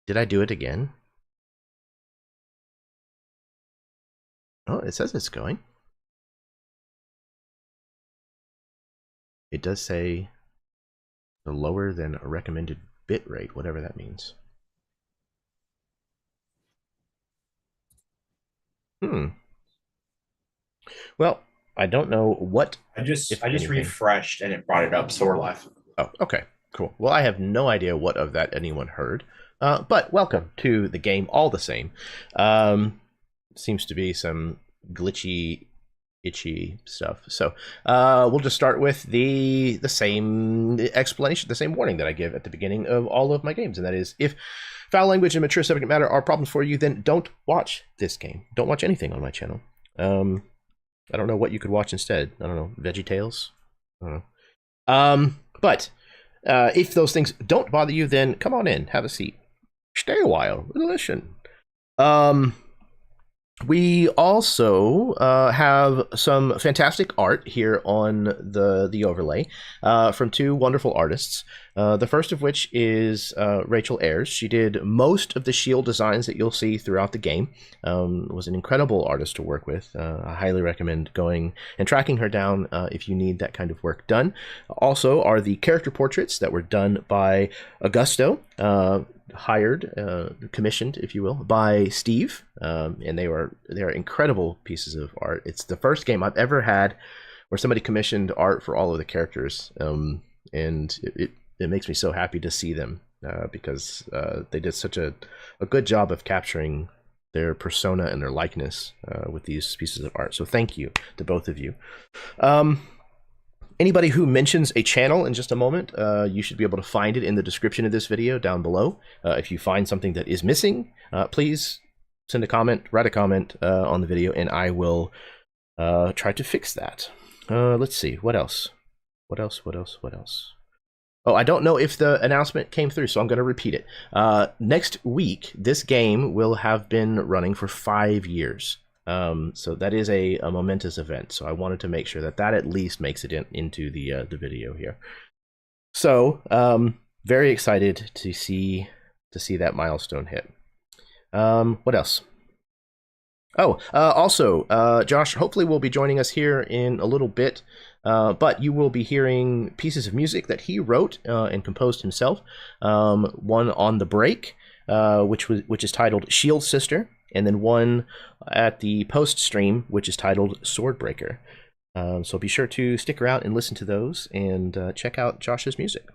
Did I do it again? Oh, it says it's going. It does say the lower than a recommended bit rate, whatever that means. Well, I don't know what, if I just anything. refreshed and it brought it up, so we're live. Oh, okay, cool. Well, I have no idea what of that anyone heard, but welcome to the game all the same. Seems to be some glitchy, itchy stuff. So we'll just start with the same explanation, the same warning that I give at the beginning of all of my games, and that is, if foul language and mature subject matter are problems for you, then don't watch this game. Don't watch anything on my channel. I don't know what you could watch instead. I don't know, VeggieTales? I don't know. But if those things don't bother you, then come on in, have a seat, stay a while, listen. We also have some fantastic art here on the overlay from two wonderful artists. The first of which is Rachel Ayers. She did most of the shield designs that you'll see throughout the game. Was an incredible artist to work with. I highly recommend going and tracking her down if you need that kind of work done. Also are the character portraits that were done by Augusto. Hired, commissioned, if you will, by Steve, and they are incredible pieces of art. It's the first game I've ever had where somebody commissioned art for all of the characters, and it makes me so happy to see them because they did such a good job of capturing their persona and their likeness with these pieces of art. So thank you to both of you. Anybody who mentions a channel in just a moment, you should be able to find it in the description of this video down below. If you find something that is missing, please send a comment, write a comment on the video, and I will try to fix that. Let's see, what else? What else? Oh, I don't know if the announcement came through, so I'm going to repeat it. Next week, this game will have been running for 5 years. So that is a momentous event. So I wanted to make sure that at least makes it into the video here. So very excited to see that milestone hit. What else? Oh, also, Josh hopefully will be joining us here in a little bit, but you will be hearing pieces of music that he wrote and composed himself. One on the break, which is titled Shield Sister, and then one at the post stream, which is titled Swordbreaker. So be sure to stick around and listen to those and check out Josh's music.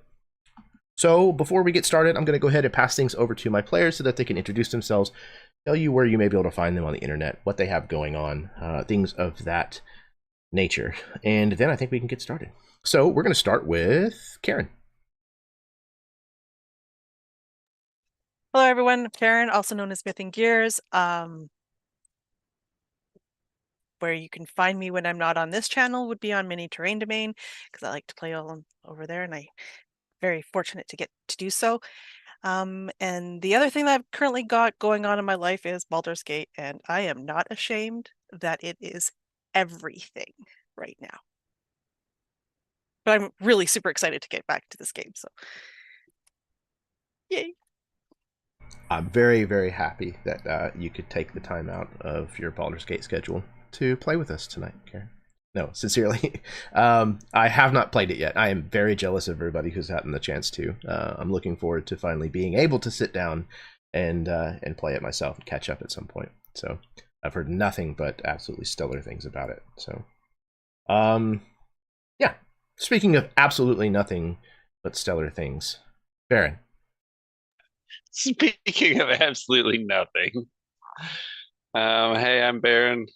So before we get started, I'm going to go ahead and pass things over to my players so that they can introduce themselves, tell you where you may be able to find them on the internet, what they have going on, things of that nature. And then I think we can get started. So we're going to start with Karen. Hello, everyone. I'm Karen, also known as Smithing Gears. Where you can find me when I'm not on this channel would be on Mini Terrain Domain, because I like to play all over there, and I'm very fortunate to get to do so. And the other thing that I've currently got going on in my life is Baldur's Gate, and I am not ashamed that it is everything right now. But I'm really super excited to get back to this game, so yay. I'm very, very happy that you could take the time out of your Baldur's Gate schedule to play with us tonight, Karen. No, sincerely. I have not played it yet. I am very jealous of everybody who's gotten the chance to. I'm looking forward to finally being able to sit down and play it myself and catch up at some point. So I've heard nothing but absolutely stellar things about it. So, yeah. Speaking of absolutely nothing but stellar things, Baron. Speaking of absolutely nothing, hey, I'm Baron.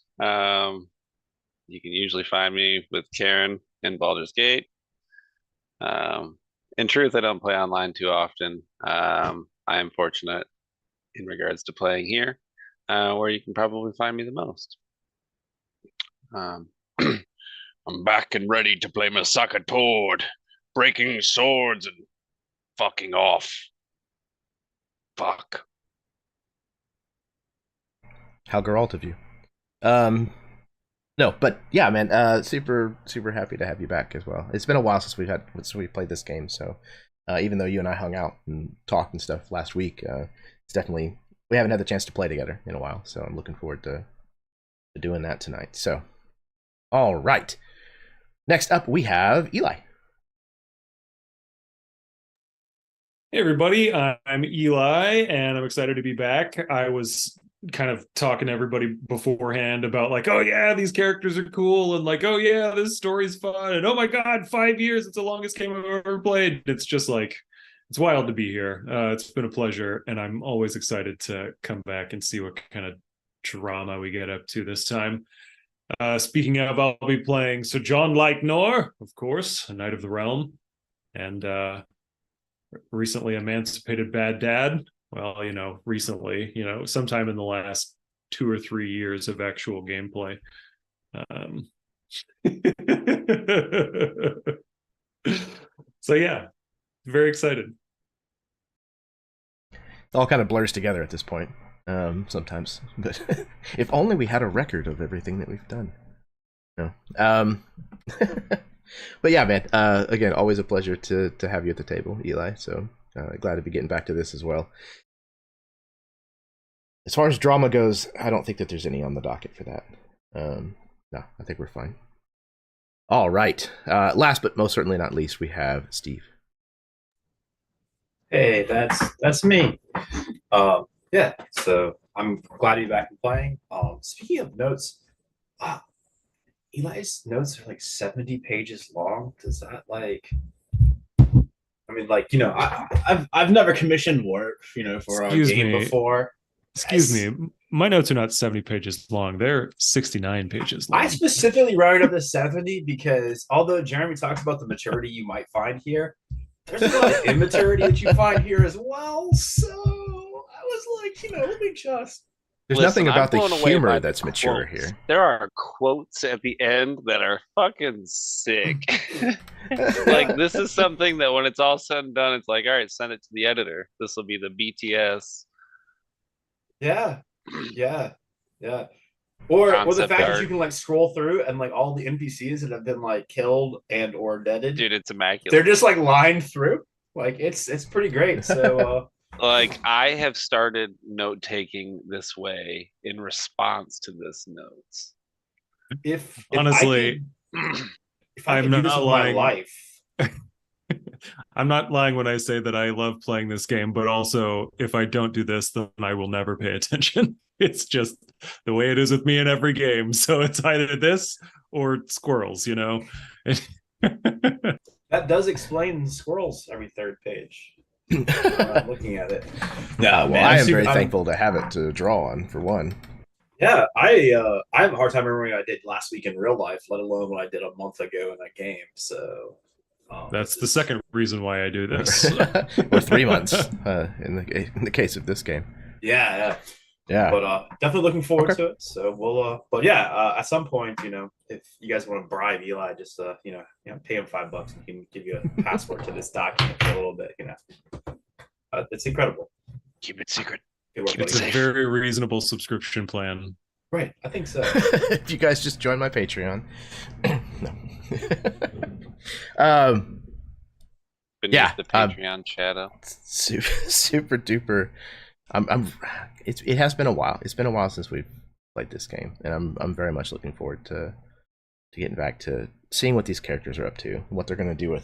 You can usually find me with Karen in Baldur's Gate. In truth, I don't play online too often. I am fortunate in regards to playing here, where you can probably find me the most. I'm back and ready to play my sucker toward, breaking swords and fucking off. Fuck. How Geralt of you. No, but yeah, man, super happy to have you back as well. It's been a while since we played this game, so Even though you and I hung out and talked and stuff last week, it's definitely, we haven't had the chance to play together in a while, so I'm looking forward to doing that tonight. So, all right. Next up, we have Eli. Hey everybody, I'm Eli, and I'm excited to be back. I was kind of talking to everybody beforehand about like, oh yeah, these characters are cool, and like, oh yeah, this story's fun, and oh my god, 5 years, it's the longest game I've ever played. It's just like, it's wild to be here. It's been a pleasure, and I'm always excited to come back and see what kind of drama we get up to this time. Speaking of, I'll be playing Sir John Lightnor, of course, a Knight of the Realm, and recently emancipated bad dad. Well, recently, sometime in the last 2 or 3 years of actual gameplay. So yeah, very excited. It all kind of blurs together at this point, sometimes. But if only we had a record of everything that we've done. No. But yeah, man, again, always a pleasure to have you at the table, Eli, so glad to be getting back to this as well. As far as drama goes, I don't think that there's any on the docket for that. No, I think we're fine. All right, last but most certainly not least, we have Steve. Hey, that's me. Yeah, so I'm glad to be back and playing. Speaking of notes, Eli's notes are like 70 pages long. Does that like? I mean, like, I've never commissioned work, for a game before. Excuse me, my notes are not 70 pages long. They're 69 pages long. I specifically wrote up to 70 because although Jeremy talks about the maturity you might find here, there's a lot of immaturity that you find here as well. So I was like, let me just. There's nothing about the humor that's mature here. There are quotes at the end that are fucking sick. Like, this is something that when it's all said and done, it's like, all right, send it to the editor. This will be the BTS. Yeah. Or the fact that you can like scroll through and like all the NPCs that have been like killed and or deaded. Dude, it's immaculate. They're just like lined through. Like it's pretty great. So like, I have started note taking this way in response to this notes. If honestly, I'm not lying. My life. I'm not lying when I say that I love playing this game, but also if I don't do this, then I will never pay attention. It's just the way it is with me in every game. So it's either this or squirrels, That does explain the squirrels every third page. Looking at it. Yeah, well, I am very thankful to have it to draw on, for one. Yeah, I have a hard time remembering what I did last week in real life, let alone what I did a month ago in a game. So that's the second reason why I do this. Or 3 months in the case of this game. Yeah. Yeah. But definitely looking forward to it. So we'll but yeah, at some point, if you guys want to bribe Eli, just pay him $5 and he can give you a password to this document for a little bit, it's incredible. Keep it secret. It's a very reasonable subscription plan. Right, I think so. If you guys just join my Patreon. No. Beneath the Patreon shadow. Super duper. It has been a while. It's been a while since we've played this game, and I'm very much looking forward to getting back to seeing what these characters are up to, what they're going to do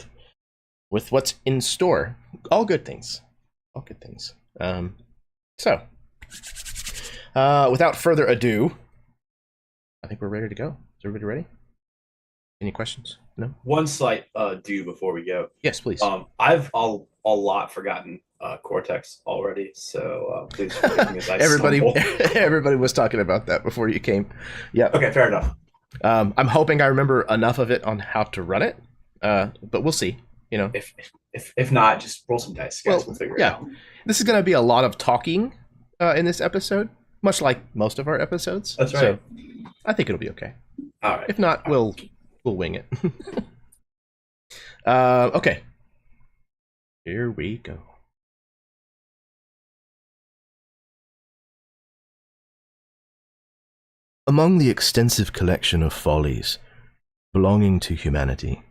with what's in store. All good things. So, without further ado, I think we're ready to go. Is everybody ready? Any questions? No? One slight do before we go. Yes, please. I've a lot forgotten Cortex already, so please forgive me as I everybody was talking about that before you came. Yeah. Okay, fair enough. I'm hoping I remember enough of it on how to run it, but we'll see. If not, just roll some dice, guys. We'll figure it out. This is going to be a lot of talking in this episode, much like most of our episodes. That's right. So I think it'll be okay. All right. If not, we'll wing it. Okay. Here we go. Among the extensive collection of follies belonging to humanity,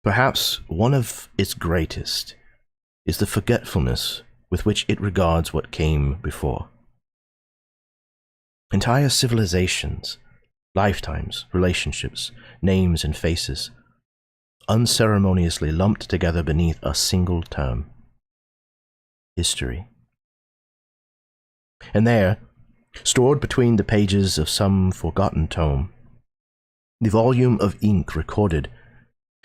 Perhaps one of its greatest is the forgetfulness with which it regards what came before. Entire civilizations, lifetimes, relationships, names and faces, unceremoniously lumped together beneath a single term: history. And there, stored between the pages of some forgotten tome, the volume of ink recorded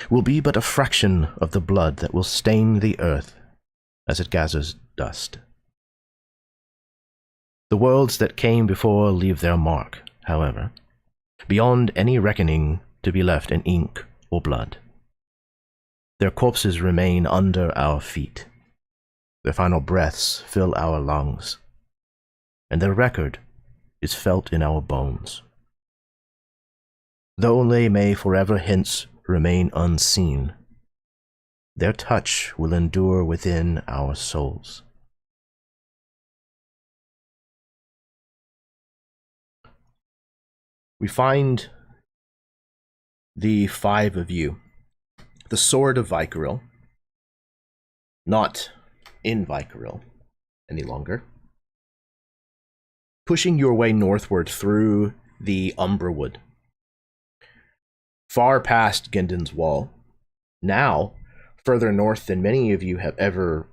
will be but a fraction of the blood that will stain the earth as it gathers dust. The worlds that came before leave their mark, however, beyond any reckoning to be left in ink or blood. Their corpses remain under our feet. Their final breaths fill our lungs, and their record is felt in our bones. Though they may forever hence remain unseen, their touch will endure within our souls. We find the 5 of you, the sword of Vykaril, not in Vykaril any longer, pushing your way northward through the Umberwood, far past Gendon's Wall, now further north than many of you have ever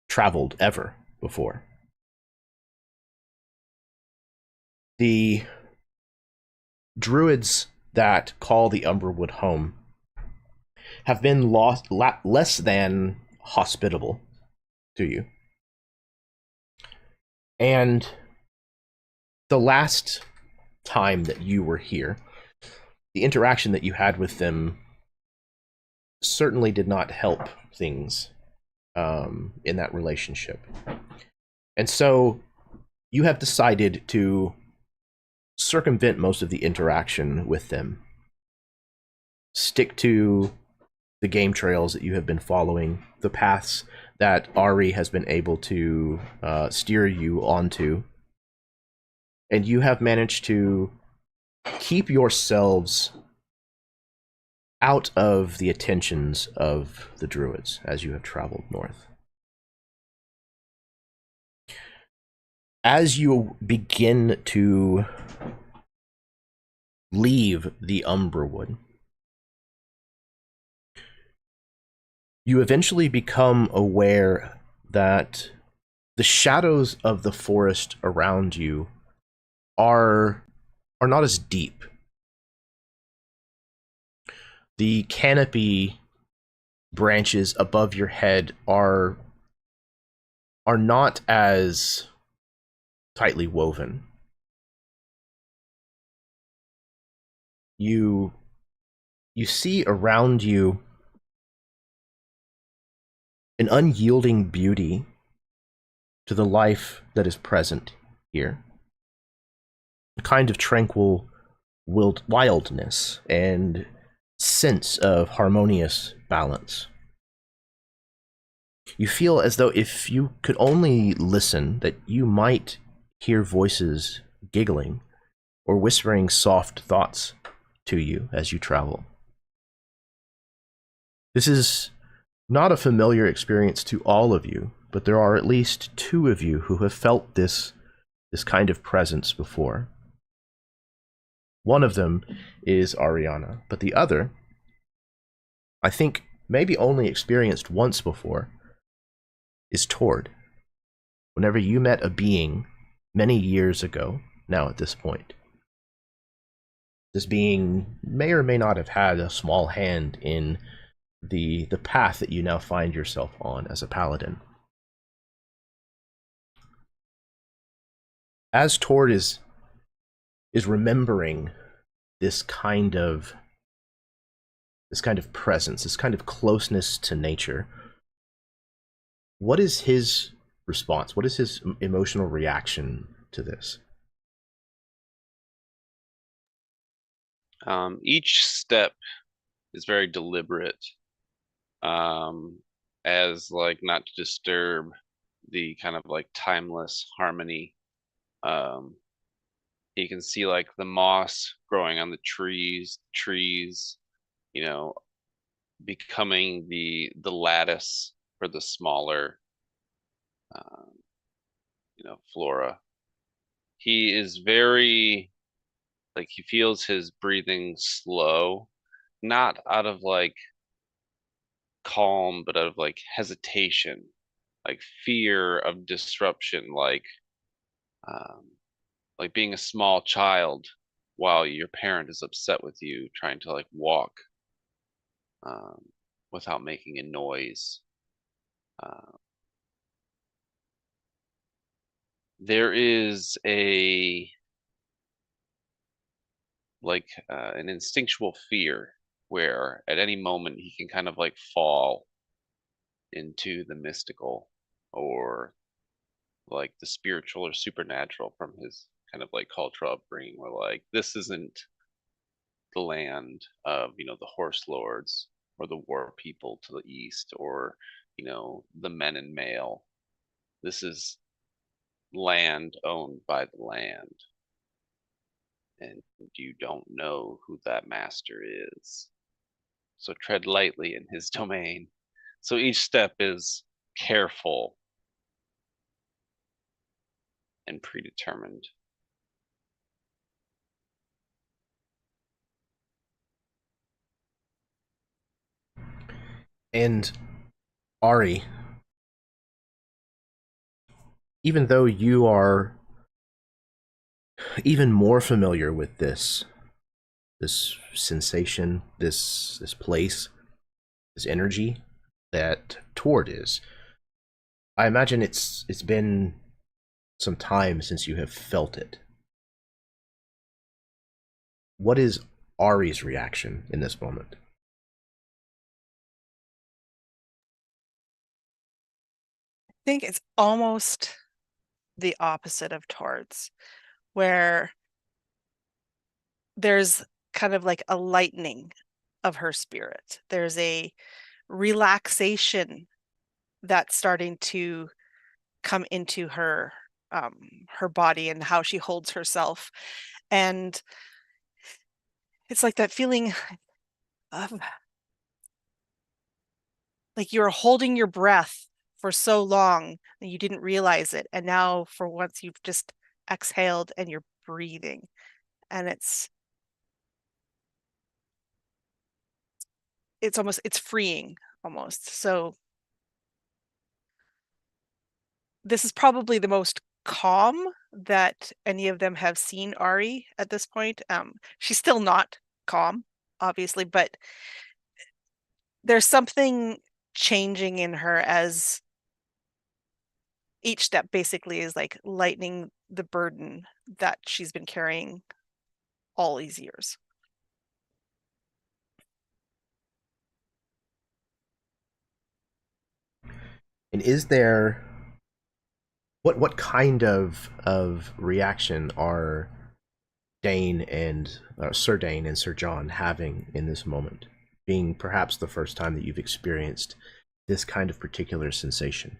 traveled ever before. The druids that call the Umberwood home have been less than hospitable to you. And the last time that you were here, the interaction that you had with them certainly did not help things in that relationship. And so you have decided to circumvent most of the interaction with them. Stick to the game trails that you have been following, the paths that Ari has been able to steer you onto. And you have managed to keep yourselves out of the attentions of the druids as you have traveled north. As you begin to leave the Umberwood, you eventually become aware that the shadows of the forest around you are not as deep. The canopy branches above your head are not as tightly woven. You see around you an unyielding beauty to the life that is present here. A kind of tranquil wildness and sense of harmonious balance. You feel as though if you could only listen, that you might hear voices giggling or whispering soft thoughts to you as you travel. This is not a familiar experience to all of you, but there are at least 2 of you who have felt this kind of presence before. One of them is Ariana, but the other, I think, maybe only experienced once before, is Tord. Whenever you met a being many years ago, now at this point, this being may or may not have had a small hand in the path that you now find yourself on as a paladin. As Tord is remembering this kind of presence, this kind of closeness to nature, what is his response? What is his emotional reaction to this? Each step is very deliberate, as like not to disturb the kind of like timeless harmony. You can see like the moss growing on the trees, you know, becoming the lattice for the smaller, flora. He is very, like, he feels his breathing slow, not out of like calm, but out of like hesitation, like fear of disruption, um, like being a small child while your parent is upset with you, trying to like walk um, without making a noise. There is an instinctual fear where at any moment he can kind of like fall into the mystical or like the spiritual or supernatural from his kind of like cultural upbringing, where like this isn't the land of the horse lords or the war people to the east, or the men in mail. This is land owned by the land, and you don't know who that master is, so tread lightly in his domain. So each step is careful and predetermined. And Ari, even though you are even more familiar with this sensation, this place, this energy that Tord is, I imagine it's been some time since you have felt it. What is Ari's reaction in this moment? I think it's almost the opposite of Tord's, where there's kind of like a lightening of her spirit. There's a relaxation that's starting to come into her body and how she holds herself. And it's like that feeling of like you're holding your breath for so long and you didn't realize it. And now for once you've just exhaled and you're breathing. And it's freeing almost. So this is probably the most calm that any of them have seen Ari at this point. She's still not calm, obviously, but there's something changing in her as each step basically is like lightening the burden that she's been carrying all these years. And is there what kind of reaction are Dane and Sir Dane and Sir John having in this moment, being perhaps the first time that you've experienced this kind of particular sensation?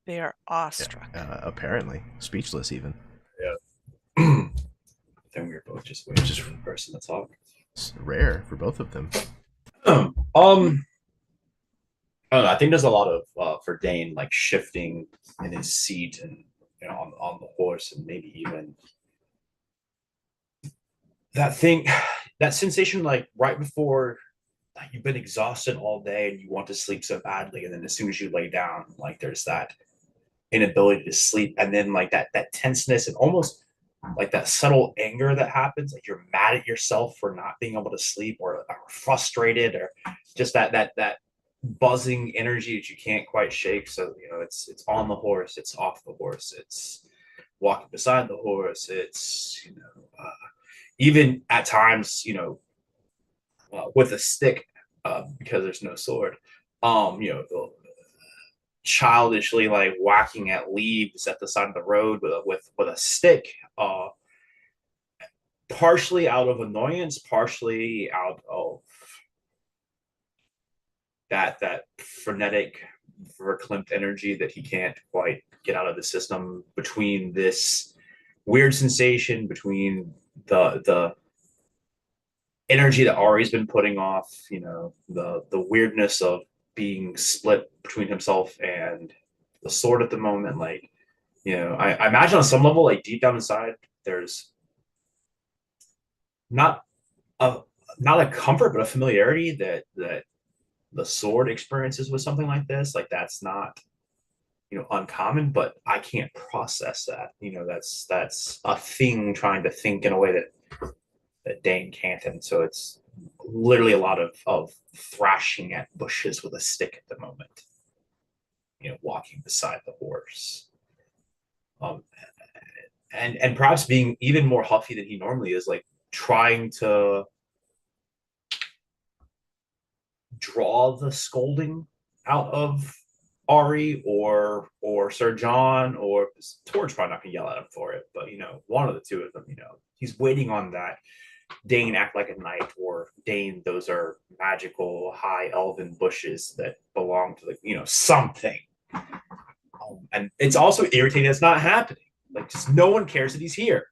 They are awestruck. Apparently speechless even. Yeah. I think we were both just waiting for the person to talk. It's rare for both of them. I don't know. I think there's a lot of for Dane, like shifting in his seat and on the horse, and maybe even that sensation like right before you've been exhausted all day and you want to sleep so badly, and then as soon as you lay down, like there's that inability to sleep, and then like that tenseness and almost like that subtle anger that happens, like you're mad at yourself for not being able to sleep, or frustrated, or just that buzzing energy that you can't quite shake. So it's on the horse, it's off the horse, it's walking beside the horse, it's even at times with a stick, because there's no sword, childishly like whacking at leaves at the side of the road with a stick, partially out of annoyance, partially out of that frenetic, verklempt energy that he can't quite get out of the system, between this weird sensation, between the energy that Ari's been putting off, you know, the weirdness of being split between himself and the sword at the moment. Like, you know, I imagine on some level, like deep down inside, there's not a comfort, but a familiarity that the sword experiences with something like this. Like, that's not, you know, uncommon, but I can't process that. You know, that's a thing trying to think in a way that Dane can't. And so it's literally a lot of thrashing at bushes with a stick at the moment, you know, walking beside the horse. And perhaps being even more huffy than he normally is, like trying to draw the scolding out of Ari or Sir John, or Torch probably not gonna yell at him for it, but you know, one of the two of them, you know, he's waiting on that Dane act like a knight, or Dane, those are magical high elven bushes that belong to the, you know, something. And it's also irritating it's not happening. Like, just no one cares that he's here.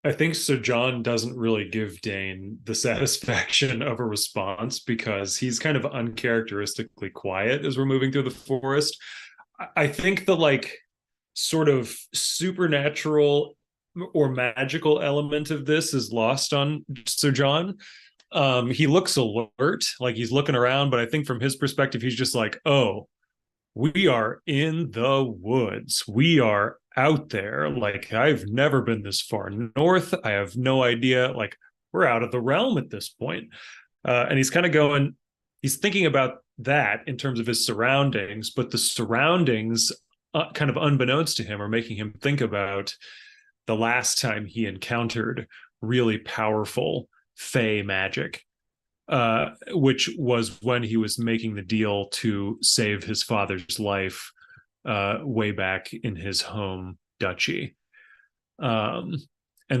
I think Sir John doesn't really give Dane the satisfaction of a response, because he's kind of uncharacteristically quiet as we're moving through the forest. I think the like sort of supernatural or magical element of this is lost on Sir John. He looks alert, like he's looking around, but I think from his perspective, he's just like, oh, we are in the woods. We are out there. Like, I've never been this far north. I have no idea. Like, we're out of the realm at this point. And he's kind of going, he's thinking about that in terms of his surroundings, but the surroundings, kind of unbeknownst to him, are making him think about the last time he encountered really powerful fey magic. Which was when he was making the deal to save his father's life way back in his home duchy. And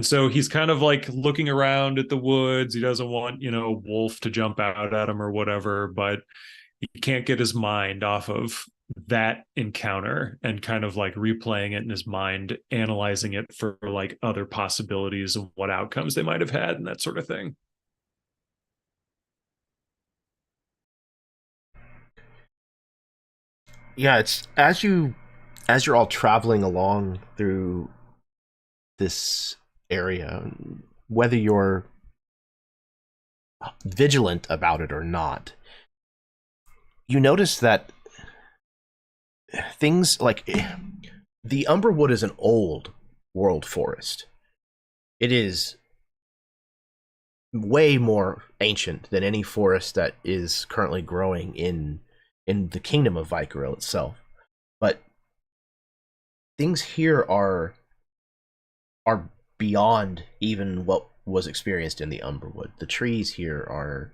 so he's kind of like looking around at the woods. He doesn't want, you know, a wolf to jump out at him or whatever, but he can't get his mind off of that encounter, and kind of like replaying it in his mind, analyzing it for like other possibilities of what outcomes they might have had and that sort of thing. Yeah, it's as you're all traveling along through this area, whether you're vigilant about it or not, you notice that things like the Umberwood is an old world forest. It is way more ancient than any forest that is currently growing in the kingdom of Vykaril itself. But things here are beyond even what was experienced in the Umberwood. The trees here are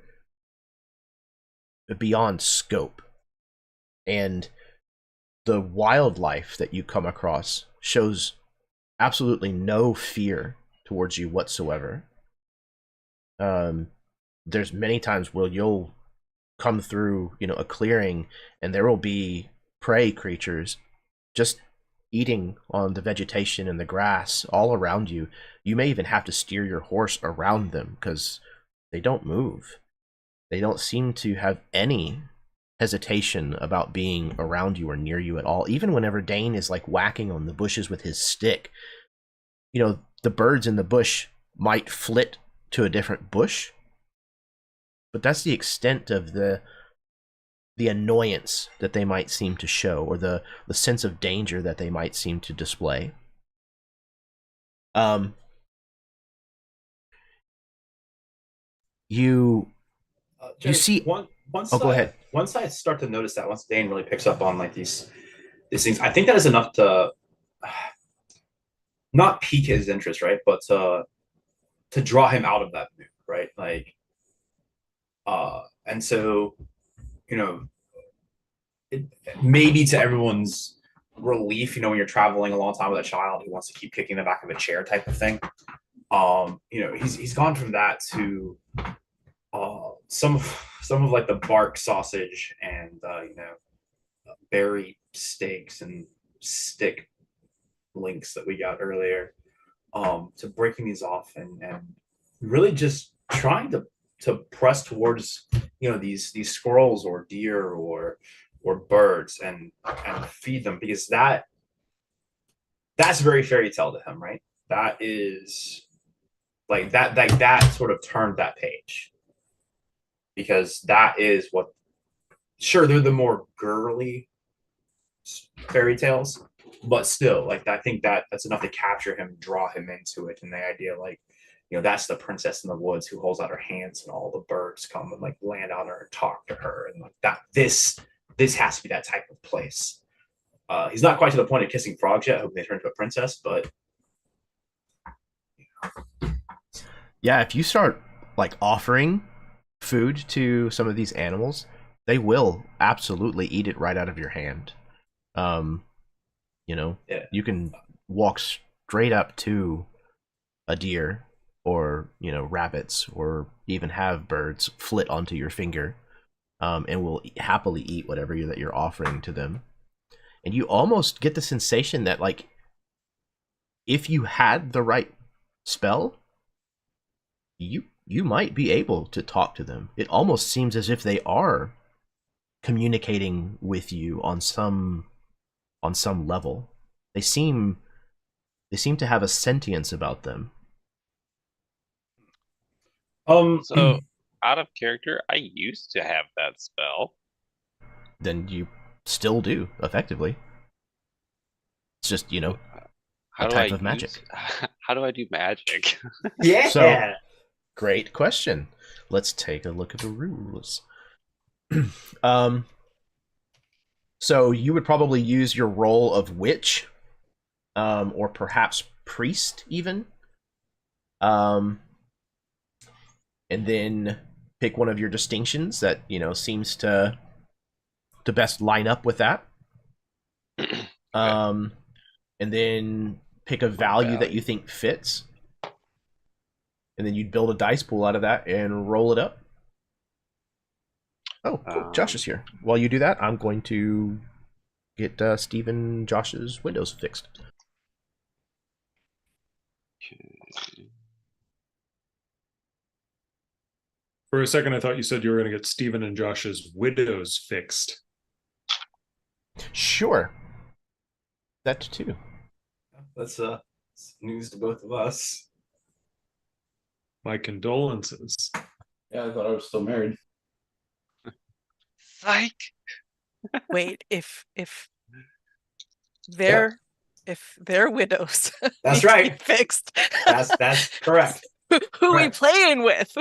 beyond scope. And the wildlife that you come across shows absolutely no fear towards you whatsoever. There's many times where you'll come through, you know, a clearing, and there will be prey creatures just eating on the vegetation and the grass all around you. You may even have to steer your horse around them because they don't move. They don't seem to have any hesitation about being around you or near you at all. Even whenever Dane is like whacking on the bushes with his stick, you know, the birds in the bush might flit to a different bush, but that's the extent of the annoyance that they might seem to show, or the sense of danger that they might seem to display. You see once oh, go ahead. Once I start to notice that, once Dane really picks up on like these things, I think that is enough to not pique his interest, right? But to draw him out of that mood, right? Like And so, you know, it, maybe to everyone's relief, you know, when you're traveling a long time with a child who wants to keep kicking the back of a chair type of thing, you know, he's gone from that to some of like the bark sausage and you know, berry steaks and stick links that we got earlier, to breaking these off and really just trying to press towards, you know, these squirrels or deer or birds and feed them, because that's very fairy tale to him, right? That is like that sort of turned that page, because that is what, sure, they're the more girly fairy tales, but still, like, I think that's enough to capture him, draw him into it, and the idea, like, you know, that's the princess in the woods who holds out her hands and all the birds come and like land on her and talk to her, and like that this has to be that type of place. He's not quite to the point of kissing frogs yet, hoping they turn into a princess, but Yeah, if you start like offering food to some of these animals, they will absolutely eat it right out of your hand. You know, yeah. you can walk straight up to a deer or, you know, rabbits, or even have birds flit onto your finger, and will happily eat whatever that you're offering to them. And you almost get the sensation that, like, if you had the right spell, you might be able to talk to them. It almost seems as if they are communicating with you on some level. They seem to have a sentience about them. So, out of character, I used to have that spell. Then you still do, effectively. It's just, you know, How a do type I of magic. How do I do magic? Yeah. So, great question. Let's take a look at the rules. So you would probably use your role of witch, or perhaps priest even, and then pick one of your distinctions that, you know, seems to best line up with that. And then pick a value that you think fits, and then you'd build a dice pool out of that and roll it up. Oh, cool. Josh is here. While you do that, I'm going to get Stephen Josh's windows fixed. For a second, I thought you said you were going to get Stephen and Josh's widows fixed. Sure. That too. That's news to both of us. My condolences. Yeah, I thought I was still married. Psych. Wait, if they're widows, That's need to be right. fixed. That's correct. Who are we Correct. playing with?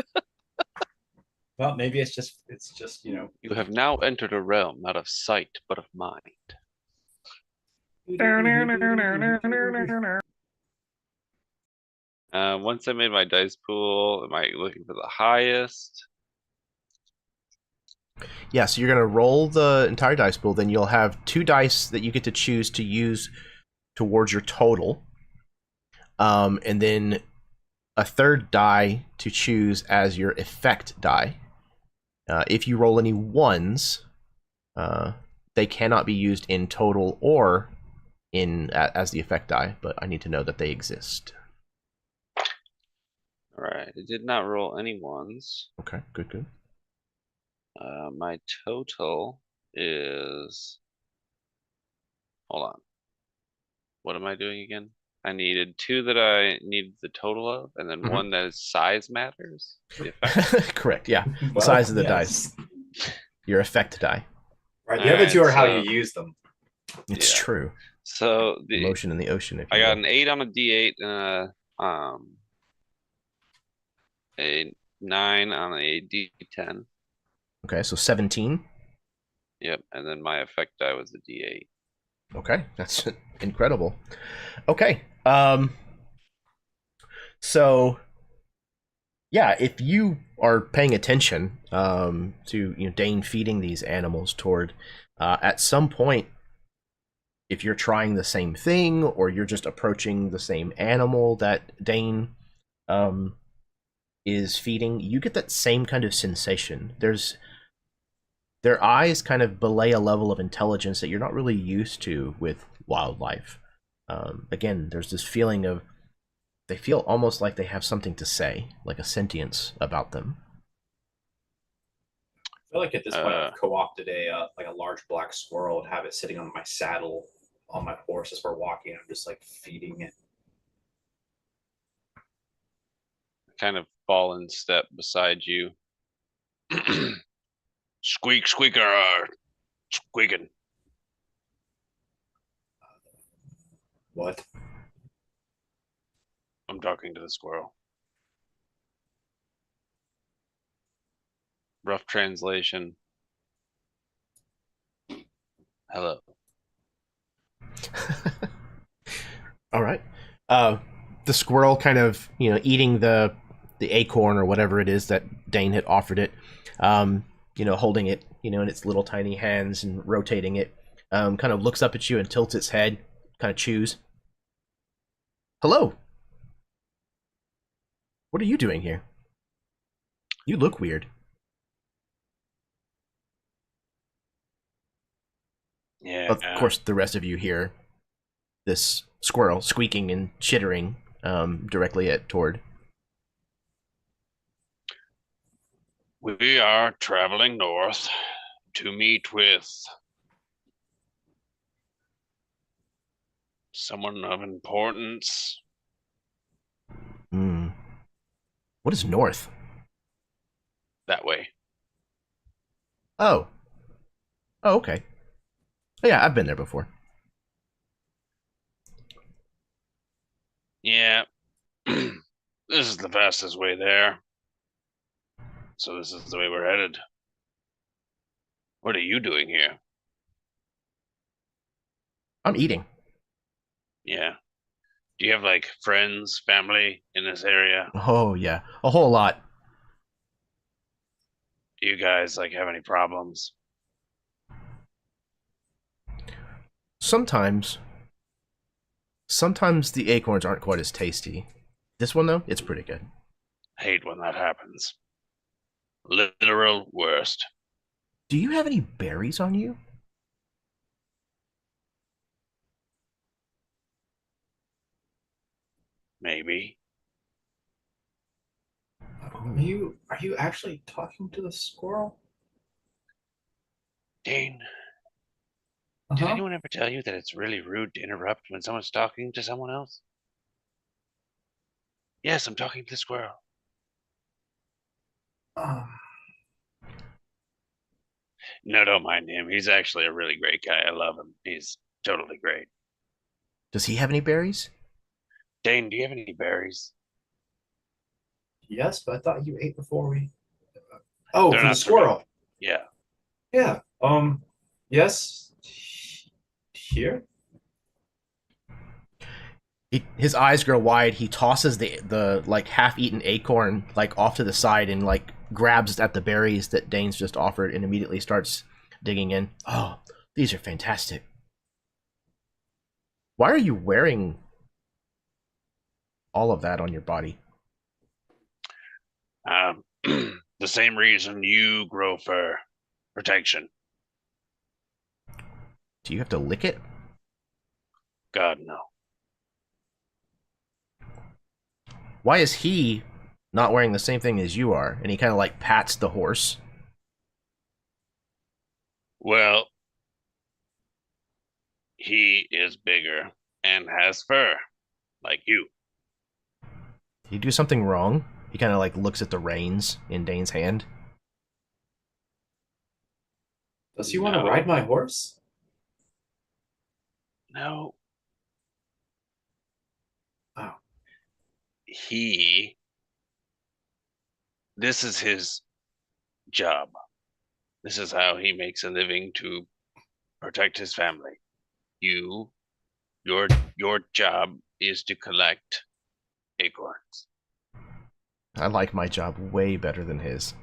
Well, maybe it's just you know. You have now entered a realm not of sight but of mind. Once I made my dice pool, am I looking for the highest? Yeah, so you're going to roll the entire dice pool, then you'll have 2 dice that you get to choose to use towards your total, and then a 3rd die to choose as your effect die. If you roll any 1s, they cannot be used in total or in as the effect die, but I need to know that they exist. Alright, I did not roll any 1s. Okay, good. My total is... Hold on. What am I doing again? I needed 2 that I needed the total of, and then 1 that is size matters. The effect. Correct, yeah. The Well, size of the yes. dice. Your effect die. Right. The other 2 are how so- you use them. It's Yeah. true. So the Motion in the ocean, if you I got will. an 8 on a D8 and a 9 on a D10. Okay, so 17. Yep, and then my effect die was a D8. Okay, that's incredible. Okay, so yeah, if you are paying attention to Dane feeding these animals toward, at some point, if you're trying the same thing or you're just approaching the same animal that Dane is feeding, you get that same kind of sensation. Their eyes kind of belay a level of intelligence that you're not really used to with wildlife. Again, there's this feeling of they feel almost like they have something to say, like a sentience about them. I feel like at this point I've co-opted a like a large black squirrel and have it sitting on my saddle on my horse as we're walking. I'm just like feeding it. Kind of fall in step beside you. Squeak, squeaker, squeaking. What? I'm talking to the squirrel. Rough translation. Hello. All right. The squirrel kind of, eating the acorn or whatever it is that Dane had offered it, holding it, in its little tiny hands and rotating it, kind of looks up at you and tilts its head, kind of chews. Hello. What are you doing here? You look weird. Yeah. Of course, the rest of you hear this squirrel squeaking and chittering directly at Tord. We are traveling north to meet with someone of importance. What is north? That way. Oh, okay. Oh, yeah, I've been there before. Yeah. This is the fastest way there. So this is the way we're headed. What are you doing here? I'm eating. Yeah. Do you have like friends, family in this area? Oh, yeah. A whole lot. Do you guys like have any problems? Sometimes the acorns aren't quite as tasty. This one, though, it's pretty good. Hate when that happens. Literal worst. Do you have any berries on you? Maybe. Are you actually talking to the squirrel? Dane, did anyone ever tell you that it's really rude to interrupt when someone's talking to someone else? Yes, I'm talking to the squirrel. No, don't mind him. He's actually a really great guy. I love him. He's totally great. Does he have any berries? Dane, do you have any berries? Yes, but I thought you ate before we. Oh, They're for the not for squirrel. Yeah. Yeah. Yes. Here. His eyes grow wide. He tosses the like half-eaten acorn like off to the side and like grabs at the berries that Dane's just offered and immediately starts digging in. Oh, these are fantastic. Why are you wearing all of that on your body? The same reason you grow fur. Protection. Do you have to lick it? God, no. Why is he not wearing the same thing as you are? And he kind of like pats the horse. Well, he is bigger and has fur, like you. Did he do something wrong? He kind of like looks at the reins in Dane's hand. Does he want to ride my horse? No. Oh. This is his job. This is how he makes a living to protect his family. Your job is to collect acorns. I like my job way better than his.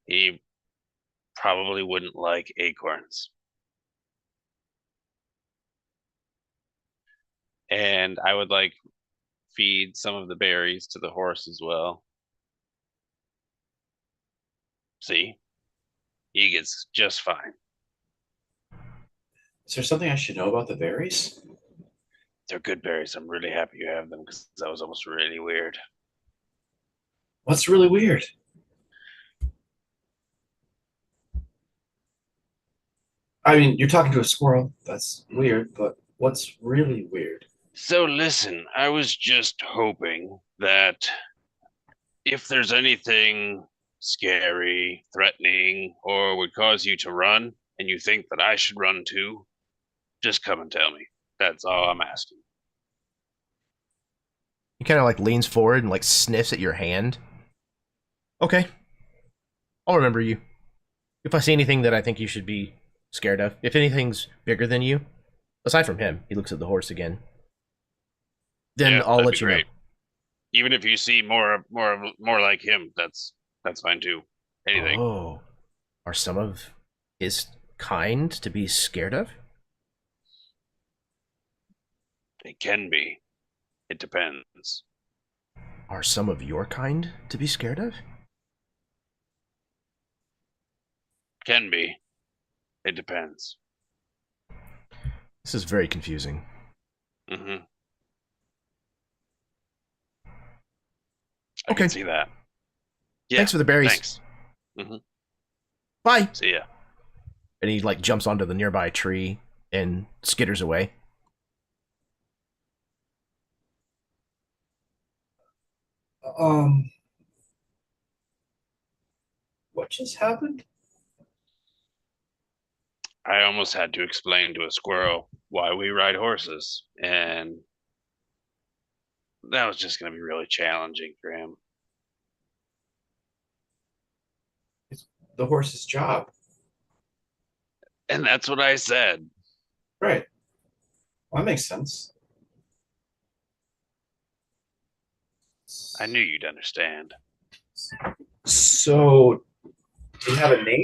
He probably wouldn't like acorns. And I would like feed some of the berries to the horse as well. See? He gets just fine. Is there something I should know about the berries? They're good berries. I'm really happy you have them because that was almost really weird. What's really weird? I mean, you're talking to a squirrel. That's weird, but what's really weird? So listen, I was just hoping that if there's anything scary, threatening, or would cause you to run, and you think that I should run too, just come and tell me. That's all I'm asking. He kind of like leans forward and like sniffs at your hand. Okay. I'll remember you. If I see anything that I think you should be scared of, if anything's bigger than you, aside from him, he looks at the horse again. Then Yeah, I'll that'd let be you know. great. Even if you see more like him, that's fine too. Anything. Oh. Are some of his kind to be scared of? It can be. It depends. Are some of your kind to be scared of? Can be. It depends. This is very confusing. Mm-hmm. I Okay. can see that. Yeah, Thanks for the berries. Thanks. Mm-hmm. Bye. See ya. And he like jumps onto the nearby tree and skitters away. What just happened? I almost had to explain to a squirrel why we ride horses, and that was just going to be really challenging for him. It's the horse's job. And that's what I said. Right. Well, that makes sense. I knew you'd understand. So, do you have a name?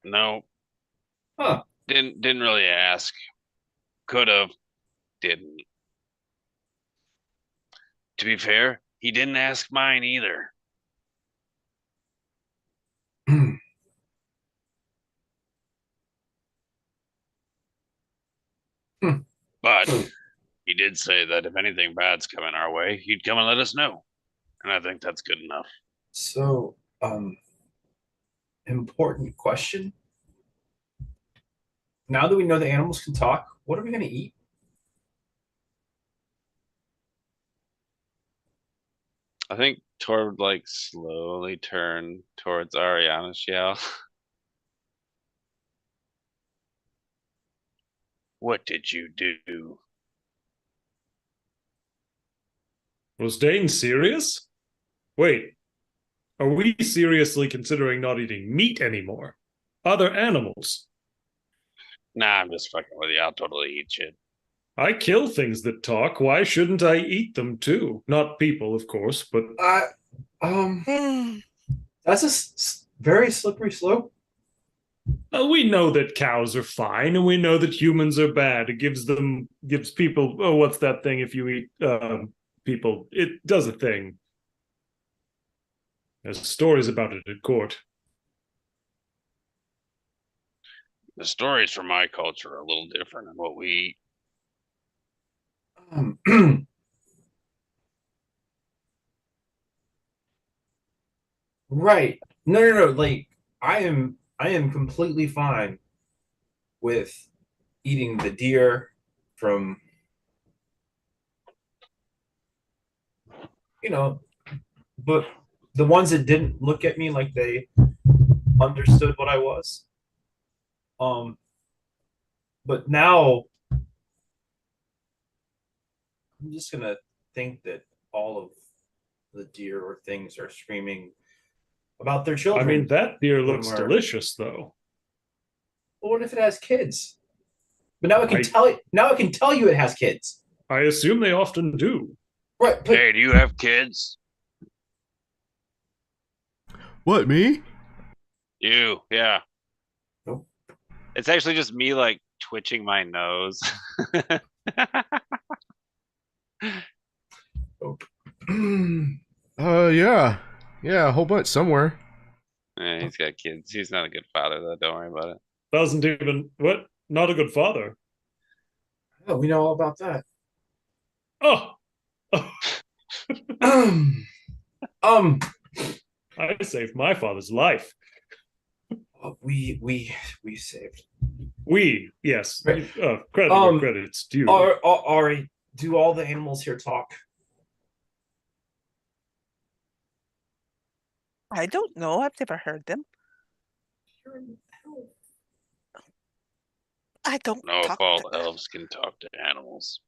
No. Huh. Didn't really ask. Could have. Didn't. To be fair, he didn't ask mine either. But he did say that if anything bad's coming our way, he'd come and let us know. And I think that's good enough. So, important question. Now that we know the animals can talk, what are we going to eat? I think Tor would like slowly turn towards Ariana Shiel. What did you do? Was Dane serious? Wait, are we seriously considering not eating meat anymore? Other animals? Nah, I'm just fucking with you. I'll totally eat shit. I kill things that talk. Why shouldn't I eat them too? Not people, of course, but that's a very slippery slope. we know that cows are fine, and we know that humans are bad. It gives people. Oh, what's that thing? If you eat people, it does a thing. There's stories about it at court. The stories from my culture are a little different than what we eat. Right. No. Like, I am completely fine with eating the deer from, but the ones that didn't look at me like they understood what I was. But now I'm just gonna think that all of the deer or things are screaming about their children. I mean, that deer looks When we're- delicious, though. Well, what if it has kids? But now I can tell you. Now I can tell you it has kids. I assume they often do. Right, but Hey, do you have kids? What, me? You, yeah. Nope. It's actually just me like twitching my nose. Yeah. Yeah, a whole bunch somewhere. He's got kids. He's not a good father though. Don't worry about it. Doesn't even what? Not a good father. oh, we know all about that. Oh, Um, I saved my father's life. we saved. Yes. Right. Credit where credit's due. Ari, do all the animals here talk? I don't know. I've never heard them. I don't No, if talk all to elves can talk to animals.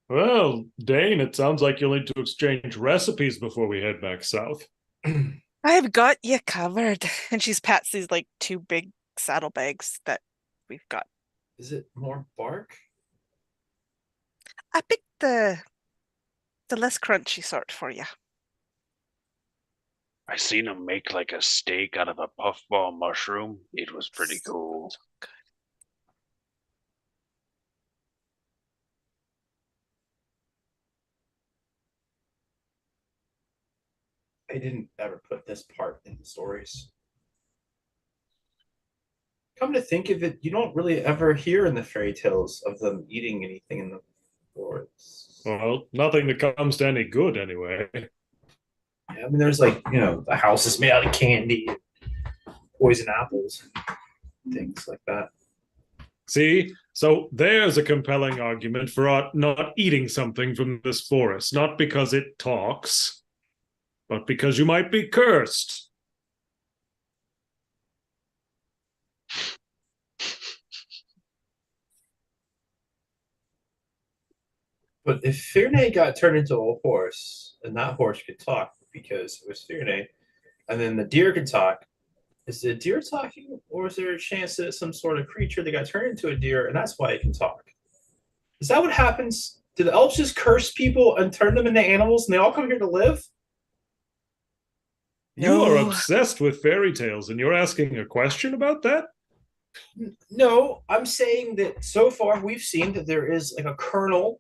Well, Dane, it sounds like you'll need to exchange recipes before we head back south. I've got you covered. And she's pats these like two big saddlebags that we've got. Is it more bark? I picked the less crunchy sort for you. I seen him make like a steak out of a puffball mushroom. It was pretty cool. Good. I didn't ever put this part in the stories. Come to think of it, you don't really ever hear in the fairy tales of them eating anything in the forest. Well, nothing that comes to any good anyway. Yeah, I mean, there's like, the house is made out of candy, poison apples, and things like that. See? So there's a compelling argument for not eating something from this forest, not because it talks, but because you might be cursed. But if Firne got turned into a horse, and that horse could talk because it was Firne, and then the deer could talk, is the deer talking, or is there a chance that it's some sort of creature that got turned into a deer, and that's why it can talk? Is that what happens? Do the elves just curse people and turn them into animals, and they all come here to live? You are No. obsessed with fairy tales, and you're asking a question about that? No, I'm saying that so far we've seen that there is like a kernel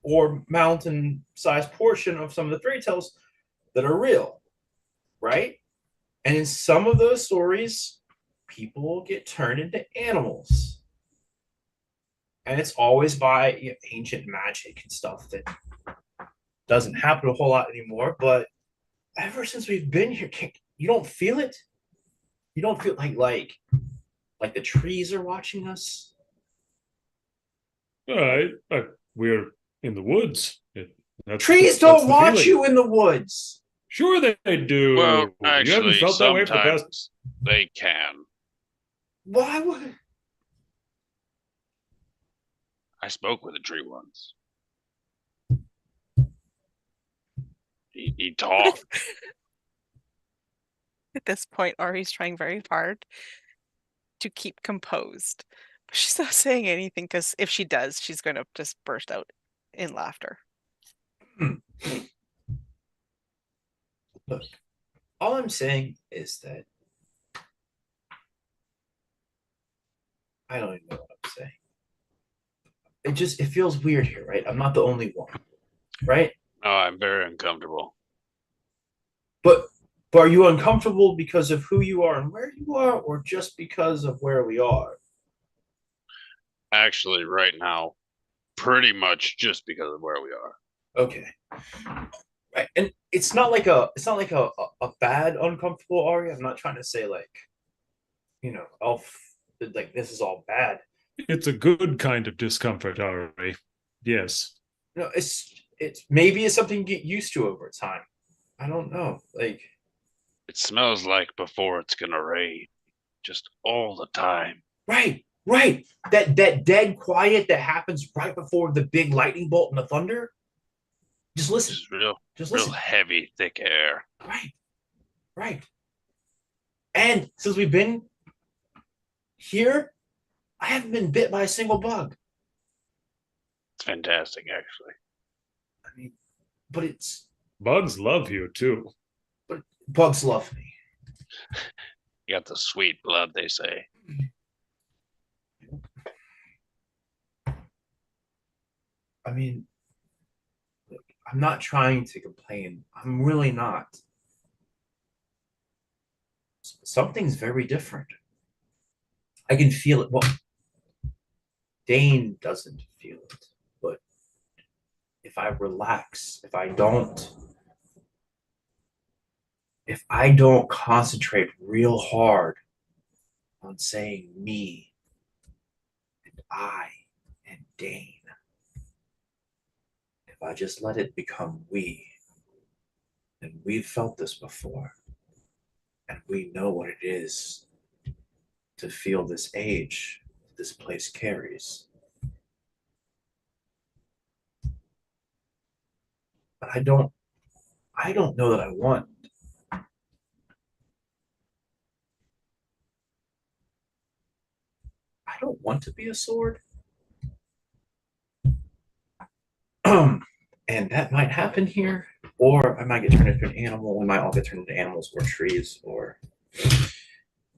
or mountain-sized portion of some of the fairy tales that are real, right? And in some of those stories, people get turned into animals. And it's always by ancient magic and stuff that doesn't happen a whole lot anymore. But ever since we've been here, you don't feel it? You don't feel like the trees are watching us? We're in the woods. Trees don't watch you in the woods. Sure they do. Well, You haven't actually, felt that way for the past... sometimes they can. Why would... I spoke with a tree once. He talked. At this point, Ari's trying very hard to keep composed. But she's not saying anything because if she does, she's going to just burst out in laughter. Look, all I'm saying is that I don't even know what I'm saying. It feels weird here, right? I'm not the only one, right? No, I'm very uncomfortable. But are you uncomfortable because of who you are and where you are, or just because of where we are? Actually, right now, pretty much just because of where we are. Okay. Right. And it's not like a bad uncomfortable Ari. I'm not trying to say elf like this is all bad. It's a good kind of discomfort, Ari. Yes. No, it's maybe it's something you get used to over time. I don't know. Like it smells like before it's gonna rain. Just all the time. Right. That dead quiet that happens right before the big lightning bolt and the thunder. Just listen. Just real heavy, thick air. Right. And since we've been here, I haven't been bit by a single bug. It's fantastic, actually. I mean, but it's Bugs love you too. bugs love me. You got the sweet blood, they say. I mean, look, I'm not trying to complain. I'm really not. Something's very different. I can feel it. Well, Dane doesn't feel it, but if I relax, if I don't concentrate real hard on saying me and I and Dane, if I just let it become we, and we've felt this before, and we know what it is to feel this age this place carries. But I don't know that I want. I don't want to be a sword. And that might happen here, or I might get turned into an animal. We might all get turned into animals or trees, or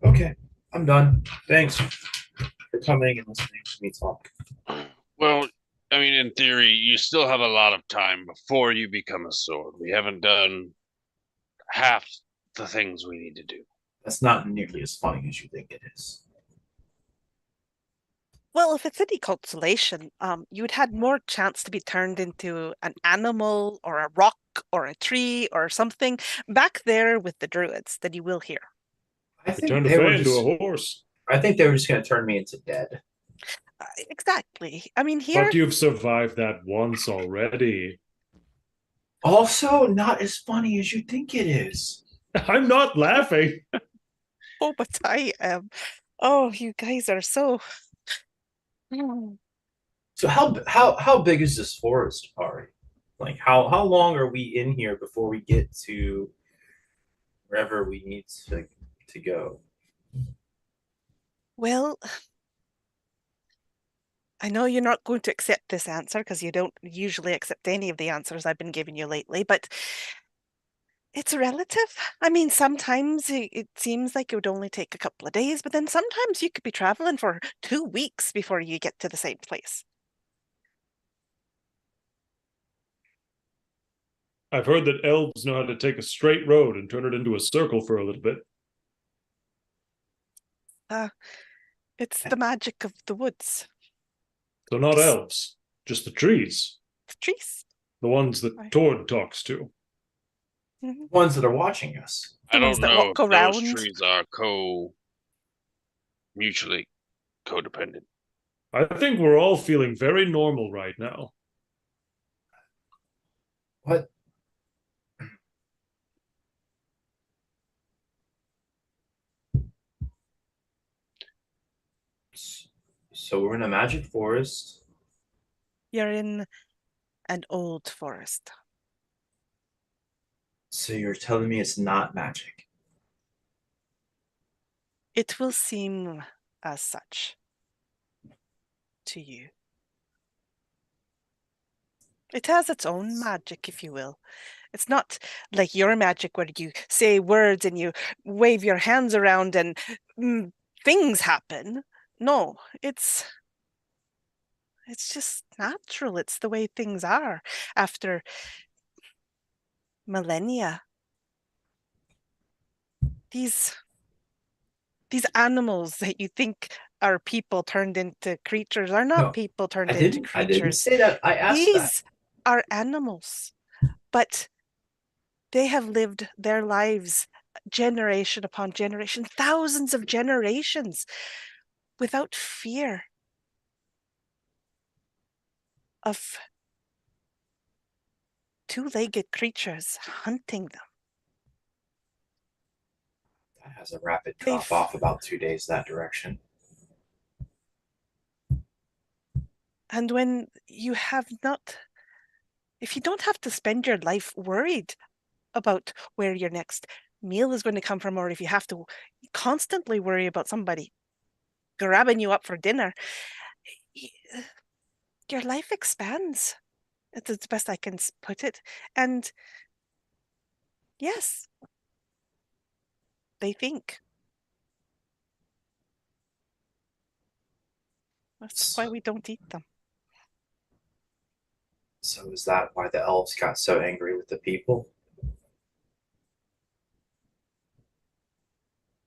okay, I'm done. Thanks for coming and listening to me talk. Well, I mean, in theory, you still have a lot of time before you become a sword. We haven't done half the things we need to do. That's not nearly as funny as you think it is. Well, if it's any consolation, you'd had more chance to be turned into an animal or a rock or a tree or something back there with the druids than you will here. I We think turned a they were fan into just. a horse. I think they were just going to turn me into dead. Exactly. I mean, here. But you've survived that once already. Also, not as funny as you think it is. I'm not laughing. Oh, but I am. Oh, you guys are so. So how big is this forest, Ari? Like how long are we in here before we get to wherever we need to go? Well, I know you're not going to accept this answer because you don't usually accept any of the answers I've been giving you lately, but it's relative. I mean, sometimes it seems like it would only take a couple of days, but then sometimes you could be traveling for 2 weeks before you get to the same place. I've heard that elves know how to take a straight road and turn it into a circle for a little bit. It's the magic of the woods. So not Just- elves, just the trees. The trees. The ones that Right. Tord talks to. Mhm. Ones that are watching us. I The ones don't that know walk if those around. trees are mutually codependent. I think we're all feeling very normal right now. What? So we're in a magic forest. You're in an old forest. So you're telling me it's not magic? It will seem as such to you. It has its own magic, if you will. It's not like your magic where you say words and you wave your hands around and things happen. No, it's just natural. It's the way things are after millennia. These animals that you think are people turned into creatures are not No, people turned I into didn't creatures. say that. I asked that. These are animals, but they have lived their lives generation upon generation, thousands of generations, without fear of two-legged creatures hunting them. That has a rapid They've- drop off about 2 days that direction. And when you have not, if you don't have to spend your life worried about where your next meal is going to come from, or if you have to constantly worry about somebody grabbing you up for dinner, your life expands. It's the best I can put it. And yes, they think. That's why we don't eat them. So is that why the elves got so angry with the people?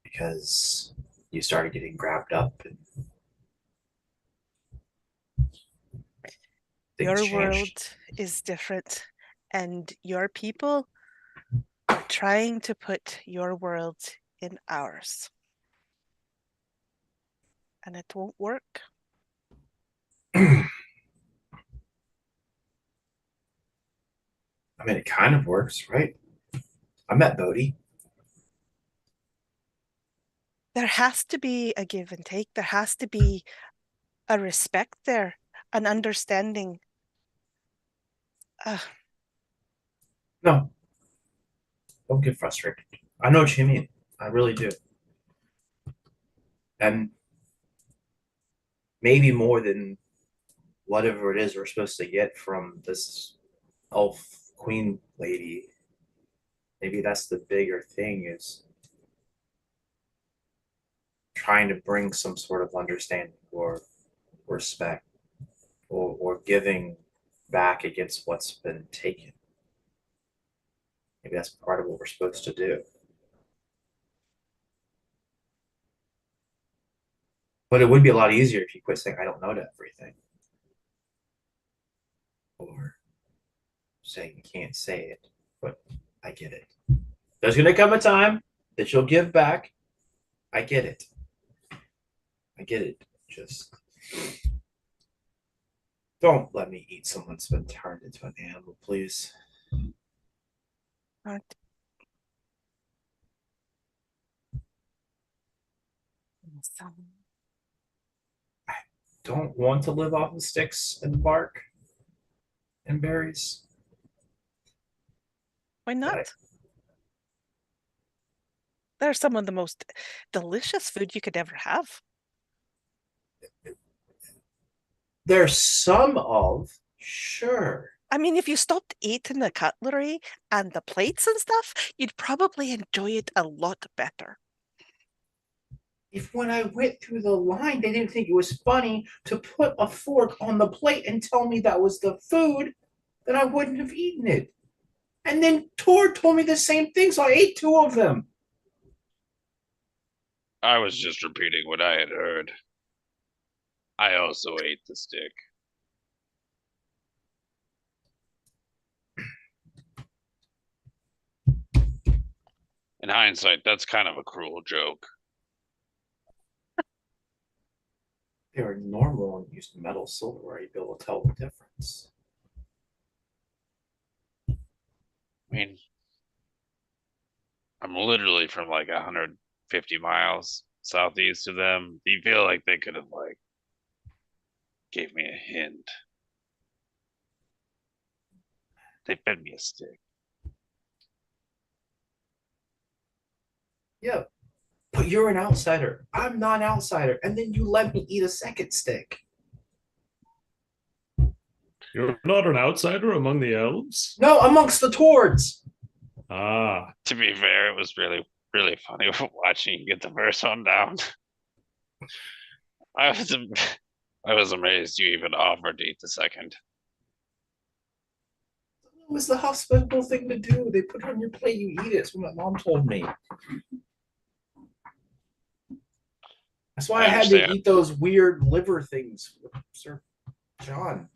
Because you started getting grabbed up and Your things world changed. is different, and your people are trying to put your world in ours. And it won't work. I mean, it kind of works, right? I met Bodhi. There has to be a give and take. There has to be a respect there, an understanding. No, don't get frustrated. I know what you mean. I really do. And maybe more than whatever it is we're supposed to get from this elf queen lady. Maybe that's the bigger thing, is trying to bring some sort of understanding or respect, or giving back against what's been taken. Maybe that's part of what we're supposed to do. But it would be a lot easier if you quit saying, I don't know everything. Or saying you can't say it, but I get it. There's going to come a time that you'll give back. I get it. I get it. Just don't let me eat someone that's been turned into an animal, please. Aren't some. Don't want to live off of sticks and bark and berries. Why not? They're some of the most delicious food you could ever have. There's some of, sure. I mean, if you stopped eating the cutlery and the plates and stuff, you'd probably enjoy it a lot better. If when I went through the line, they didn't think it was funny to put a fork on the plate and tell me that was the food, then I wouldn't have eaten it. And then Tor told me the same thing, so I ate 2 of them. I was just repeating what I had heard. I also ate the stick. In hindsight, that's kind of a cruel joke. They were normal and used metal silverware, you'd be able to tell the difference. I mean, I'm literally from like 150 miles southeast of them. Do you feel like they could have like gave me a hint? They fed me a stick. Yeah, but you're an outsider. I'm not an outsider. And then you let me eat a second stick. You're not an outsider among the elves? No, amongst the Tords. Ah. To be fair, it was really, really funny watching you get the first one down. I was amazed you even offered to eat the second. It was the hospitable thing to do. They put it on your plate, you eat it. That's what my mom told me. That's why I had to eat those weird liver things with Sir John.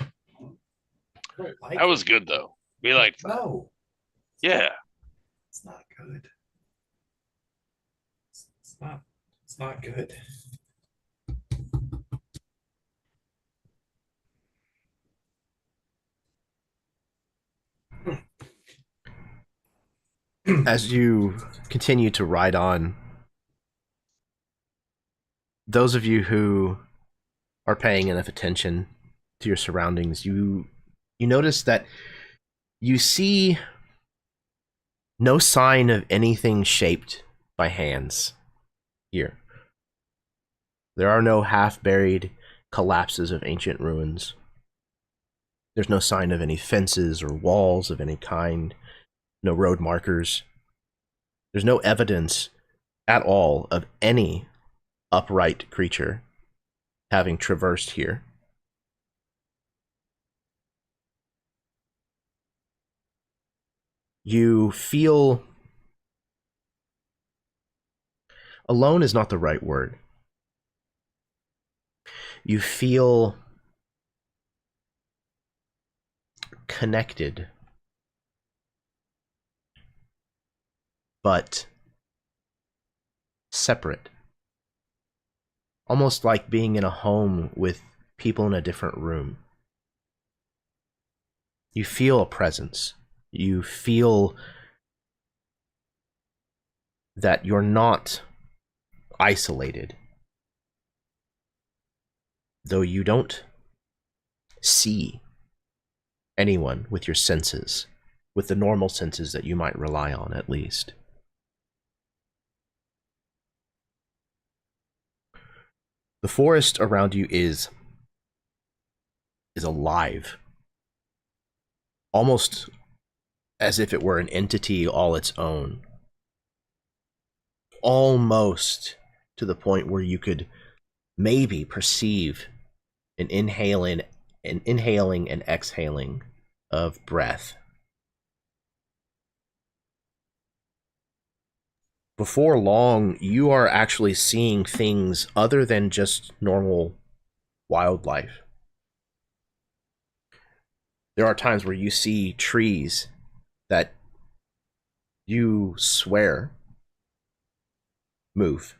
That was good though. We liked that. No, Yeah. it's not good. It's not good. As you continue to ride on, those of you who are paying enough attention to your surroundings, you notice that you see no sign of anything shaped by hands here. There are no half-buried collapses of ancient ruins. There's no sign of any fences or walls of any kind, no road markers. There's no evidence at all of any upright creature having traversed here. You feel... alone is not the right word. You feel connected, but separate. Almost like being in a home with people in a different room. You feel a presence. You feel that you're not isolated. Though you don't see anyone with your senses, with the normal senses that you might rely on, at least. The forest around you is alive. Almost as if it were an entity all its own. Almost to the point where you could maybe perceive an inhaling and exhaling of breath. Before long, you are actually seeing things other than just normal wildlife. There are times where you see trees that you swear move,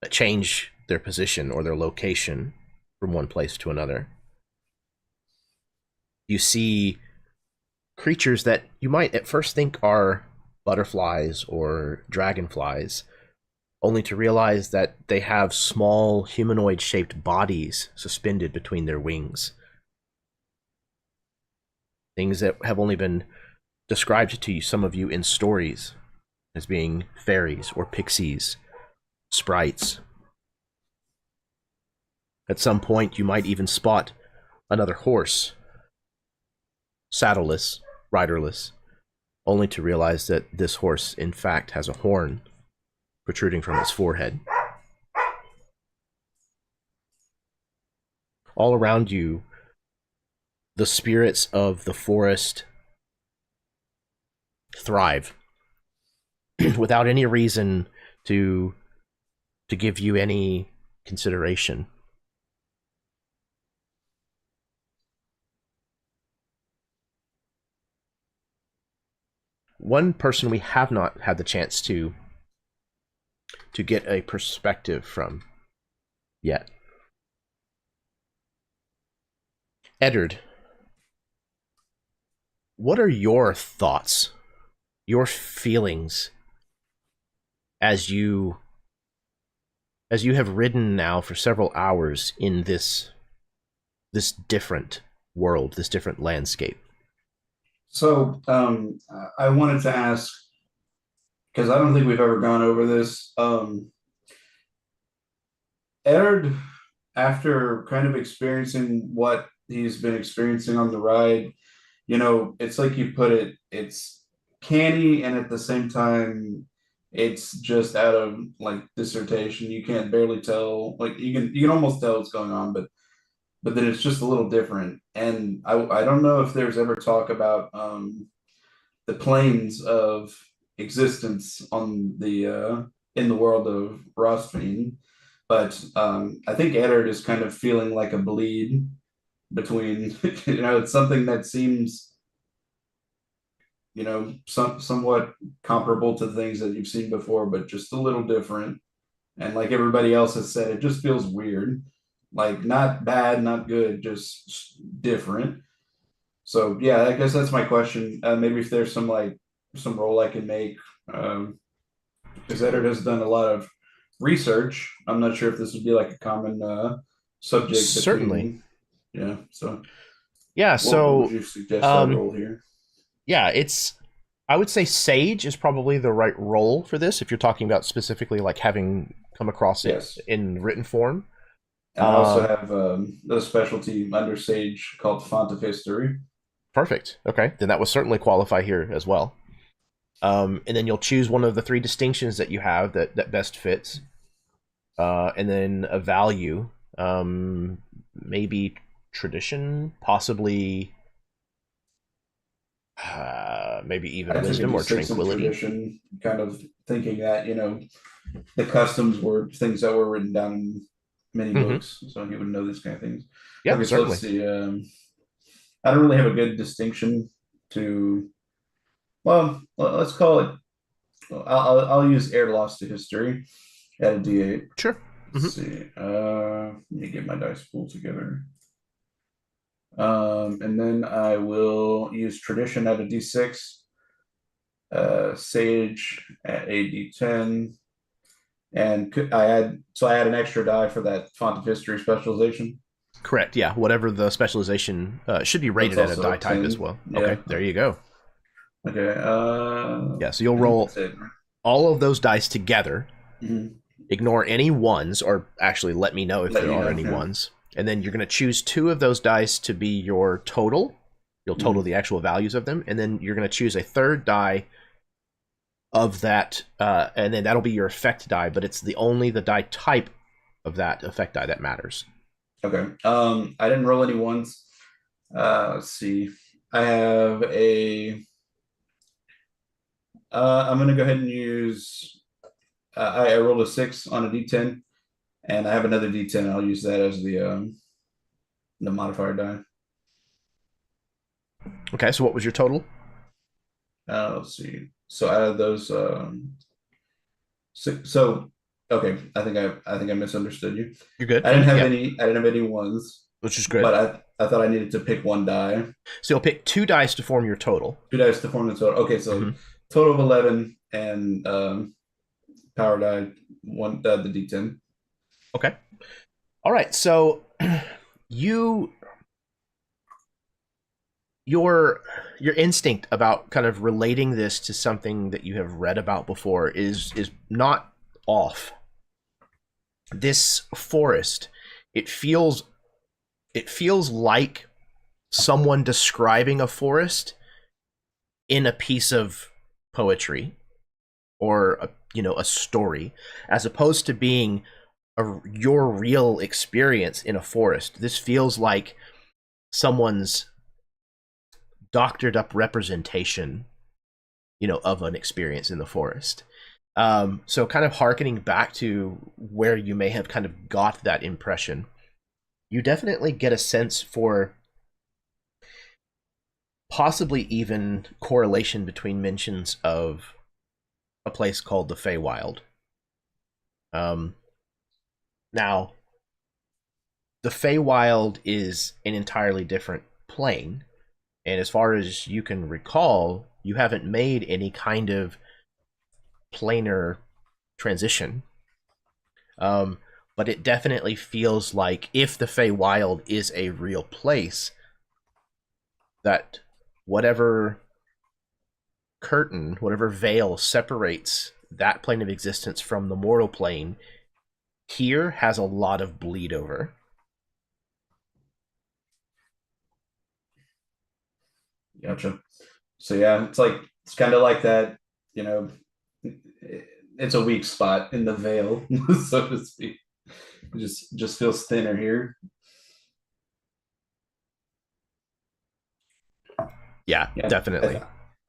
that change their position or their location from one place to another. You see creatures that you might at first think are butterflies or dragonflies, only to realize that they have small humanoid-shaped bodies suspended between their wings. Things that have only been described to you, some of you, in stories as being fairies or pixies, sprites. At some point, you might even spot another horse, saddleless, riderless, only to realize that this horse, in fact, has a horn protruding from its forehead. All around you, the spirits of the forest thrive without any reason to give you any consideration. One person we have not had the chance to get a perspective from yet. Eddard, what are your thoughts, your feelings, as you have ridden now for several hours in this different world, this different landscape? So I wanted to ask, because I don't think we've ever gone over this. Eddard, after kind of experiencing what he's been experiencing on the ride, you know, it's like you put it, it's canny, and at the same time, it's just out of like dissertation. You can't barely tell, like you can almost tell what's going on, but then it's just a little different. And I don't know if there's ever talk about the planes of existence on the in the world of Rosfine, but I think Eddard is kind of feeling like a bleed between you know, it's something that seems, you know, somewhat comparable to things that you've seen before, but just a little different. And like everybody else has said, it just feels weird. Like not bad, not good, just different. So yeah, I guess that's my question. Maybe if there's some role I can make, because Eddard has done a lot of research. I'm not sure if this would be like a common subject. Certainly. Yeah. So. Yeah. So. What would you suggest that role here? Yeah, I would say Sage is probably the right role for this if you're talking about specifically like having come across it in written form. And I also have a specialty under Sage called Font of History. Perfect. Okay, then that would certainly qualify here as well. And then you'll choose one of the 3 distinctions that you have that best fits. And then a value, maybe tradition, possibly maybe even wisdom or tranquility. Tradition, kind of thinking that, you know, the customs were things that were written down in many books, so he would know these kind of things. Yeah, okay, certainly. So let's see. I don't really have a good distinction to. Well, let's call it. I'll use air loss to history at a D8. Sure. Let's see. Let me get my dice pool together. And then I will use tradition at a D6. Sage at a D10. And I had an extra die for that font of history specialization. Correct. Yeah. Whatever the specialization should be rated at a die type as well. Yeah. Okay. There you go. Okay. Yeah. So you'll roll all of those dice together. Ignore any ones, or actually let me know if there are any ones. And then you're going to choose 2 of those dice to be your total. You'll total the actual values of them, and then you're going to choose a 3rd die of that, and then that'll be your effect die, but it's only the die type of that effect die that matters. Okay. I didn't roll any ones. Let's see. I have a. I'm gonna go ahead and use. I rolled a 6 on a D10, and I have another D10. I'll use that as the modifier die. Okay. So what was your total? Let's see. So out of those, so okay, I think I misunderstood you. You're good. I didn't have any. I didn't have any ones, which is good. But I thought I needed to pick 1 die. So you'll pick 2 dice to form your total. 2 dice to form the total. Okay, so total of 11 and power die 1 the D10. Okay. All right. So your instinct about kind of relating this to something that you have read about before is not off. This forest, it feels like someone describing a forest in a piece of poetry or a story, as opposed to being your real experience in a forest. This feels like someone's doctored up representation, of an experience in the forest. So kind of hearkening back to where you may have kind of got that impression, you definitely get a sense for possibly even correlation between mentions of a place called the Feywild. Now, the Feywild is an entirely different plane, and as far as you can recall, you haven't made any kind of planar transition. But it definitely feels like if the Feywild is a real place, that whatever curtain, whatever veil separates that plane of existence from the mortal plane here has a lot of bleed over. Gotcha. So yeah, it's kind of like that, it's a weak spot in the veil, so to speak. It just feels thinner here. Yeah, definitely.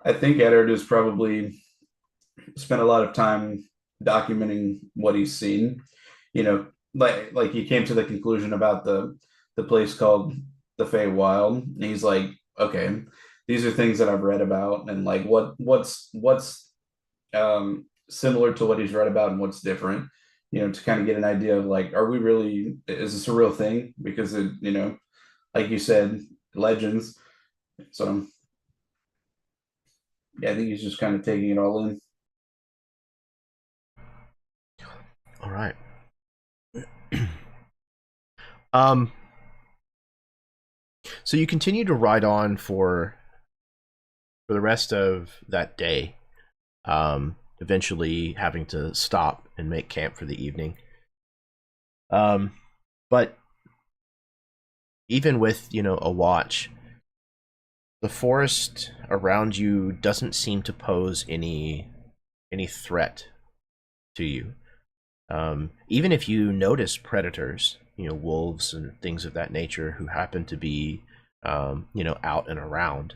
I think Eddard has probably spent a lot of time documenting what he's seen. Like he came to the conclusion about the place called the Feywild, and he's like, okay, these are things that I've read about, and like what's similar to what he's read about and what's different, to kind of get an idea of like, is this a real thing? Because it, like you said, legends. So yeah, I think he's just kind of taking it all in. All right. So you continue to ride on for the rest of that day, eventually having to stop and make camp for the evening. But even with, you know, a watch, the forest around you doesn't seem to pose any threat to you. Even if you notice predators, you know, wolves and things of that nature who happen to be, you know, out and around,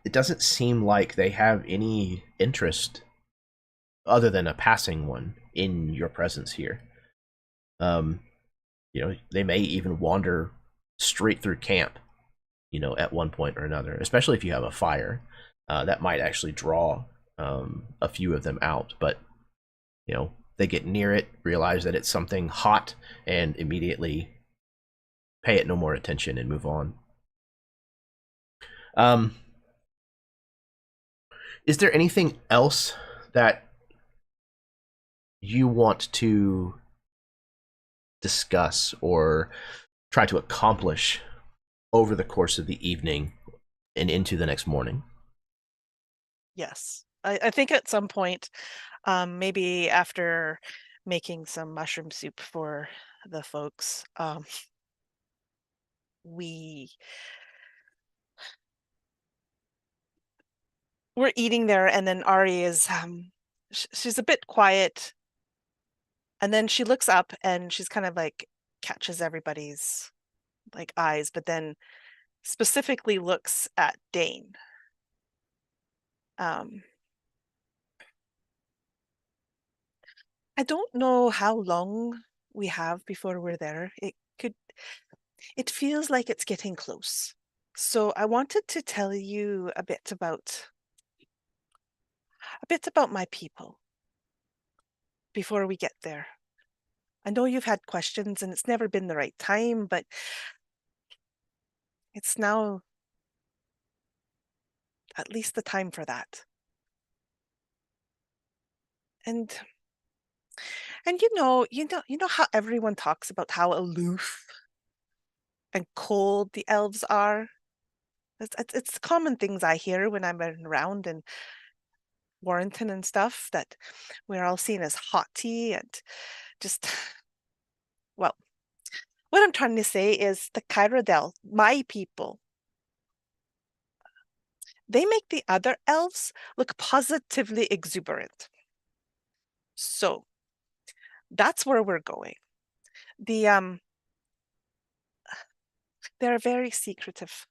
it doesn't seem like they have any interest other than a passing one in your presence here. You know, they may even wander straight through camp, you know, at one point or another, especially if you have a fire. That might actually draw a few of them out, but, you know, they get near it, realize that it's something hot, and immediately pay it no more attention and move on. Is there anything else that you want to discuss or try to accomplish over the course of the evening and into the next morning? Yes. I think at some point, maybe after making some mushroom soup for the folks, we're eating there, and then Ari is she's a bit quiet, and then she looks up and she's kind of like catches everybody's like eyes, but then specifically looks at Dane. I don't know how long we have before we're there. It feels like it's getting close. So I wanted to tell you a bit about my people before we get there. I know you've had questions and it's never been the right time, but it's now at least the time for that. And you know how everyone talks about how aloof and cold the elves are? It's common things I hear when I'm around in Warrington and stuff, that we're all seen as haughty and just, well, what I'm trying to say is the Kairodel, my people, they make the other elves look positively exuberant. So that's where we're going. They're very secretive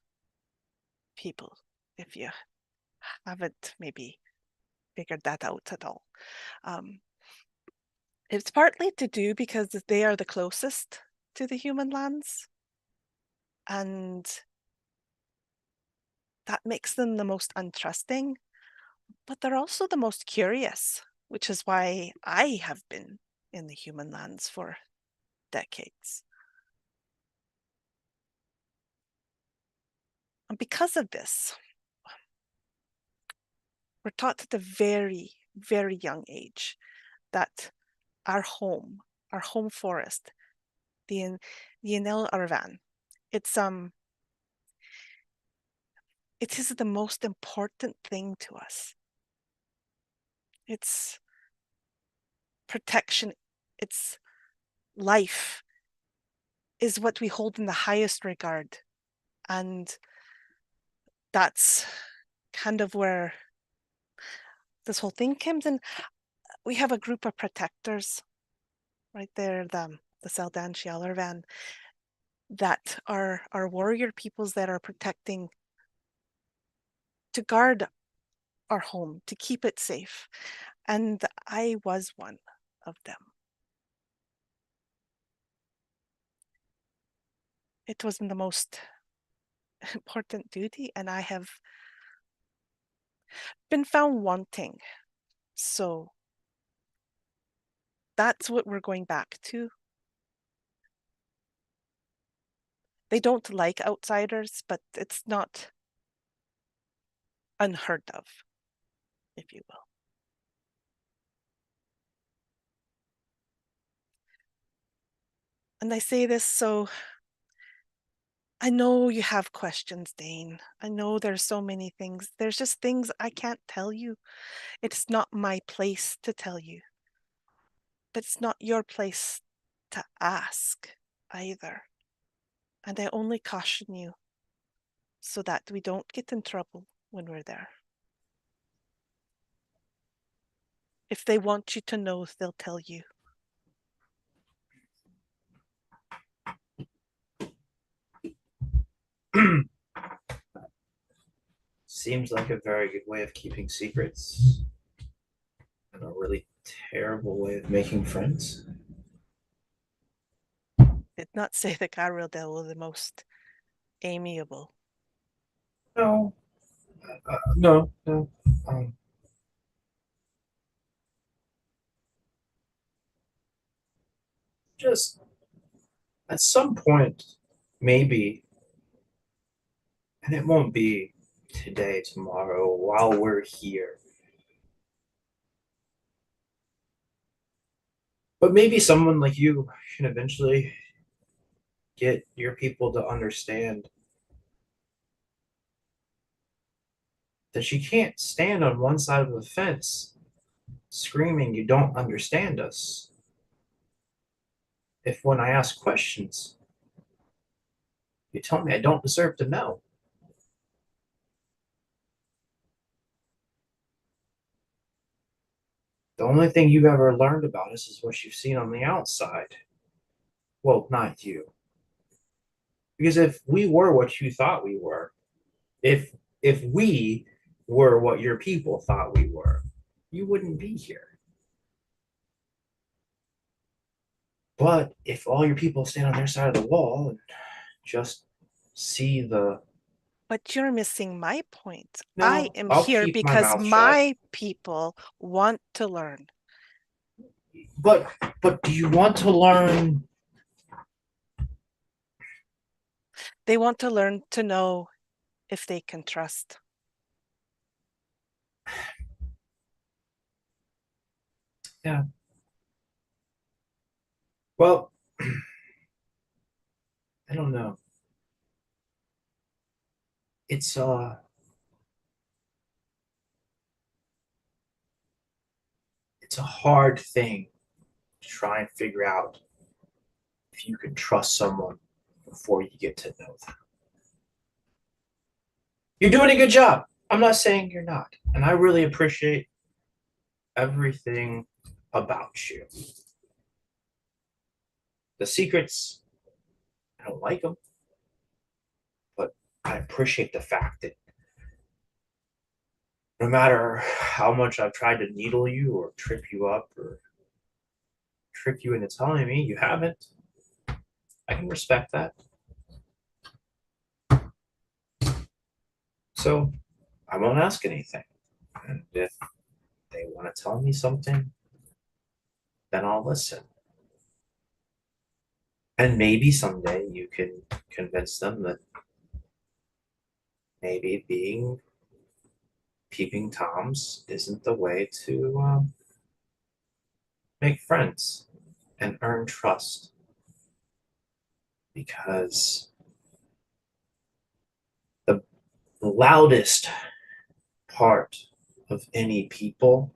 people, if you haven't maybe figured that out at all. It's partly to do because they are the closest to the human lands, and that makes them the most untrusting, but they're also the most curious, which is why I have been in the human lands for decades. And because of this, we're taught at a very, very young age that our home forest, the Enel Arvan, it is the most important thing to us. It's protection, it's life, is what we hold in the highest regard. And that's kind of where this whole thing comes in. We have a group of protectors right there, the Seldan Shieldhouses, that are warrior peoples that are protecting, to guard our home, to keep it safe. And I was one of them. It was the most important duty, and I have been found wanting. So that's what we're going back to. They don't like outsiders, but it's not unheard of, if you will. And I say this so I know you have questions, Dane. I know there's so many things. There's just things I can't tell you. It's not my place to tell you. But it's not your place to ask either. And I only caution you so that we don't get in trouble when we're there. If they want you to know, they'll tell you. Seems like a very good way of keeping secrets. And a really terrible way of making friends. Did not say the Carildel were the most amiable. No. No. Just at some point, maybe, and it won't be today, tomorrow, while we're here. But maybe someone like you can eventually get your people to understand that you can't stand on one side of the fence screaming you don't understand us. If when I ask questions, you tell me I don't deserve to know. The only thing you've ever learned about us is what you've seen on the outside. Well, not you. Because if we were what you thought we were, if we were what your people thought we were, you wouldn't be here. But if all your people stand on their side of the wall and just see the... But you're missing my point. No, I am I'll here keep my because mouth shut. my people want to learn. But do you want to learn? They want to learn to know if they can trust. Yeah. Well, I don't know. It's a hard thing to try and figure out if you can trust someone before you get to know them. You're doing a good job. I'm not saying you're not. And I really appreciate everything about you. The secrets, I don't like them. But I appreciate the fact that no matter how much I've tried to needle you or trip you up or trick you into telling me you haven't, I can respect that. So I won't ask anything. And if they want to tell me something, then I'll listen. And maybe someday you can convince them that maybe peeping toms isn't the way to make friends and earn trust. Because the loudest part of any people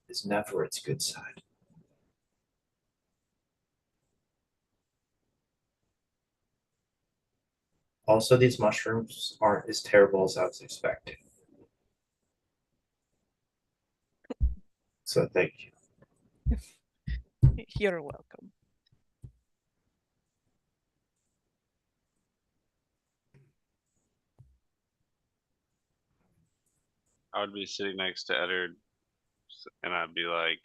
is never its good side. Also, these mushrooms aren't as terrible as I was expecting. So thank you. You're welcome. I would be sitting next to Eddard, and I'd be like,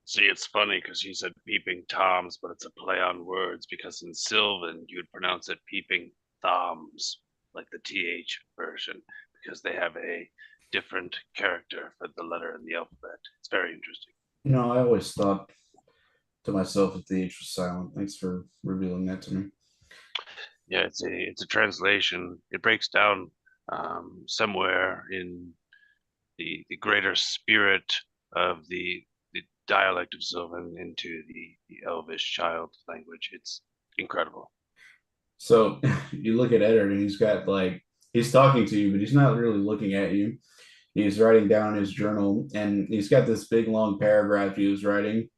See, it's funny because you said peeping toms, but it's a play on words because in Sylvan you would pronounce it peeping thoms, like the TH version, because they have a different character for the letter in the alphabet. It's very interesting. You know, I always thought to myself that the H was silent. Thanks for revealing that to me. Yeah, it's a translation. It breaks down somewhere in the greater spirit of the dialect of Sylvan into the Elvish child language. It's incredible. So you look at Eddard and he's got he's talking to you, but he's not really looking at you. He's writing down his journal and he's got this big long paragraph he was writing.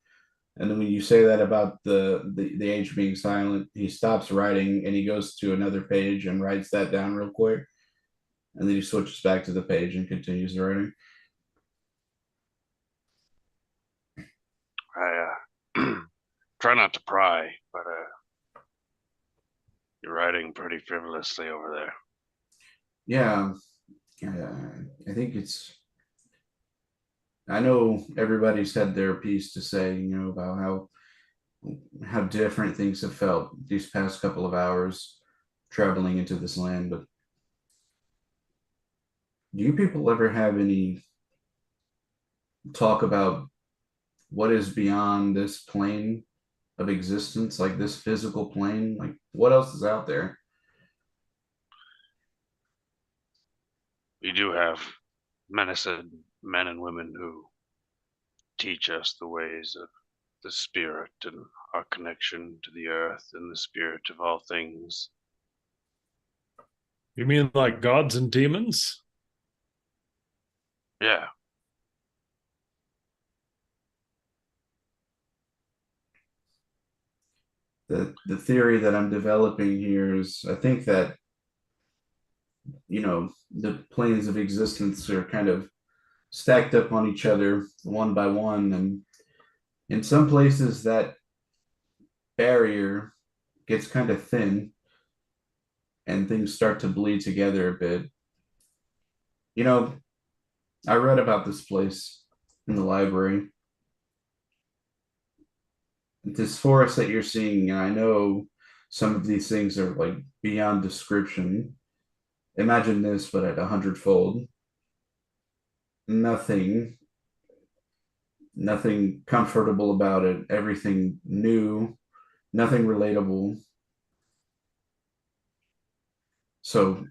And then when you say that about the age being silent, he stops writing and he goes to another page and writes that down real quick. And then he switches back to the page and continues writing. I try not to pry, but you're writing pretty frivolously over there. Yeah, I think it's. I know everybody's had their piece to say, about how different things have felt these past couple of hours traveling into this land. But do you people ever have any talk about what is beyond this plane of existence, like this physical plane? Like, what else is out there? We do have menaced men and women who teach us the ways of the spirit and our connection to the earth and the spirit of all things. You mean like gods and demons? Yeah. The theory that I'm developing here is I think that the planes of existence are kind of stacked up on each other one by one, and in some places that barrier gets kind of thin and things start to bleed together a bit. I read about this place in the library. This forest that you're seeing, I know some of these things are like beyond description. Imagine this, but at 100-fold. Nothing comfortable about it. Everything new, nothing relatable. So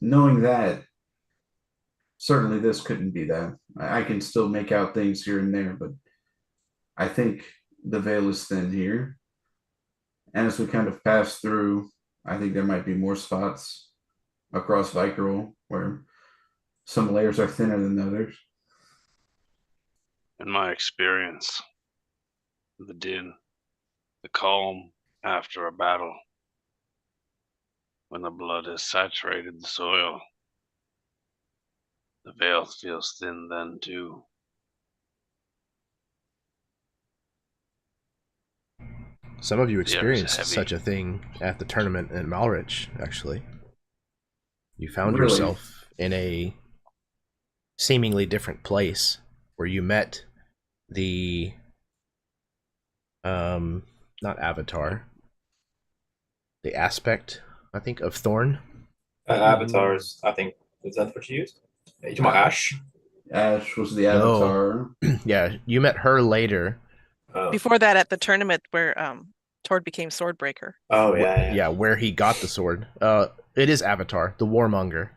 knowing that, certainly this couldn't be that. I can still make out things here and there, but I think the veil is thin here. And as we kind of pass through, I think there might be more spots across Vykaril where some layers are thinner than others. In my experience, the din, the calm after a battle, when the blood has saturated the soil, the veil feels thin then too. Some of you The air is experienced heavy. such a thing at the tournament in Malrich, actually. You found Really? yourself in a seemingly different place where you met the not avatar, the aspect, I think, of Thorn. Avatars, I think, is that what you used? You talking about Ash? Ash was the No. avatar. Yeah, you met her later. Oh, Before that, at the tournament where Tord became Swordbreaker. oh yeah, Yeah, where he got the sword. It is Avatar, the Warmonger.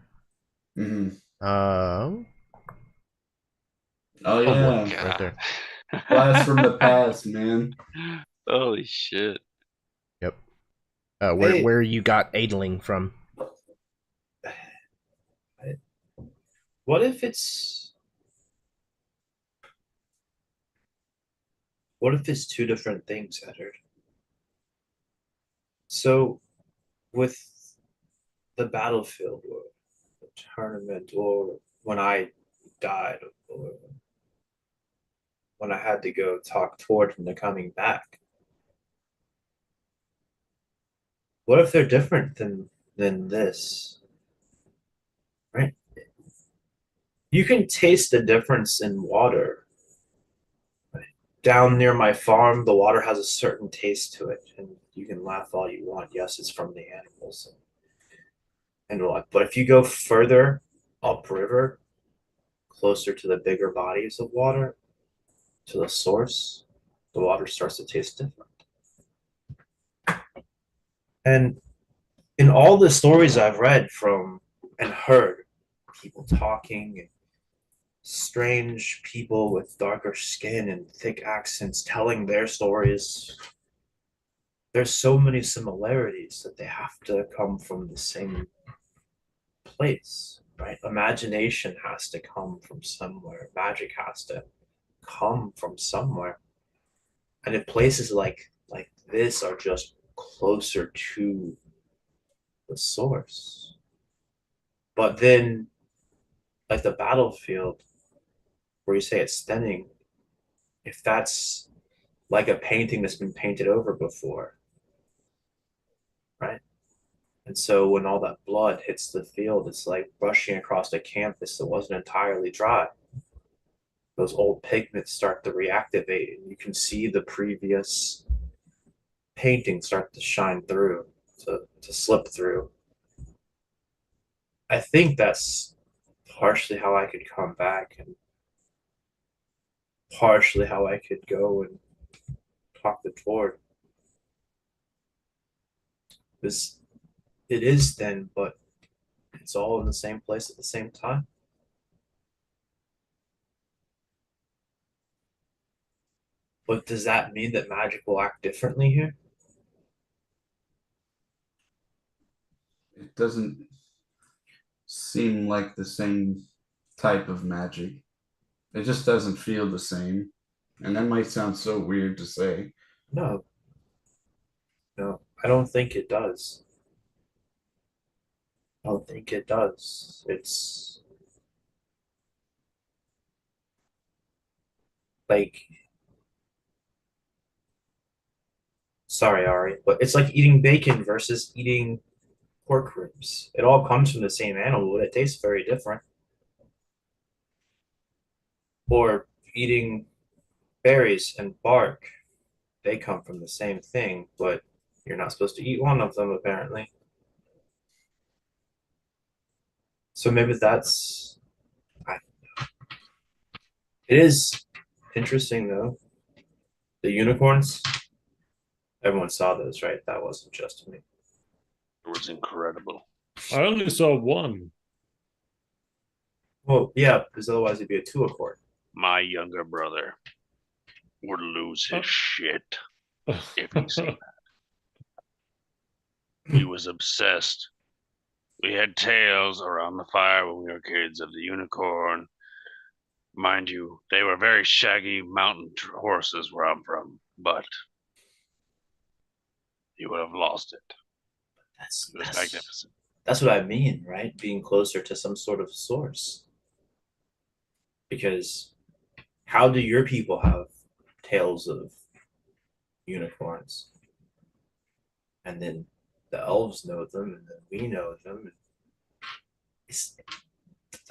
Mm-hmm. Oh Oh boy, yeah, right there. blast from the past, man. Holy shit. Yep. Hey. Where you got Adeling from? What if it's two different things, Edward? So, with the battlefield or the tournament or when I died or when I had to go talk Tord into coming back, what if they're different than this? Right? You can taste the difference in water. Down near my farm, the water has a certain taste to it, and you can laugh all you want. Yes, it's from the animals, and but if you go further upriver, closer to the bigger bodies of water, to the source, the water starts to taste different. And in all the stories I've read from and heard, people talking and strange people with darker skin and thick accents telling their stories, there's so many similarities that they have to come from the same place, right? Imagination has to come from somewhere. Magic has to come from somewhere. And if places like this are just closer to the source, but then like the battlefield where you say it's thinning, if that's like a painting that's been painted over before, right? And so when all that blood hits the field, it's like brushing across a canvas that wasn't entirely dry. Those old pigments start to reactivate, and you can see the previous painting start to shine through, to slip through. I think that's partially how I could come back, and partially how I could go and talk to Tord. Because it is thin, but it's all in the same place at the same time. But does that mean that magic will act differently here? It doesn't seem like the same type of magic. It just doesn't feel the same. And that might sound so weird to say. No. No, I don't think it does. I don't think it does. It's like, sorry, Ari, but it's like eating bacon versus eating pork ribs. It all comes from the same animal, but it tastes very different. Or eating berries and bark, they come from the same thing, but you're not supposed to eat one of them, apparently. So maybe that's. It is interesting, though. The unicorns, everyone saw those, right? That wasn't just me. It was incredible. I only saw one. Well, yeah, because otherwise it'd be a two accord. My younger brother would lose his shit if he seen that. He was obsessed. We had tales around the fire when we were kids of the unicorn. Mind you, they were very shaggy mountain horses where I'm from, but he would have lost it. It was magnificent. That's what I mean, right? Being closer to some sort of source. Because how do your people have tales of unicorns? And then the elves know them, and then we know them.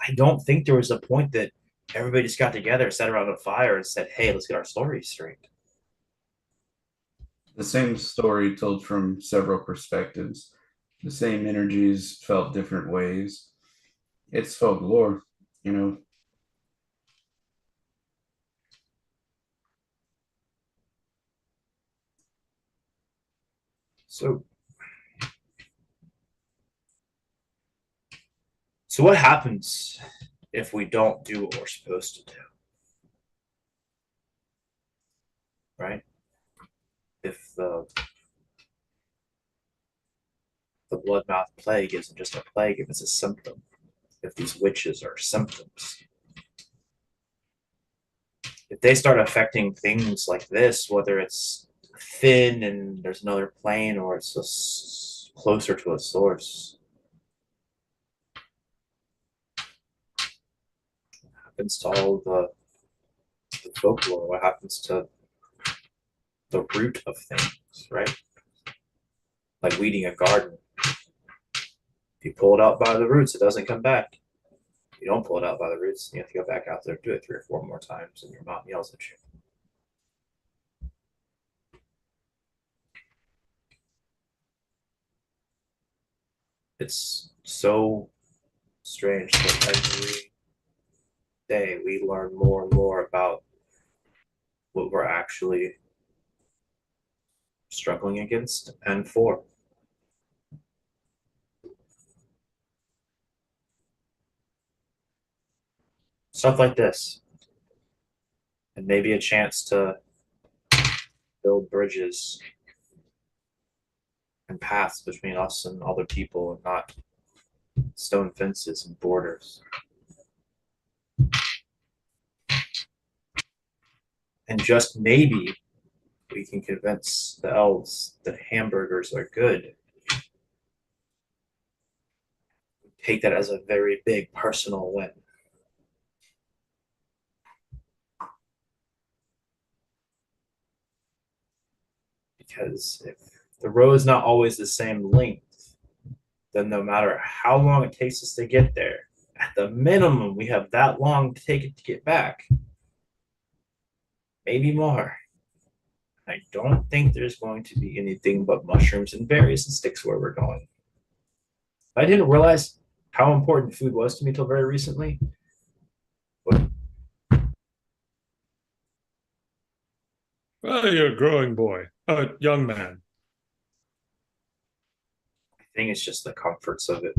I don't think there was a point that everybody just got together, sat around a fire, and said, "Hey, let's get our stories straight." The same story told from several perspectives. The same energies felt different ways. It's folklore, you know. So what happens if we don't do what we're supposed to do? Right? If the bloodmouth plague isn't just a plague, if it's a symptom, if these witches are symptoms, if they start affecting things like this, whether it's thin and there's another plane or it's just closer to a source, what happens to all the folklore? What happens to the root of things, right? Like weeding a garden. If you pull it out by the roots, it doesn't come back. If you don't pull it out by the roots, you have to go back out there and do it 3 or 4 more times, and your mom yells at you. It's so strange that every day we learn more and more about what we're actually struggling against and for. Stuff like this. And maybe a chance to build bridges and paths between us and other people, and not stone fences and borders. And just maybe we can convince the elves that hamburgers are good. Take that as a very big personal win. Because if the road is not always the same length, then no matter how long it takes us to get there, at the minimum, we have that long to take it to get back. Maybe more. I don't think there's going to be anything but mushrooms and berries and sticks where we're going. I didn't realize how important food was to me till very recently. But Well, you're a growing boy, a young man. I think it's just the comforts of it.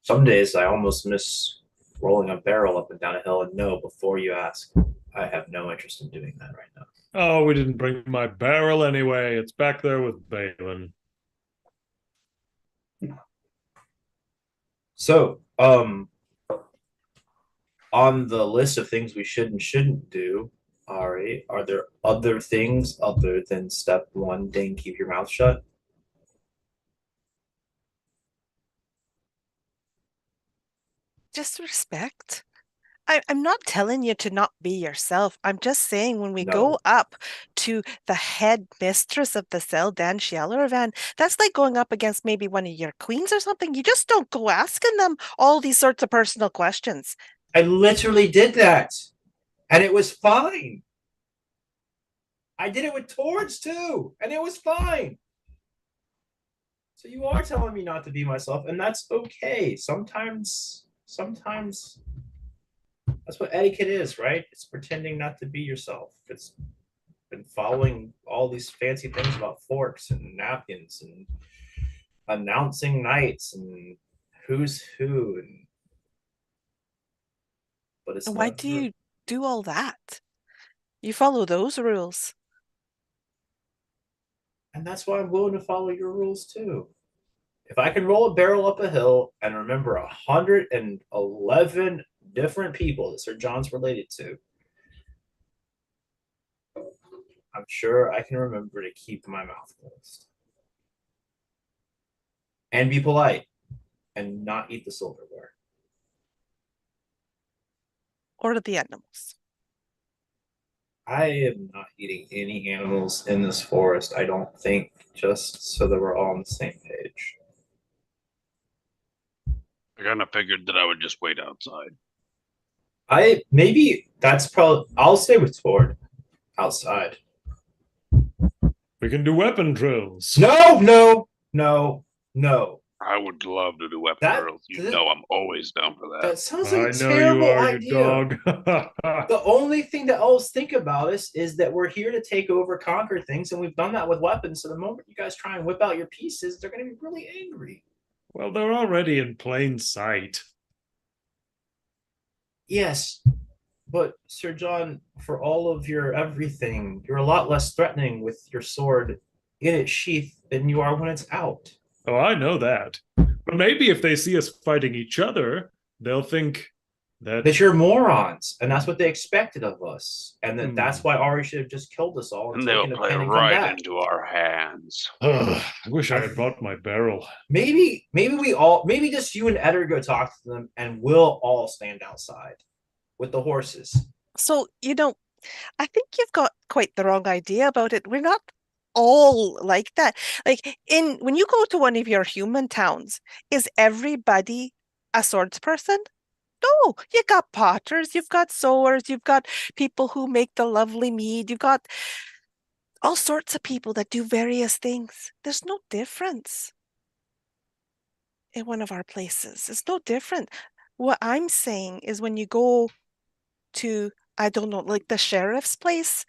Some days I almost miss rolling a barrel up and down a hill, and no, before you ask, I have no interest in doing that right now. Oh, we didn't bring my barrel anyway. It's back there with Balin. So, on the list of things we should and shouldn't do, Ari, are there other things other than step one, Dane, keep your mouth shut? Just respect. I'm not telling you to not be yourself. I'm just saying when we No. go up to the head mistress of the Seldan Shieldhouses, that's like going up against maybe one of your queens or something. You just don't go asking them all these sorts of personal questions. I literally did that, and it was fine. I did it with Torch too, and it was fine. So you are telling me not to be myself, and that's okay. Sometimes that's what etiquette is, right? It's pretending not to be yourself. It's been following all these fancy things about forks and napkins and announcing nights and who's who, and but it's And why do you do all that? You follow those rules. And that's why I'm willing to follow your rules too. If I can roll a barrel up a hill and remember 111 different people that Sir John's related to, I'm sure I can remember to keep my mouth closed. And be polite and not eat the silverware. Or the animals. I am not eating any animals in this forest, I don't think, just so that we're all on the same page. I kind of figured that I would just wait outside. Maybe that's probably, I'll stay with Tord outside. We can do weapon drills. No. I would love to do weapon That- drills. You know I'm always down for that. That sounds I like a know you terrible are, idea. you dog. The only thing that elves think about us is that we're here to take over, conquer things, and we've done that with weapons. So the moment you guys try and whip out your pieces, they're going to be really angry. Well, they're already in plain sight. Yes, but Sir John, for all of your everything, you're a lot less threatening with your sword in its sheath than you are when it's out. Oh, I know that. But maybe if they see us fighting each other, they'll think That you're morons, and that's what they expected of us, and that's Hmm. why Ari should have just killed us all And they'll taken a play pen and come right back. into our hands. I wish I had brought my barrel. Maybe just you and Eder go talk to them, and we'll all stand outside with the horses. So, I think you've got quite the wrong idea about it. We're not all like that. Like when you go to one of your human towns, is everybody a swords person? No, you got potters, you've got sewers, you've got people who make the lovely mead, you've got all sorts of people that do various things. There's no difference in one of our places. It's no different. What I'm saying is when you go to, I don't know, like the sheriff's place,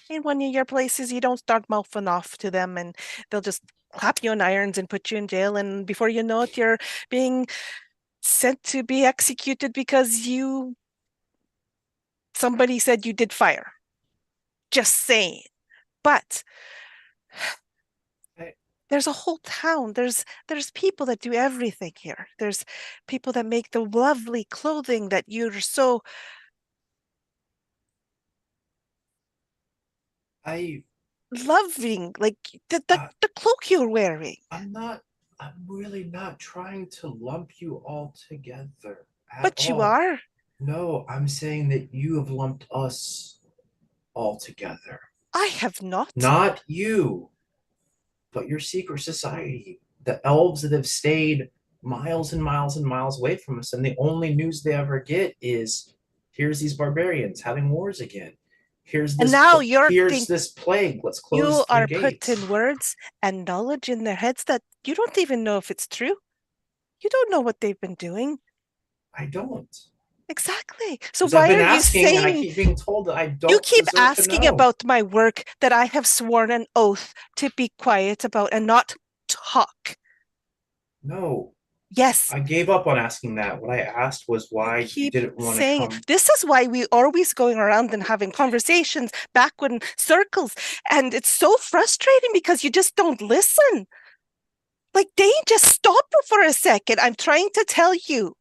in one of your places, you don't start mouthing off to them and they'll just clap you in irons and put you in jail. And before you know it, you're being sent to be executed because somebody said you did fire. Just saying. But there's a whole town. There's people that do everything here. There's people that make the lovely clothing that you're so I Loving, like Uh, the cloak you're wearing. I'm really not trying to lump you all together at But you all. are. No, I'm saying that you have lumped us all together. I have not. Not you, but your secret society. The elves that have stayed miles and miles and miles away from us, and the only news they ever get is here's these barbarians having wars again. Here's And this now you're here's this plague. Let's close you the are gates. putting words and knowledge in their heads that you don't even know if it's true. You don't know what they've been doing. I don't. Exactly. So Because I've why been are you asking and I saying keep being told that I you don't keep deserve to asking know. about my work that I have sworn an oath to be quiet about and not talk? No, Yes. I gave up on asking that. What I asked was why you Keep didn't want to saying come. this is why we always going around and having conversations backward in circles, and it's so frustrating because you just don't listen. Like, Dane, just stop for a second. I'm trying to tell you,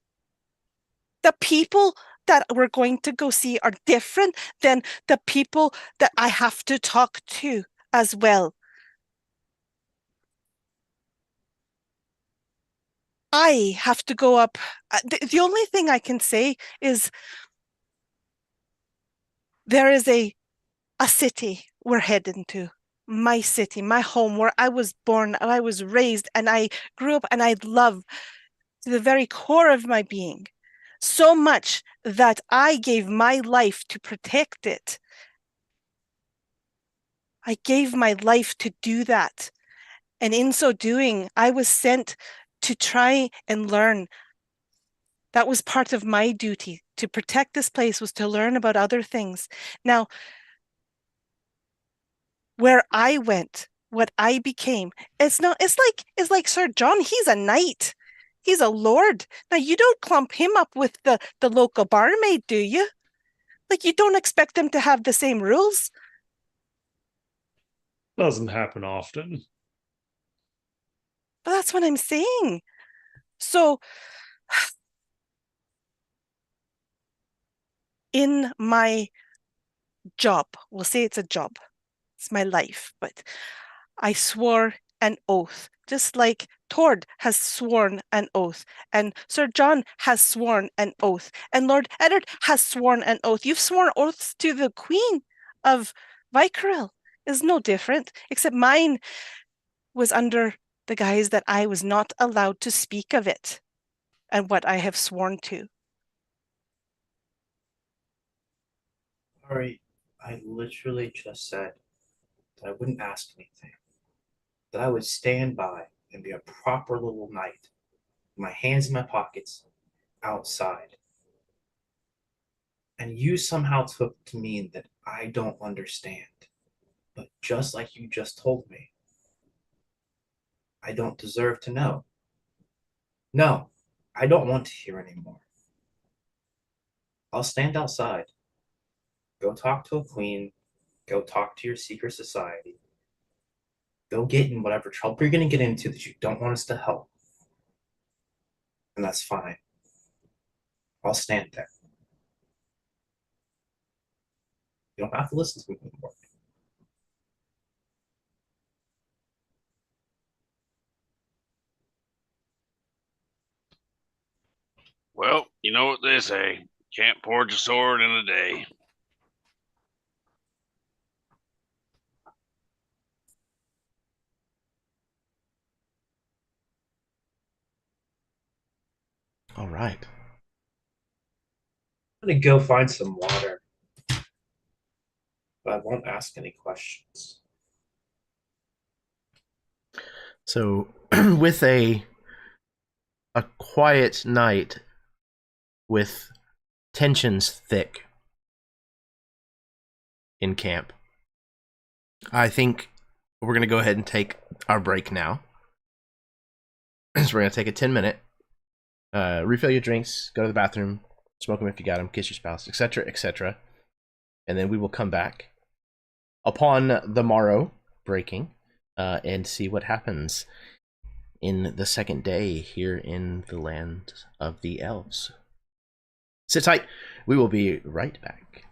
the people that we're going to go see are different than the people that I have to talk to as well. I have to go up. The only thing I can say is there is a city we're heading to. My city, my home, where I was born, I was raised, and I grew up, and I love to the very core of my being. So much that I gave my life to protect it. I gave my life to do that. And in so doing, I was sent to try and learn. That was part of my duty. To protect this place was to learn about other things. Now, where I went, what I became, it's like Sir John, he's a knight. He's a lord. Now you don't clump him up with the local barmaid, do you? Like, you don't expect them to have the same rules. Doesn't happen often. But that's what I'm saying. So in my job, we'll say it's a job, it's my life, but I swore an oath, just like Tord has sworn an oath, and Sir John has sworn an oath, and Lord Eddard has sworn an oath. You've sworn oaths to the Queen of Vykaril. Is no different, except mine was under the guise that I was not allowed to speak of it and what I have sworn to. All right, I literally just said that I wouldn't ask anything, that I would stand by and be a proper little knight, my hands in my pockets, outside. And you somehow took to mean that I don't understand. But just like you just told me, I don't deserve to know. No, I don't want to hear anymore. I'll stand outside. Go talk to a queen. Go talk to your secret society. Go get in whatever trouble you're going to get into that you don't want us to help. And that's fine. I'll stand there. You don't have to listen to me anymore. Well, you know what they say. Can't forge a sword in a day. All right. I'm going to go find some water. But I won't ask any questions. So, with a quiet night with tensions thick in camp, I think we're going to go ahead and take our break now. So we're going to take a 10-minute, refill your drinks, go to the bathroom, smoke them if you got them, kiss your spouse, etc., etc. And then we will come back upon the morrow breaking and see what happens in the second day here in the land of the elves. Sit tight. We will be right back.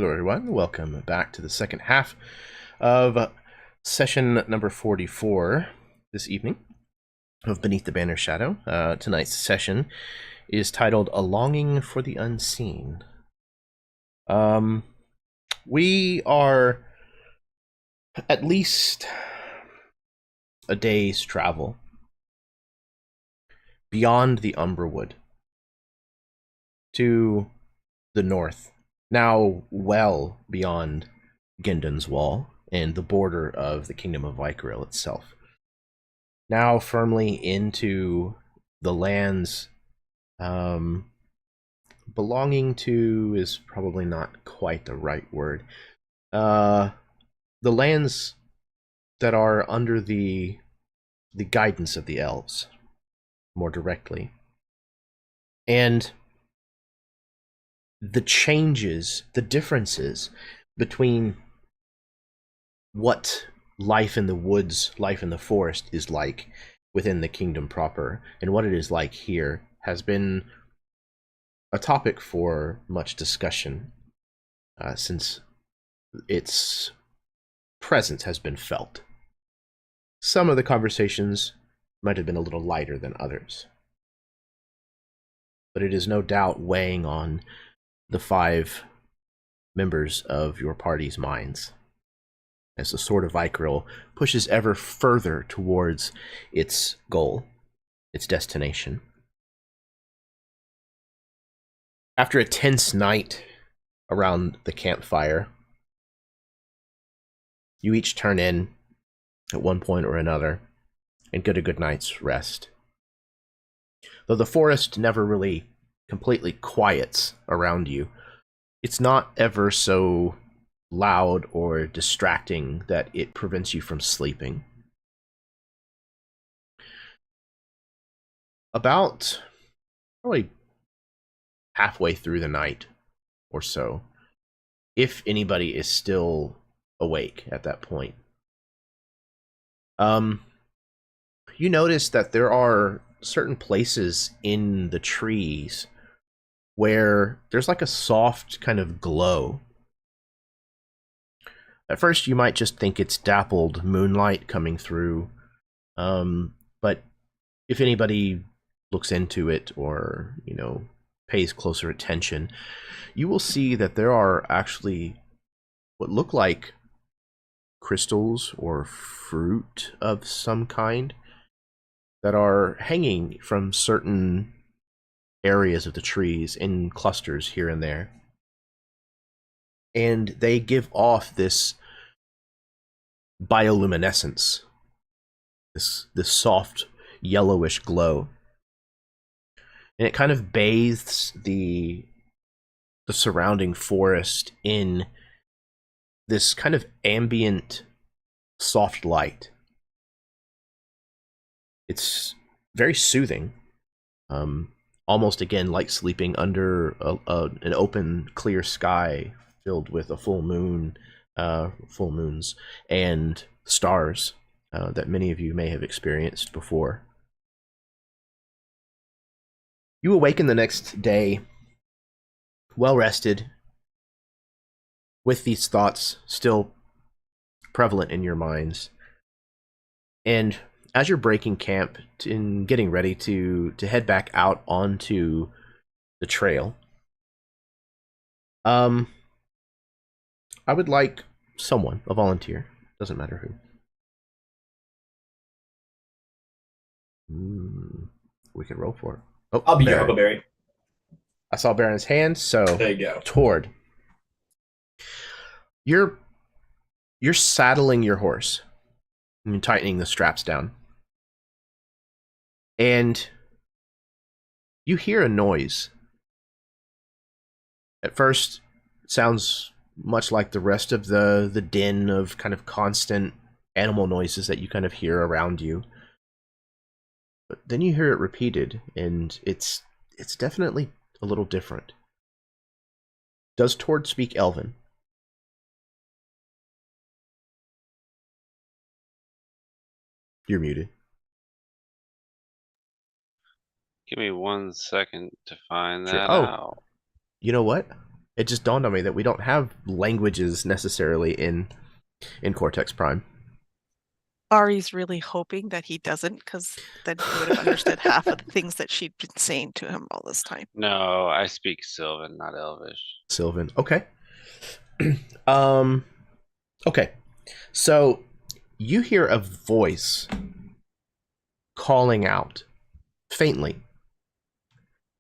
Hello, everyone. Welcome back to the second half of session number 44 this evening of Beneath the Banner Shadow. Tonight's session is titled A Longing for the Unseen. We are at least a day's travel beyond the Umberwood to the north, now well beyond Ginden's Wall and the border of the Kingdom of Vykaril itself. Now firmly into the lands belonging to is probably not quite the right word. The lands that are under the guidance of the elves, more directly. And the changes, the differences between what life in the woods, life in the forest is like within the kingdom proper, and what it is like here has been a topic for much discussion since its presence has been felt. Some of the conversations might have been a little lighter than others, but it is no doubt weighing on the 5 members of your party's minds as the Sword of Vykaril pushes ever further towards its goal, its destination. After a tense night around the campfire, you each turn in at one point or another and get a good night's rest. Though the forest never really completely quiets around you, it's not ever so loud or distracting that it prevents you from sleeping. About probably halfway through the night or so, if anybody is still awake at that point, you notice that there are certain places in the trees where there's like a soft kind of glow. At first you might just think it's dappled moonlight coming through, but if anybody looks into it or, pays closer attention, you will see that there are actually what look like crystals or fruit of some kind that are hanging from certain areas of the trees in clusters here and there. And they give off this bioluminescence, this soft yellowish glow. And it kind of bathes the surrounding forest in this kind of ambient soft light. It's very soothing, almost again like sleeping under an open, clear sky filled with a full moon, full moons, and stars that many of you may have experienced before. You awaken the next day, well rested, with these thoughts still prevalent in your minds. And as you're breaking camp and getting ready to head back out onto the trail, I would like someone, a volunteer, doesn't matter who. We can roll for it. Oh, I'll be your Baron. Huckleberry. I saw Baron's hand, so There you go. Tord. You're saddling your horse and tightening the straps down. And you hear a noise. At first, it sounds much like the rest of the din of kind of constant animal noises that you kind of hear around you. But then you hear it repeated, and it's definitely a little different. Does Tord speak Elven? You're muted. Give me 1 second to find Sure. that Oh. out. You know what? It just dawned on me that we don't have languages necessarily in Cortex Prime. Ari's really hoping that he doesn't, because then he would have understood half of the things that she'd been saying to him all this time. No, I speak Sylvan, not Elvish. Sylvan. Okay. Okay. So you hear a voice calling out faintly.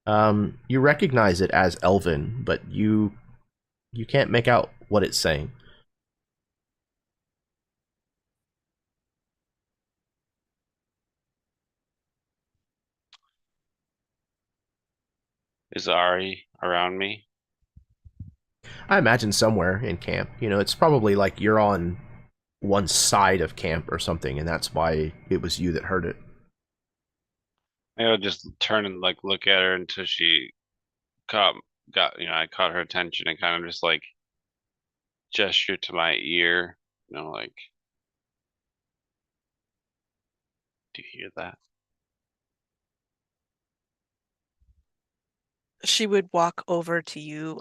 You recognize it as Elven, but you can't make out what it's saying. Is Ari around me? I imagine somewhere in camp. You know, it's probably like you're on one side of camp or something, and that's why it was you that heard it. Maybe I'll just turn and like look at her until she I caught her attention and kind of just like gesture to my ear, like, do you hear that? She would walk over to you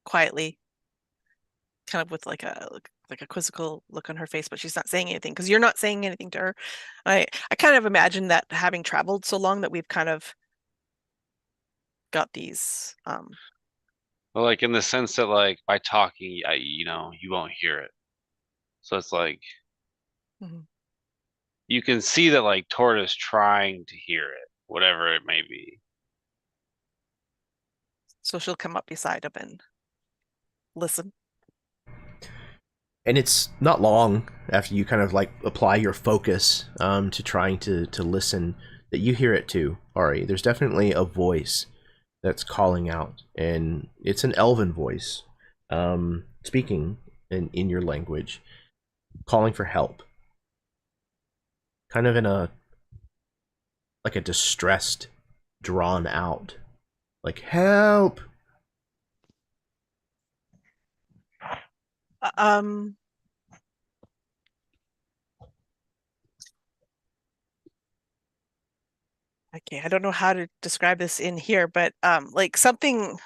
quietly, kind of with like a quizzical look on her face, but she's not saying anything because you're not saying anything to her. I kind of imagine that, having traveled so long, that we've kind of got these Well, like in the sense that like by talking, you won't hear it. So it's like you can see that like Tord is trying to hear it, whatever it may be. So she'll come up beside him and listen. And it's not long after you kind of like apply your focus to trying to listen that you hear it too, Ari. There's definitely a voice that's calling out, and it's an elven voice speaking in your language, calling for help, kind of in a distressed, drawn out, like, help. Okay, I don't know how to describe this in here, but like something,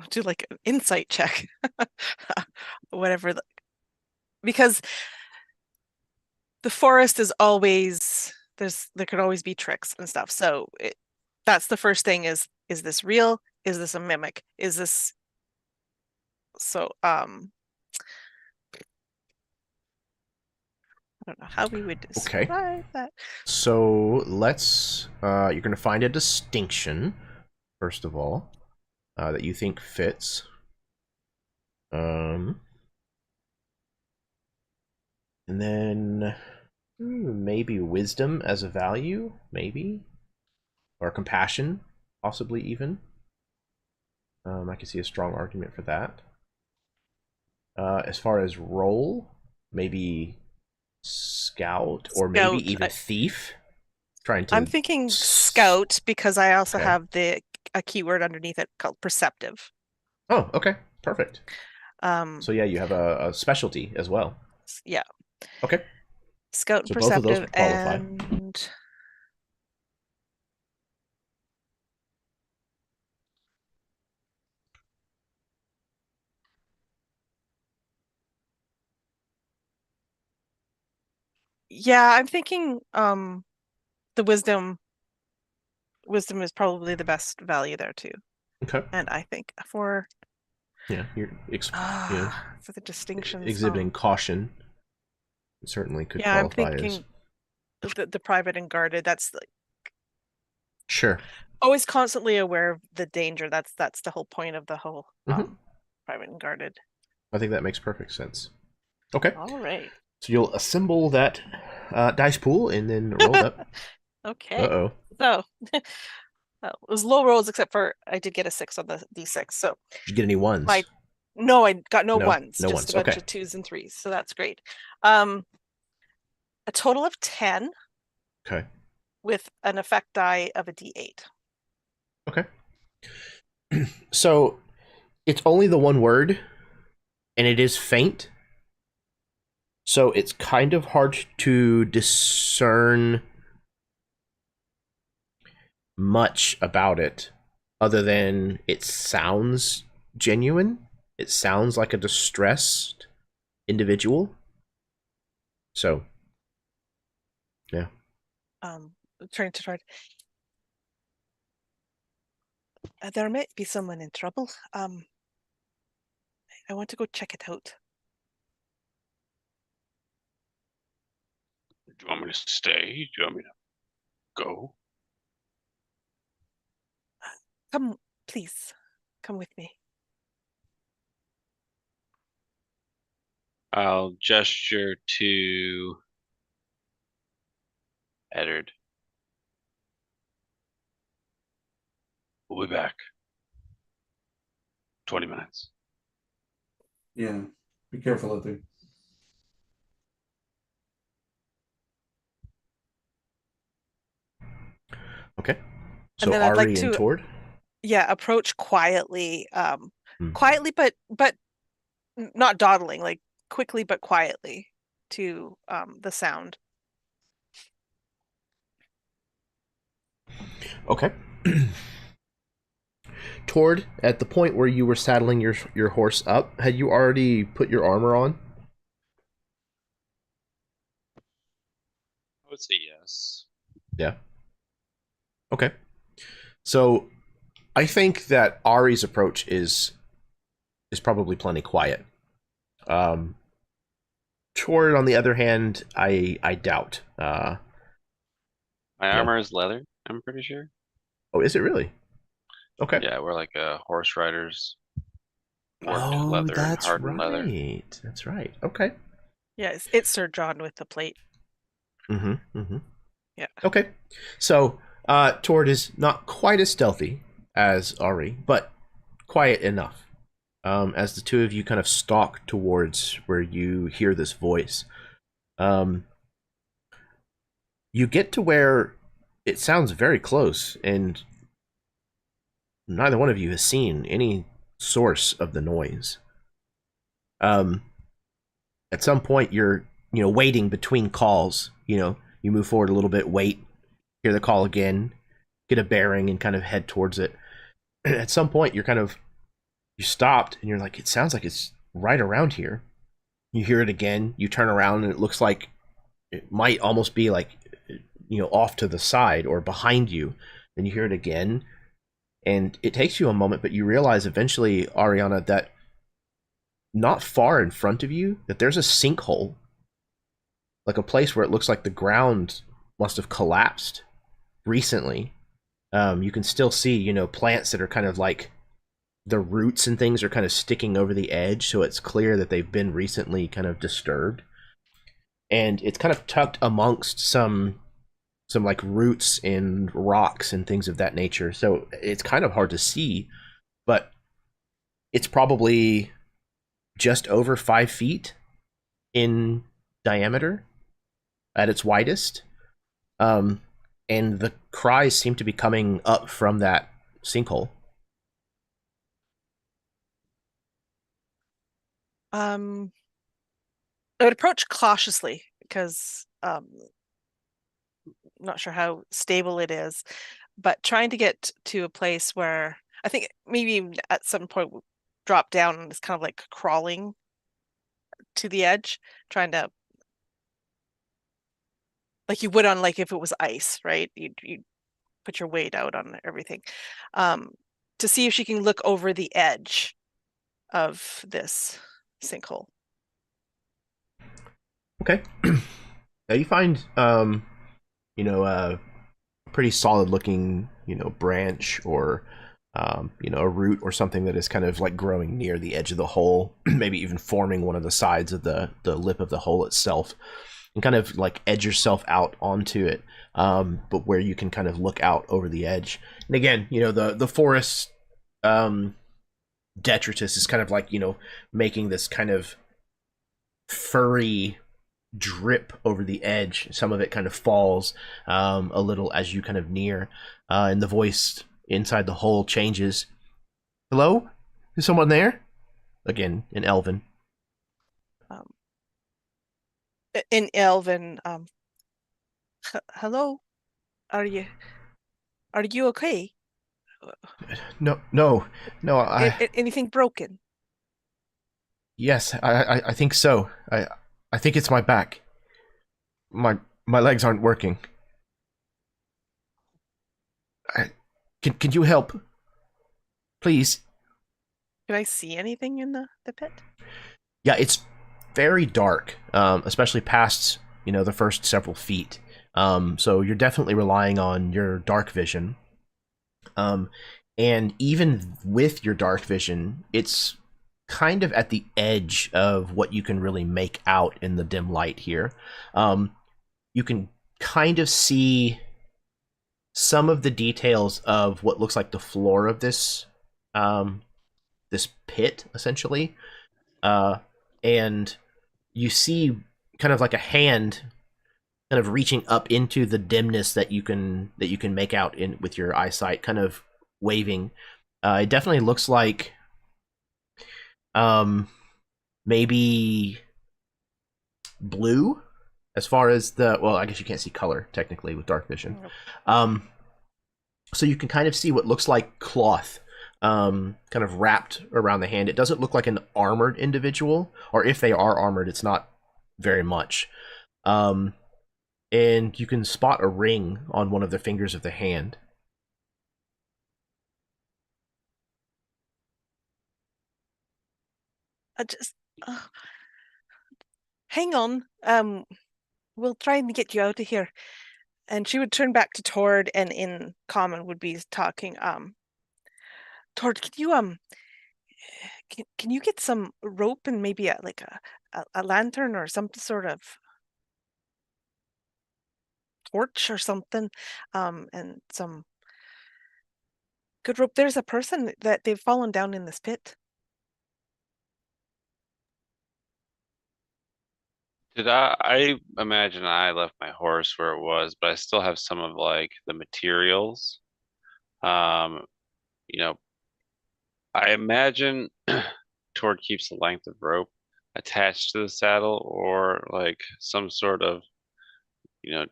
do like an insight check, whatever, because the forest is always, there could always be tricks and stuff. So that's the first thing: is this real? Is this a mimic? Is this so? I don't know how we would describe that. So let's. You're going to find a distinction first of all that you think fits. And then maybe wisdom as a value, maybe, or compassion, possibly even. I can see a strong argument for that. As far as role, maybe scout, or maybe even thief. I'm thinking scout because I also have a keyword underneath it called perceptive. Oh, okay, perfect. So yeah, you have a specialty as well. Yeah. Okay. Scout and so perceptive, both of those qualify. and yeah, I'm thinking the wisdom is probably the best value there too. Okay. And I think for you're for the distinctions, exhibiting caution, it certainly could qualify. I'm thinking the private and guarded. That's like sure. Always constantly aware of the danger. That's the whole point of the whole private and guarded. I think that makes perfect sense. Okay. All right. So you'll assemble that dice pool and then roll it up. Okay. Uh-oh. So it was low rolls, except for I did get a 6 on the D6. So did you get any ones? No, I got no ones. No just ones. a bunch of 2s and 3s. So that's great. A total of 10. Okay. With an effect die of a D8. Okay. So it's only the one word, and it is faint. So it's kind of hard to discern much about it. other than it sounds genuine. It sounds like a distressed individual. So, yeah. Turning to Tord. There might be someone in trouble. I want to go check it out. Do you want me to stay? Do you want me to go? Come, please. Come with me. I'll gesture to Eddard. We'll be back. 20 minutes. Yeah. Be careful out there. Okay. So And then I'd like Ari and to- Tord. Yeah, approach quietly. Hmm. Quietly, but not dawdling. Like quickly, but quietly to the sound. Okay. Tord, at the point where you were saddling your horse up, had you already put your armor on? I would say yes. Yeah. Okay. So I think that Ari's approach is probably plenty quiet. Tord, on the other hand, I doubt. My Yeah. armor is leather, I'm pretty sure. Oh, is it really? Okay. Yeah, we're like horse riders. Worked Oh, leather and that's hardened right. leather. That's right. Okay. Yeah, it's Sir John with the plate. Mm-hmm. Mm-hmm. Yeah. Okay. So, Tord is not quite as stealthy as Ari, but quiet enough. As the two of you kind of stalk towards where you hear this voice, you get to where it sounds very close, and neither one of you has seen any source of the noise. At some point, you're waiting between calls. You move forward a little bit, wait, hear the call again, get a bearing, and kind of head towards it. At some point, you stopped, and you're like, it sounds like it's right around here. You hear it again, you turn around, and it looks like it might almost be like, off to the side or behind you. Then you hear it again, and it takes you a moment, but you realize eventually, Ariana, that not far in front of you, that there's a sinkhole, like a place where it looks like the ground must have collapsed recently. You can still see, plants that are kind of like the roots and things are kind of sticking over the edge, so it's clear that they've been recently kind of disturbed. And it's kind of tucked amongst some like roots and rocks and things of that nature. So it's kind of hard to see, but it's probably just over 5 feet in diameter at its widest. And the cries seem to be coming up from that sinkhole. I would approach cautiously because not sure how stable it is, but trying to get to a place where I think maybe at some point drop down and it's kind of like crawling to the edge, trying to like you would on like if it was ice, right? You put your weight out on everything. To see if she can look over the edge of this sinkhole. Okay. Now you find a pretty solid looking, branch or a root or something that is kind of like growing near the edge of the hole, maybe even forming one of the sides of the lip of the hole itself, and kind of like edge yourself out onto it, but where you can kind of look out over the edge. And again, the forest detritus is kind of like, making this kind of furry drip over the edge. Some of it kind of falls a little as you kind of near, and the voice inside the hole changes. Hello? Is someone there? Again, in Elven. In Elven, hello? Are you okay? No, Anything broken? Yes, I think so. I think it's my back. My legs aren't working. Can you help? Please. Can I see anything in the pit? Yeah, it's very dark, especially past, the first several feet. So you're definitely relying on your dark vision. And even with your dark vision, it's kind of at the edge of what you can really make out in the dim light here. You can kind of see some of the details of what looks like the floor of this this pit, essentially. And you see kind of like a hand kind of reaching up into the dimness that you can make out in with your eyesight, kind of waving. It definitely looks like maybe blue, as far as I guess you can't see color technically with dark vision. So you can kind of see what looks like cloth kind of wrapped around the hand. It doesn't look like an armored individual, or if they are armored, it's not very much. And you can spot a ring on one of the fingers of the hand. Hang on. We'll try and get you out of here. And she would turn back to Tord, and in common would be talking. Tord, can you get some rope and maybe a lantern or some sort of torch or something, and some good rope. There's a person that they've fallen down in this pit. I imagine I left my horse where it was, but I still have some of like the materials. You know, I imagine Tord keeps the length of rope attached to the saddle, or like some sort of,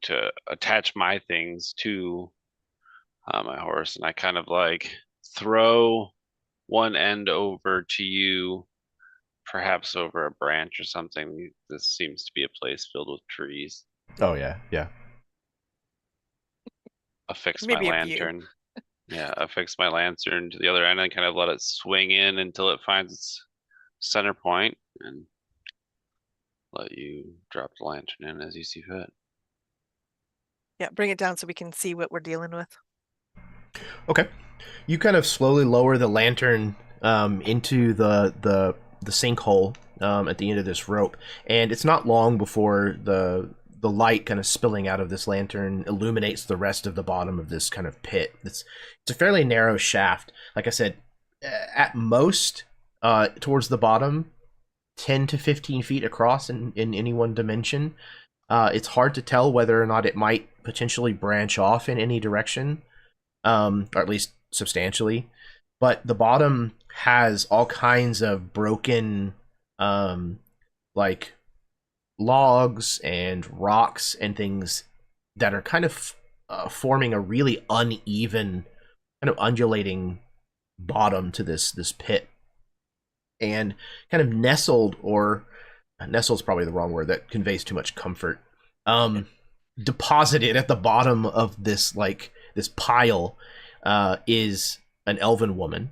to attach my things to my horse, and I kind of like throw one end over to you, perhaps over a branch or something. This seems to be a place filled with trees. Oh yeah. Affix Maybe my a view. lantern. Yeah, affix my lantern to the other end and kind of let it swing in until it finds its center point, and let you drop the lantern in as you see fit. Yeah, bring it down so we can see what we're dealing with. Okay. You kind of slowly lower the lantern into the sinkhole at the end of this rope, and it's not long before the light kind of spilling out of this lantern illuminates the rest of the bottom of this kind of pit. It's a fairly narrow shaft. Like I said, at most towards the bottom, 10 to 15 feet across in any one dimension. It's hard to tell whether or not it might potentially branch off in any direction, or at least substantially. But the bottom has all kinds of broken, like logs and rocks and things that are kind of forming a really uneven, kind of undulating bottom to this pit. And kind of nestled, or nestle's probably the wrong word, that conveys too much comfort, deposited at the bottom of this pile is an elven woman.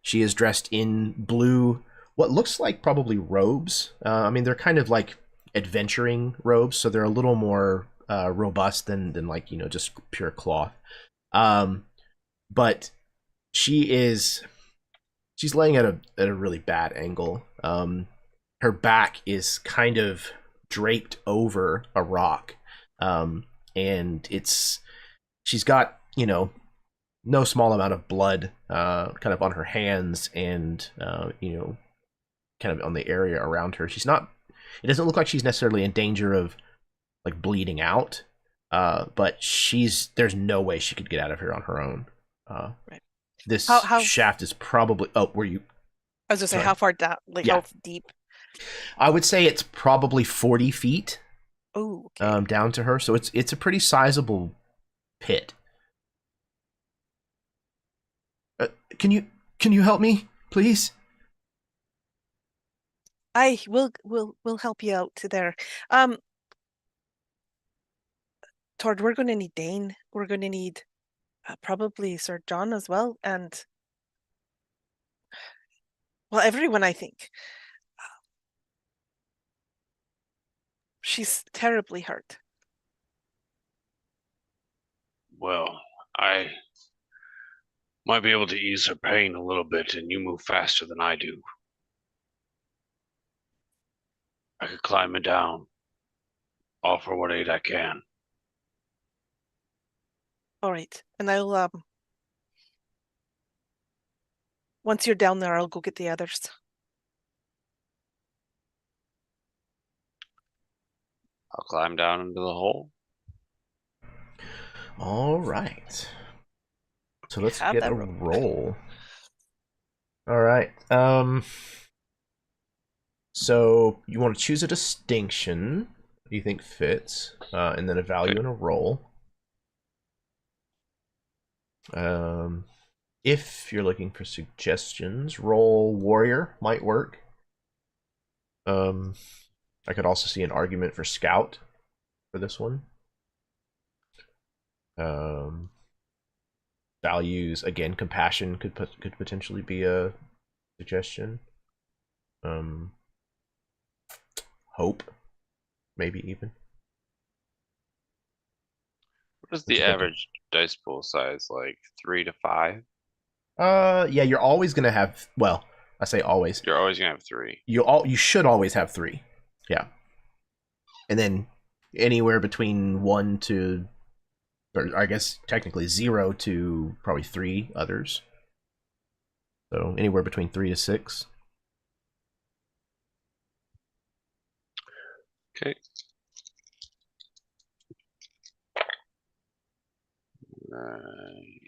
She is dressed in blue, what looks like probably robes. I mean, they're kind of like adventuring robes, so they're a little more robust than like, just pure cloth. But she's laying at a really bad angle. Her back is kind of draped over a rock, and she's got no small amount of blood kind of on her hands, and kind of on the area around her. It doesn't look like she's necessarily in danger of like bleeding out, but there's no way she could get out of here on her own. Right. This shaft is probably. Oh, were you? I was gonna say, how far down? Like, Yeah. how deep? I would say it's probably 40 feet. Oh, okay. Down to her, so it's a pretty sizable pit. can you help me, please? I will help you out there. Tord, we're going to need Dane. We're going to need probably Sir John as well, and well, everyone. I think she's terribly hurt. Well, I might be able to ease her pain a little bit, and you move faster than I do. I could climb it down, offer what aid I can. All right, and I'll once you're down there, I'll go get the others. I'll climb down into the hole. All right. So let's Have get that a rope. roll. All right. So you want to choose a distinction you think fits, and then a value and a roll. If you're looking for suggestions, roll warrior might work. I could also see an argument for scout for this one. Values, again, compassion could potentially be a suggestion. Hope, maybe even. What is the average dice pool size? Like 3 to 5? Yeah, you're always gonna have. Well, I say always. You're always gonna have 3. You should always have 3. Yeah, and then anywhere between 1 to, or I guess technically 0 to probably 3 others. So anywhere between 3 to 6. Okay. Right.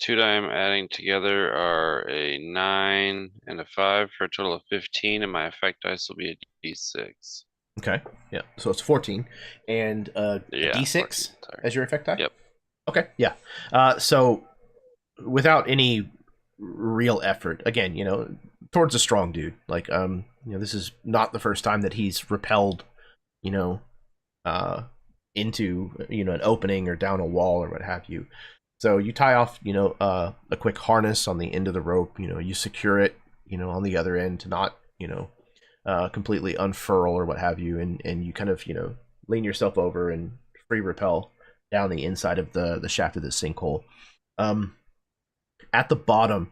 2 that I'm adding together are a 9 and a 5 for a total of 15, and my effect dice will be a d6. Okay, yeah. So it's 14, and a d6 as your effect die. Yep. Okay, yeah. So without any real effort, again, towards a strong dude, like this is not the first time that he's repelled, into an opening or down a wall or what have you. So you tie off, a quick harness on the end of the rope. You secure it, on the other end to not, completely unfurl or what have you, and you kind of, lean yourself over and free rappel down the inside of the shaft of the sinkhole. At the bottom,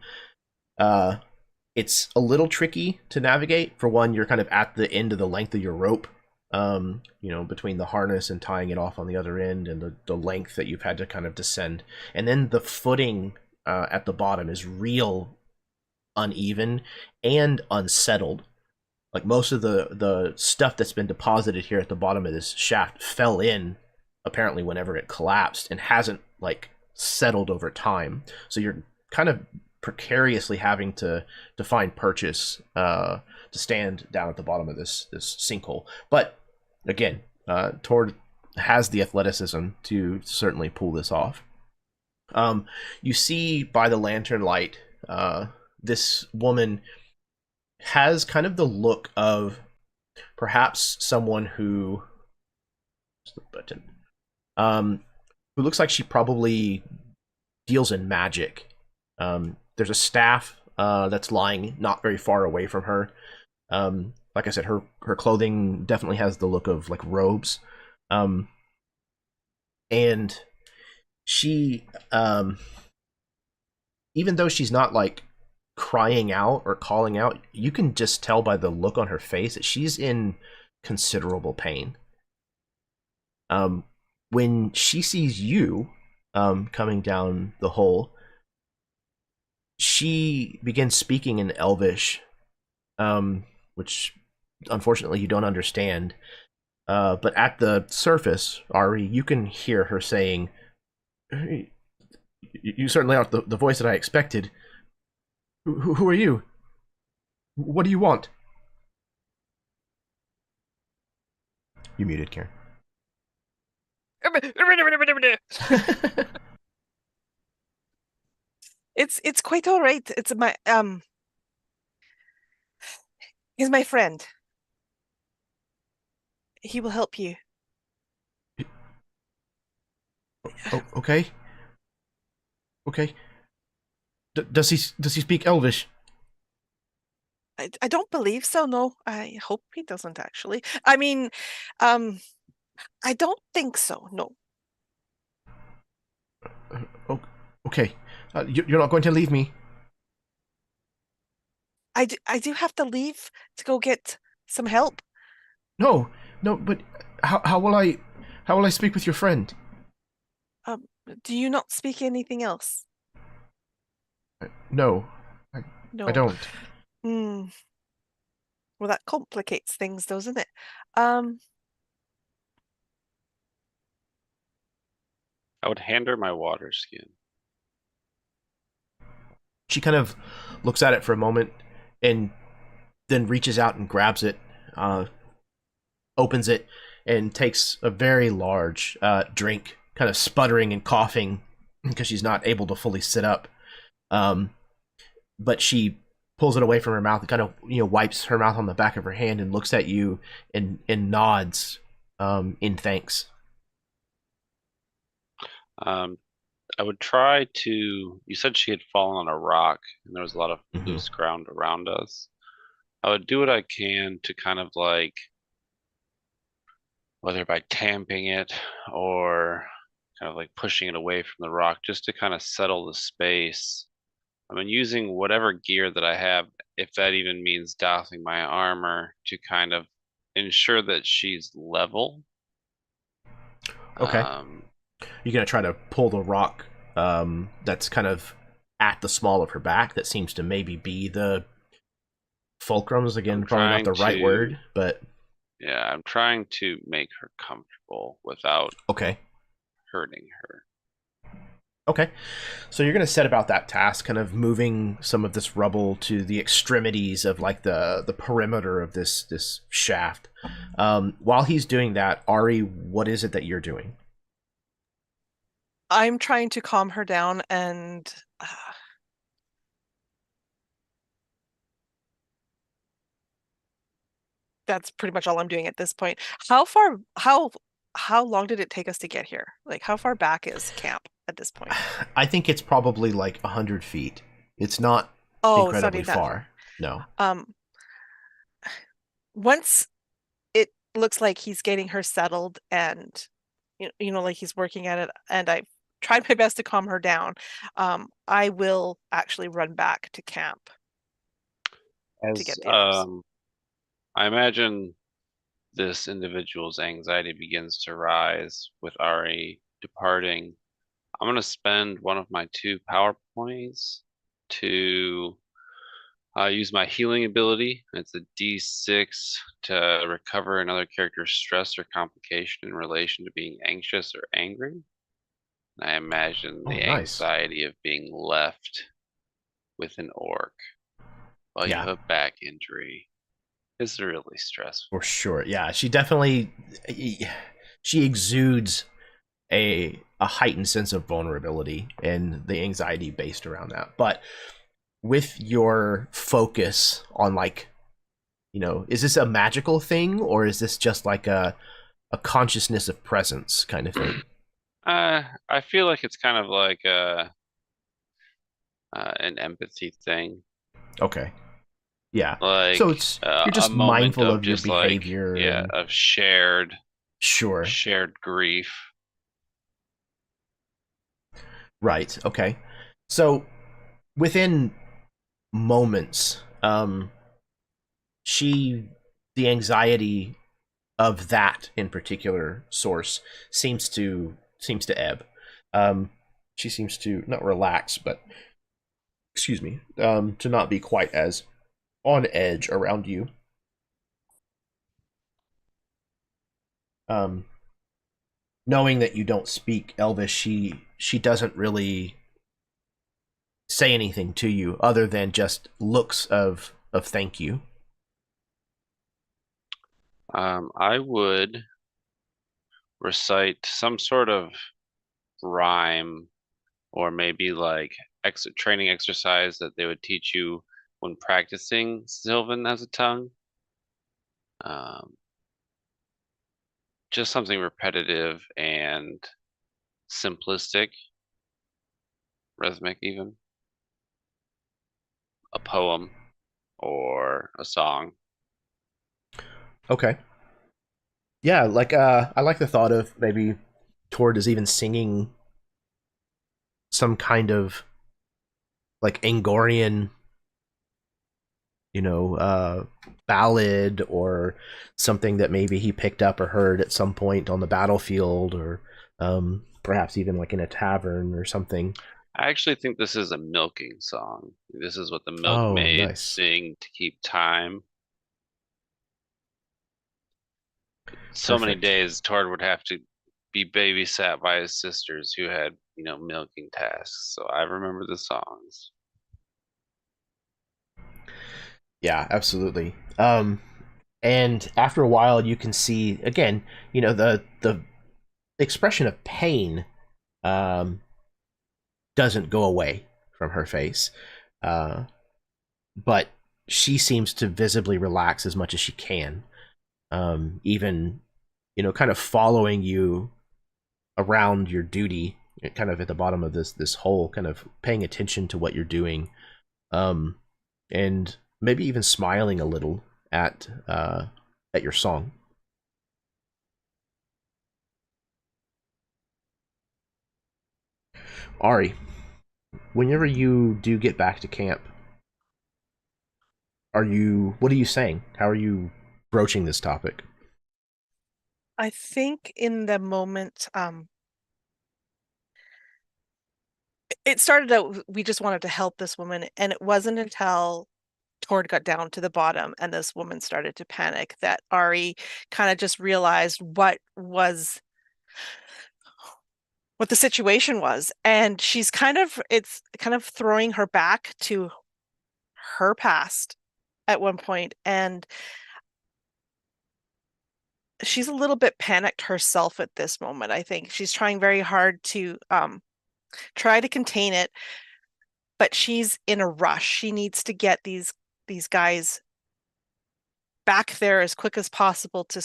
it's a little tricky to navigate. For one, you're kind of at the end of the length of your rope, between the harness and tying it off on the other end, and the length that you've had to kind of descend. And then the footing at the bottom is real uneven and unsettled. Like most of the stuff that's been deposited here at the bottom of this shaft fell in, apparently, whenever it collapsed, and hasn't settled over time. So you're kind of precariously having to find purchase to stand down at the bottom of this sinkhole. But again, Tord has the athleticism to certainly pull this off. You see by the lantern light, this woman has kind of the look of perhaps someone who, what's the button? Who looks like she probably deals in magic. There's a staff that's lying not very far away from her. Like I said, her clothing definitely has the look of robes. And she, even though she's not crying out or calling out, you can just tell by the look on her face that she's in considerable pain. When she sees you coming down the hole, she begins speaking in Elvish, which unfortunately you don't understand. But at the surface, Ari, you can hear her saying, "You certainly aren't the voice that I expected. Who are you? What do you want?" You muted, Karen. It's quite all right. It's my he's my friend. He will help you. Oh, okay. Okay. Does he speak Elvish? I don't believe so, no. I hope he doesn't actually. I mean, I don't think so, no. Oh, okay. You're not going to leave me? I do have to leave to go get some help. No, no. But how will I speak with your friend? Do you not speak anything else? No, No. I don't. Hmm. Well, that complicates things, doesn't it? I would hand her my water skin. She kind of looks at it for a moment and then reaches out and grabs it, opens it, and takes a very large drink, kind of sputtering and coughing because she's not able to fully sit up. But she pulls it away from her mouth and kind of wipes her mouth on the back of her hand and looks at you and nods in thanks. I would try to. You said she had fallen on a rock, and there was a lot of loose ground around us. I would do what I can to kind of like, whether by tamping it or kind of like pushing it away from the rock, just to kind of settle the space. I mean, using whatever gear that I have, if that even means dousing my armor to kind of ensure that she's level. Okay. You're going to try to pull the rock that's kind of at the small of her back. That seems to maybe be the fulcrums. Again, probably not the right word, but... Yeah, I'm trying to make her comfortable without hurting her. Okay. So you're going to set about that task, kind of moving some of this rubble to the extremities of like the perimeter of this shaft. While he's doing that, Ari, what is it that you're doing? I'm trying to calm her down and that's pretty much all I'm doing at this point. How long did it take us to get here? Like how far back is camp at this point? I think it's probably like 100 feet. It's not incredibly far. No. Once it looks like he's getting her settled and like he's working at it and I've tried my best to calm her down, I will actually run back to camp to get the others. I imagine this individual's anxiety begins to rise with Ari departing. I'm going to spend one of my 2 power points to use my healing ability. It's a D6 to recover another character's stress or complication in relation to being anxious or angry. I imagine the anxiety of being left with an orc while you have a back injury is really stressful. For sure. Yeah, she exudes a heightened sense of vulnerability and the anxiety based around that. But with your focus on like, is this a magical thing or is this just like a consciousness of presence kind of thing? I feel like it's kind of like an empathy thing. Okay. Yeah. Like, so it's you're just mindful of your behavior. Like, of shared grief. Right. Okay. So within moments, the anxiety of that in particular source seems to ebb. She seems to not relax, but to not be quite as on edge around you. Knowing that you don't speak Elvish, she doesn't really say anything to you other than just looks of thank you. I would recite some sort of rhyme, or maybe like training exercise that they would teach you when practicing Sylvan as a tongue. Just something repetitive and simplistic, rhythmic even. A poem or a song. Okay. Yeah, like I like the thought of maybe Tord is even singing some kind of like Angorian, ballad or something that maybe he picked up or heard at some point on the battlefield, or perhaps even like in a tavern or something. I actually think this is a milking song. This is what the Oh, milkmaids nice. sing to keep time. So many Perfect. days Tord would have to be babysat by his sisters who had, milking tasks. So I remember the songs. Yeah, absolutely. And after a while, you can see again, the expression of pain doesn't go away from her face, but she seems to visibly relax as much as she can, even kind of following you around your duty, kind of at the bottom of this hole, kind of paying attention to what you're doing, and maybe even smiling a little at your song. Ari, whenever you do get back to camp, what are you saying? How are you broaching this topic? I think in the moment, it started out, we just wanted to help this woman, and it wasn't until Tord got down to the bottom and this woman started to panic that Ari kind of just realized what the situation was. And it's kind of throwing her back to her past at one point, and she's a little bit panicked herself at this moment. I think she's trying very hard to try to contain it, but she's in a rush. She needs to get these guys back there as quick as possible to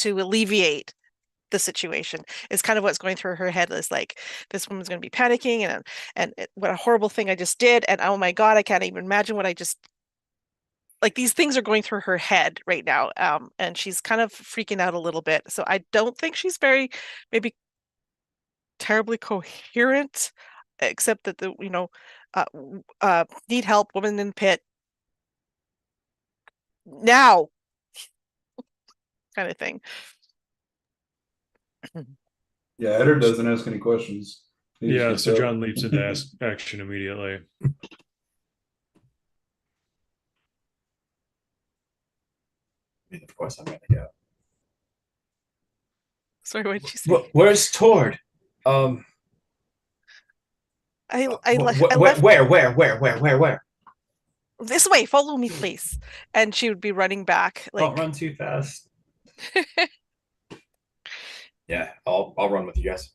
alleviate the situation. Is kind of what's going through her head. Is like, this woman's going to be panicking, and what a horrible thing I just did, and oh my god, I can't even imagine what I just, like, these things are going through her head right now, and she's kind of freaking out a little bit. So I don't think she's very, maybe, terribly coherent, except that need help, woman in the pit now, kind of thing. Yeah, Edward doesn't ask any questions. Yeah, so John leaps into action immediately. Of course, I'm gonna go. Sorry, what did you say? Where's Tord? I left. Where? This way, follow me, please. And she would be running back. Like, don't run too fast. Yeah, I'll run with you guys.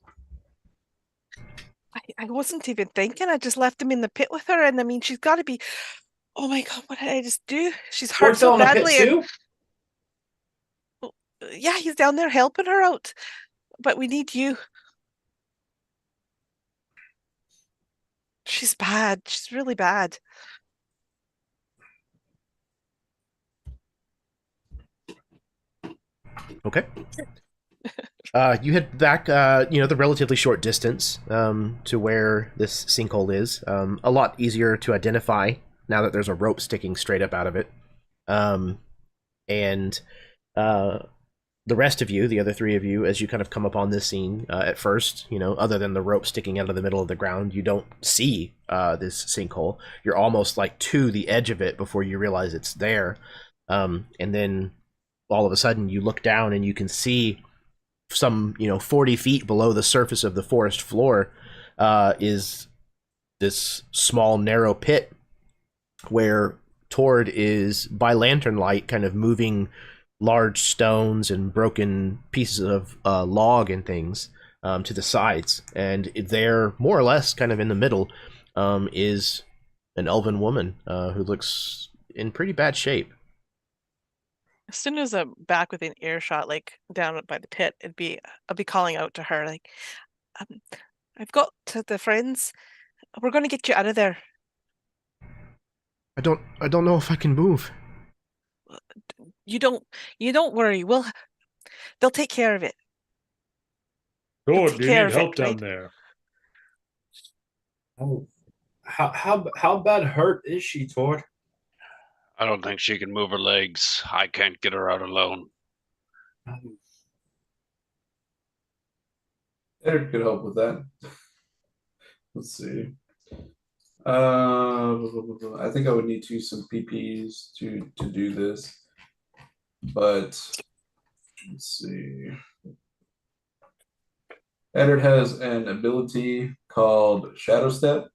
I wasn't even thinking. I just left him in the pit with her, and I mean, she's got to be. Oh my god, what did I just do? She's hurt so badly. Too? Yeah, he's down there helping her out, but we need you. She's bad. She's really bad. Okay. You head back, the relatively short distance to where this sinkhole is. A lot easier to identify now that there's a rope sticking straight up out of it. And the rest of you, the other three of you, as you kind of come upon this scene, at first, other than the rope sticking out of the middle of the ground, you don't see this sinkhole. You're almost like to the edge of it before you realize it's there. And then all of a sudden you look down and you can see some 40 feet below the surface of the forest floor is this small narrow pit where Tord is, by lantern light, kind of moving large stones and broken pieces of log and things to the sides, and there, more or less, kind of in the middle, is an elven woman who looks in pretty bad shape. As soon as I'm back within earshot, like down by the pit, I'll be calling out to her like, I've got to the friends. We're going to get you out of there. I don't know if I can move. You don't worry. They'll take care of it. Good. take Do you care need of help it, down right? there? Oh, how bad hurt is she, Tord? I don't think she can move her legs. I can't get her out alone. Eric could help with that. Let's see. I think I would need to use some PPs to do this, but let's see. Eddard has an ability called Shadow Step,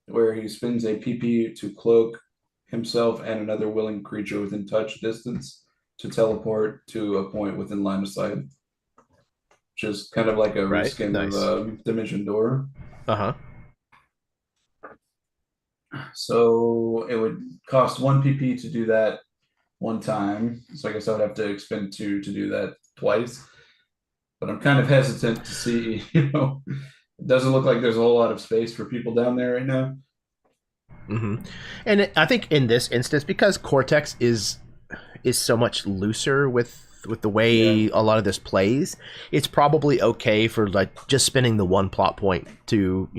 where he spends a PP to cloak himself and another willing creature within touch distance to teleport to a point within line of sight. Which is kind of like a Right, reskin nice. of Dimension Door. Uh-huh. So it would cost 1 PP to do that one time. So I guess I would have to expend 2 to do that twice. But I'm kind of hesitant to see, it doesn't look like there's a whole lot of space for people down there right now. Mm-hmm. And I think in this instance, because Cortex is so much looser with the way a lot of this plays, it's probably okay for like just spending the 1 plot point to,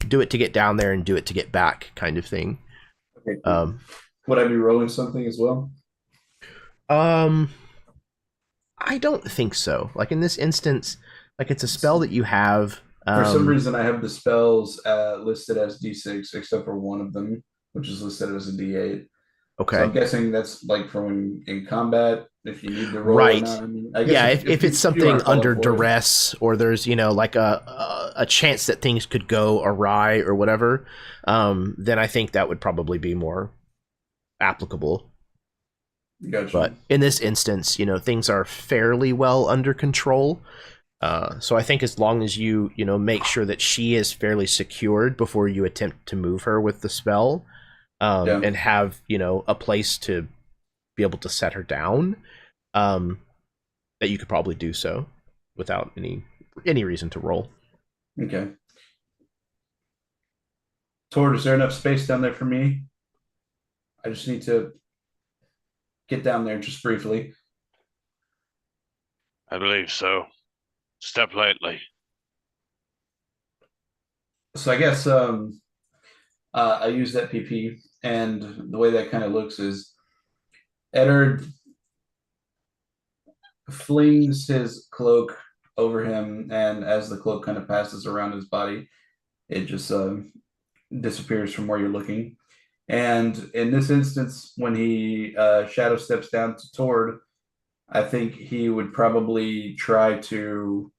do it to get down there and do it to get back kind of thing. Okay, cool. Would I be rolling something as well? I don't think so. Like in this instance, like it's a spell that you have. For some reason, I have the spells listed as D6, except for one of them, which is listed as a D8. Okay. So I'm guessing that's like for when in combat, if you need to roll right. or not. I mean, I guess if it's something under duress, or there's like a chance that things could go awry or whatever, then I think that would probably be more applicable. Gotcha. But in this instance, things are fairly well under control. So I think as long as you make sure that she is fairly secured before you attempt to move her with the spell, and have a place to be able to set her down, that you could probably do so without any reason to roll. Okay. Tord, is there enough space down there for me? I just need to get down there just briefly. I believe so. Step lightly. So I guess I use that PP, and the way that kind of looks is Eddard flings his cloak over him, and as the cloak kind of passes around his body, it just disappears from where you're looking. And in this instance, when he shadow steps down to Tord, I think he would probably try to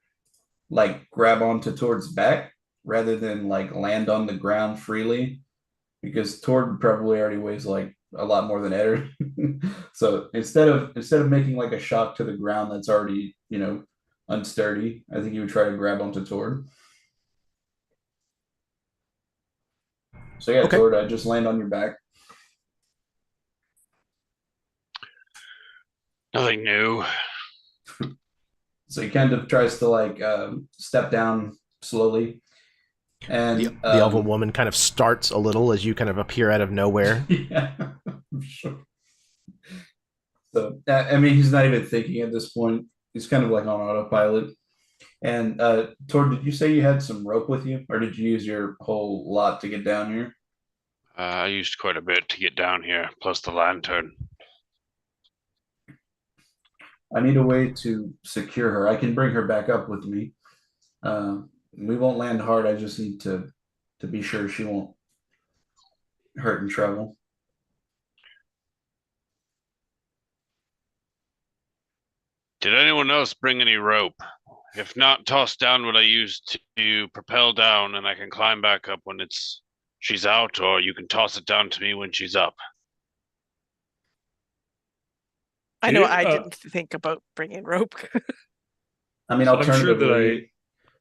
like grab onto Tord's back rather than like land on the ground freely, because Tord probably already weighs like a lot more than Eddard. So instead of making like a shock to the ground that's already unsturdy, I think he would try to grab onto Tord. So yeah, okay. Tord, I just land on your back. Nothing new. So he kind of tries to like step down slowly. And the elven woman kind of starts a little as you kind of appear out of nowhere. Yeah, I'm sure. So I mean, he's not even thinking at this point. He's kind of like on autopilot. And Tord, did you say you had some rope with you, or did you use your whole lot to get down here? I used quite a bit to get down here, plus the lantern. I need a way to secure her. I can bring her back up with me. We won't land hard. I just need to be sure she won't hurt in trouble. Did anyone else bring any rope? If not, toss down what I used to propel down, and I can climb back up when she's out, or you can toss it down to me when she's up. I know It- I didn't think about bringing rope. I mean, I'm sure that alternatively,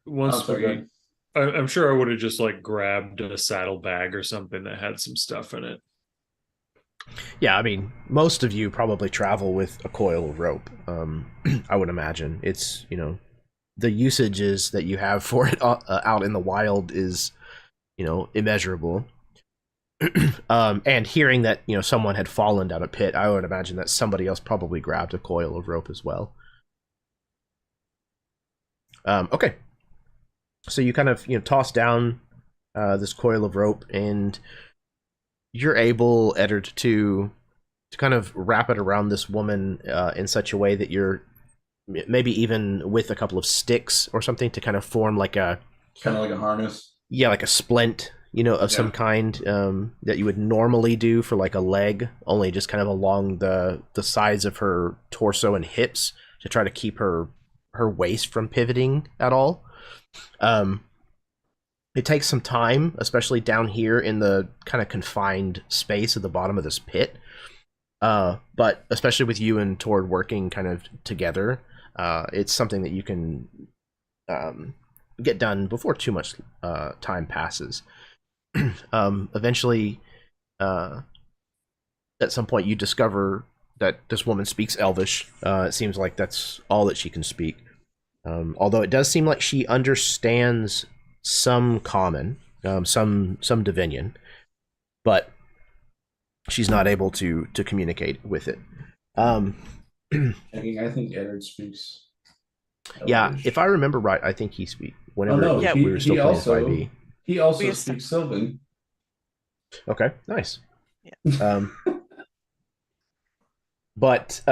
once sorry, go ahead. I'm sure I would have just like grabbed a saddlebag or something that had some stuff in it. Yeah, I mean, most of you probably travel with a coil of rope. I would imagine it's the usages that you have for it out in the wild is immeasurable. And hearing that someone had fallen down a pit, I would imagine that somebody else probably grabbed a coil of rope as well. Okay, so you kind of toss down this coil of rope, and you're able, Eddard, to kind of wrap it around this woman in such a way that you're maybe even with a couple of sticks or something to kind of form like a harness. Yeah, like a splint, of some kind that you would normally do for like a leg, only just kind of along the sides of her torso and hips to try to keep her waist from pivoting at all. It takes some time, especially down here in the kind of confined space at the bottom of this pit. But especially with you and Tord working kind of together, it's something that you can get done before too much time passes. Eventually, at some point, you discover that this woman speaks Elvish. It seems like that's all that she can speak. Although it does seem like she understands some Common, some Divinian, but she's not able to communicate with it. I think Eddard speaks Elvish. Yeah, if I remember right, I think he speaks. Whenever we were still playing 5e. He also speaks Sylvan. Okay, nice. Yeah. But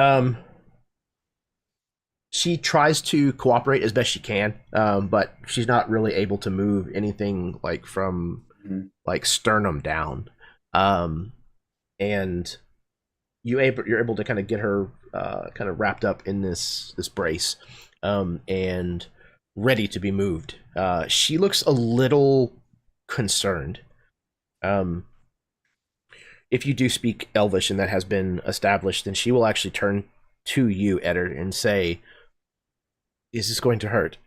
she tries to cooperate as best she can, but she's not really able to move anything like from like sternum down. And you're able to kind of get her kind of wrapped up in this brace and ready to be moved. She looks a little concerned. If you do speak Elvish and that has been established, then she will actually turn to you, Eddard, and say, "Is this going to hurt?"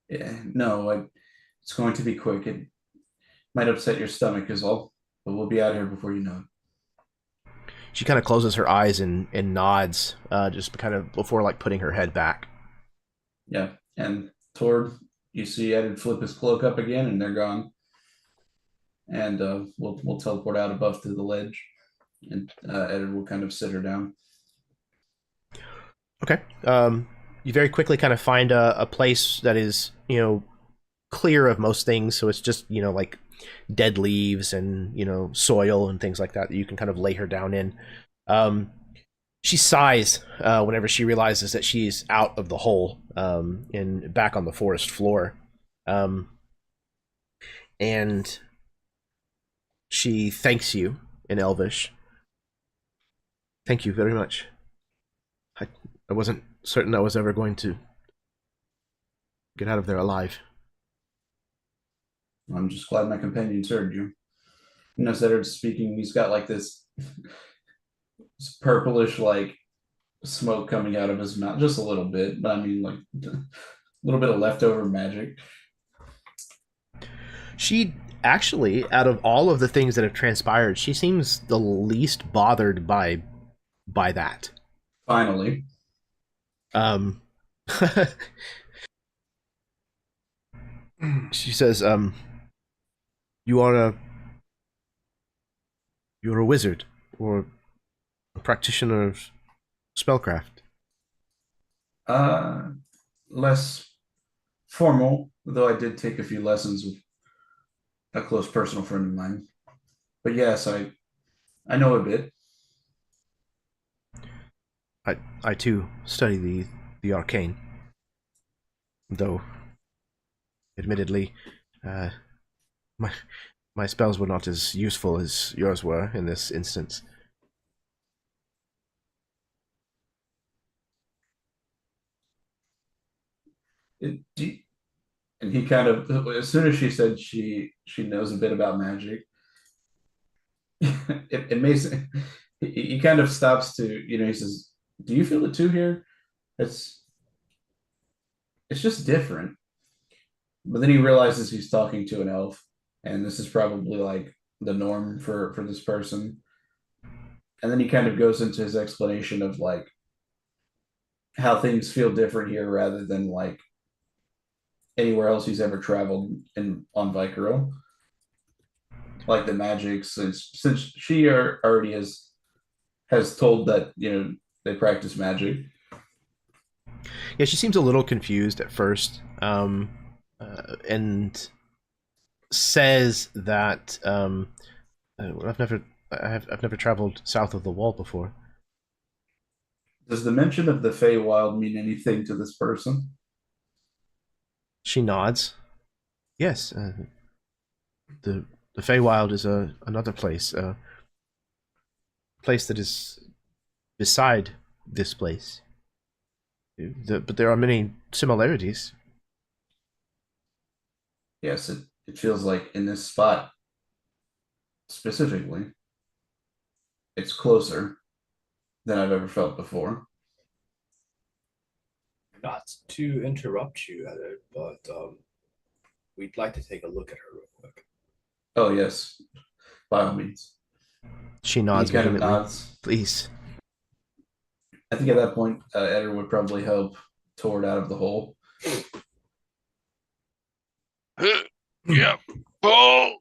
Yeah, no, it's going to be quick. It might upset your stomach is all, but we'll be out here before you know it. She kind of closes her eyes and nods, just kind of before like putting her head back. Yeah, and Tord, you see Eddard flip his cloak up again, and they're gone. And we'll teleport out above to the ledge, and Eddard will kind of sit her down. Okay. You very quickly kind of find a place that is, clear of most things. So it's just, like dead leaves and, soil and things like that you can kind of lay her down in. She sighs whenever she realizes that she's out of the hole and back on the forest floor. And she thanks you in Elvish. Thank you very much. I wasn't certain I was ever going to get out of there alive. I'm just glad my companions heard you. Eddard's speaking. He's got like this purplish like smoke coming out of his mouth, just a little bit, but I mean like a little bit of leftover magic. She actually, out of all of the things that have transpired, she seems the least bothered by that. Finally. She says, you're a wizard or a practitioner of spellcraft. Less formal, though I did take a few lessons with a close personal friend of mine. But yes, I know a bit. I too study the arcane, though admittedly my spells were not as useful as yours were in this instance. And he kind of, as soon as she said she knows a bit about magic, it makes he kind of stops to, he says, "Do you feel it too here? It's just different." But then he realizes he's talking to an elf, and this is probably like the norm for this person. And then he kind of goes into his explanation of like how things feel different here rather than like anywhere else he's ever traveled in on Vykaril. Like the magic, since she already has told that they practice magic. Yeah, she seems a little confused at first, and says that I've never traveled south of the wall before. Does the mention of the Feywild mean anything to this person? She nods. Yes, the Feywild is another place, a place that is beside this place. But there are many similarities. Yes, it feels like in this spot specifically, it's closer than I've ever felt before. Not to interrupt you, Heather, but we'd like to take a look at her real quick. Oh yes, by all means. She nods. He kind of vehemently. nods. Please. I think at that point, Eder would probably help Tord out of the hole. Yeah, pull.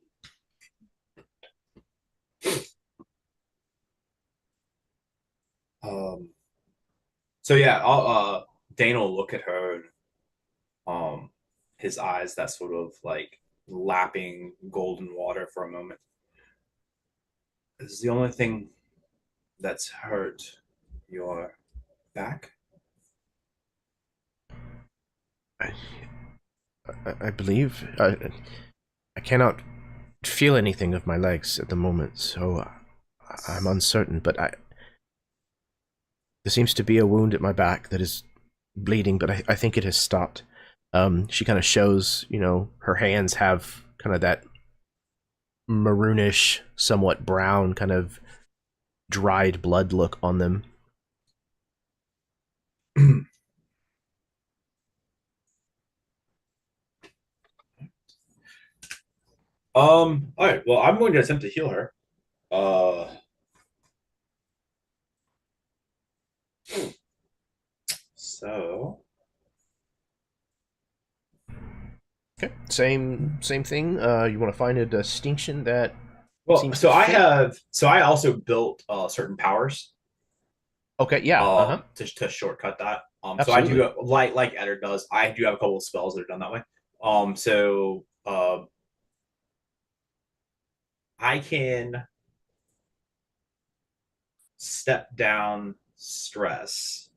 So yeah, I'll Dane will look at her, his eyes that sort of like lapping golden water for a moment. This is the only thing that's hurt your back? I believe I cannot feel anything of my legs at the moment, so I'm uncertain. But there seems to be a wound at my back that is bleeding, but I think it has stopped. She kind of shows, her hands have kind of that maroonish, somewhat brown, kind of dried blood look on them. All right. Well, I'm going to attempt to heal her. So. Okay. Same thing. You want to find a distinction that. Well, so I also built certain powers. Okay. Yeah. To shortcut that. So I Absolutely. do like Eder does. I do have a couple of spells that are done that way. So I can step down stress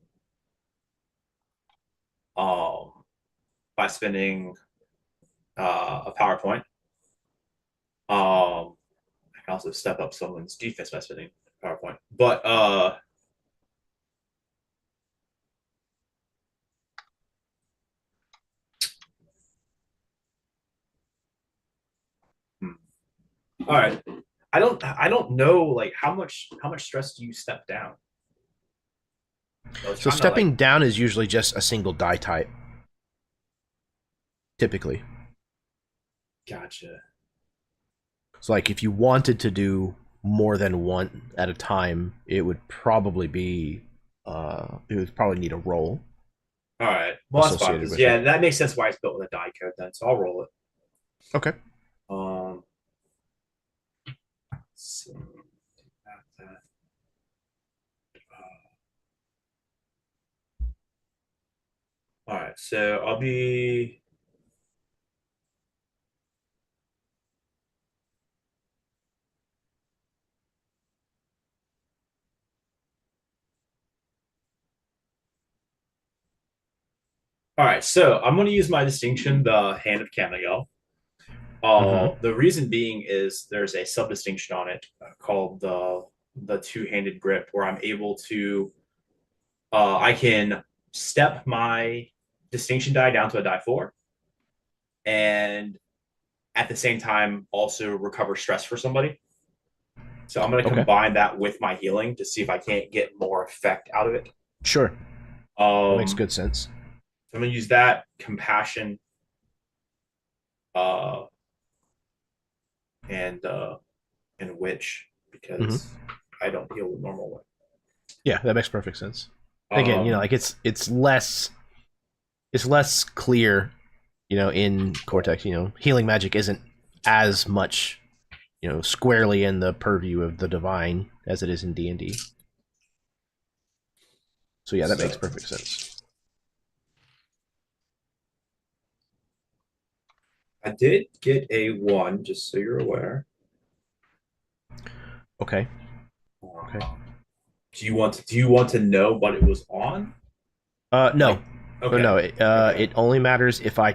by spending a PowerPoint. I can also step up someone's defense by spending PowerPoint. But all right. I don't know like how much stress do you step down? So stepping down is usually just a single die type. Typically. Gotcha. So like if you wanted to do more than one at a time, it would probably be it would probably need a roll. All right. Well, that's fine. Yeah, that makes sense why it's built with a die code then. So I'll roll it. Okay. So all right. So I'll be. All right, so I'm going to use my distinction, the Hand of Camagel. The reason being is there's a sub-distinction on it called the two-handed grip, where I'm able to, I can step my distinction die down to a die 4, and at the same time also recover stress for somebody. So I'm going to Okay. combine that with my healing to see if I can't get more effect out of it. Sure. That makes So good sense. I'm going to use that compassion, and witch, because I don't heal the normal way. Yeah, that makes perfect sense. Again, like it's less clear, in Cortex. Healing magic isn't as much, squarely in the purview of the divine as it is in D&D. So yeah, that makes perfect sense. I did get a 1, just so you're aware. Okay. Okay. Do you want to know what it was on? No. Okay. No. It only matters if I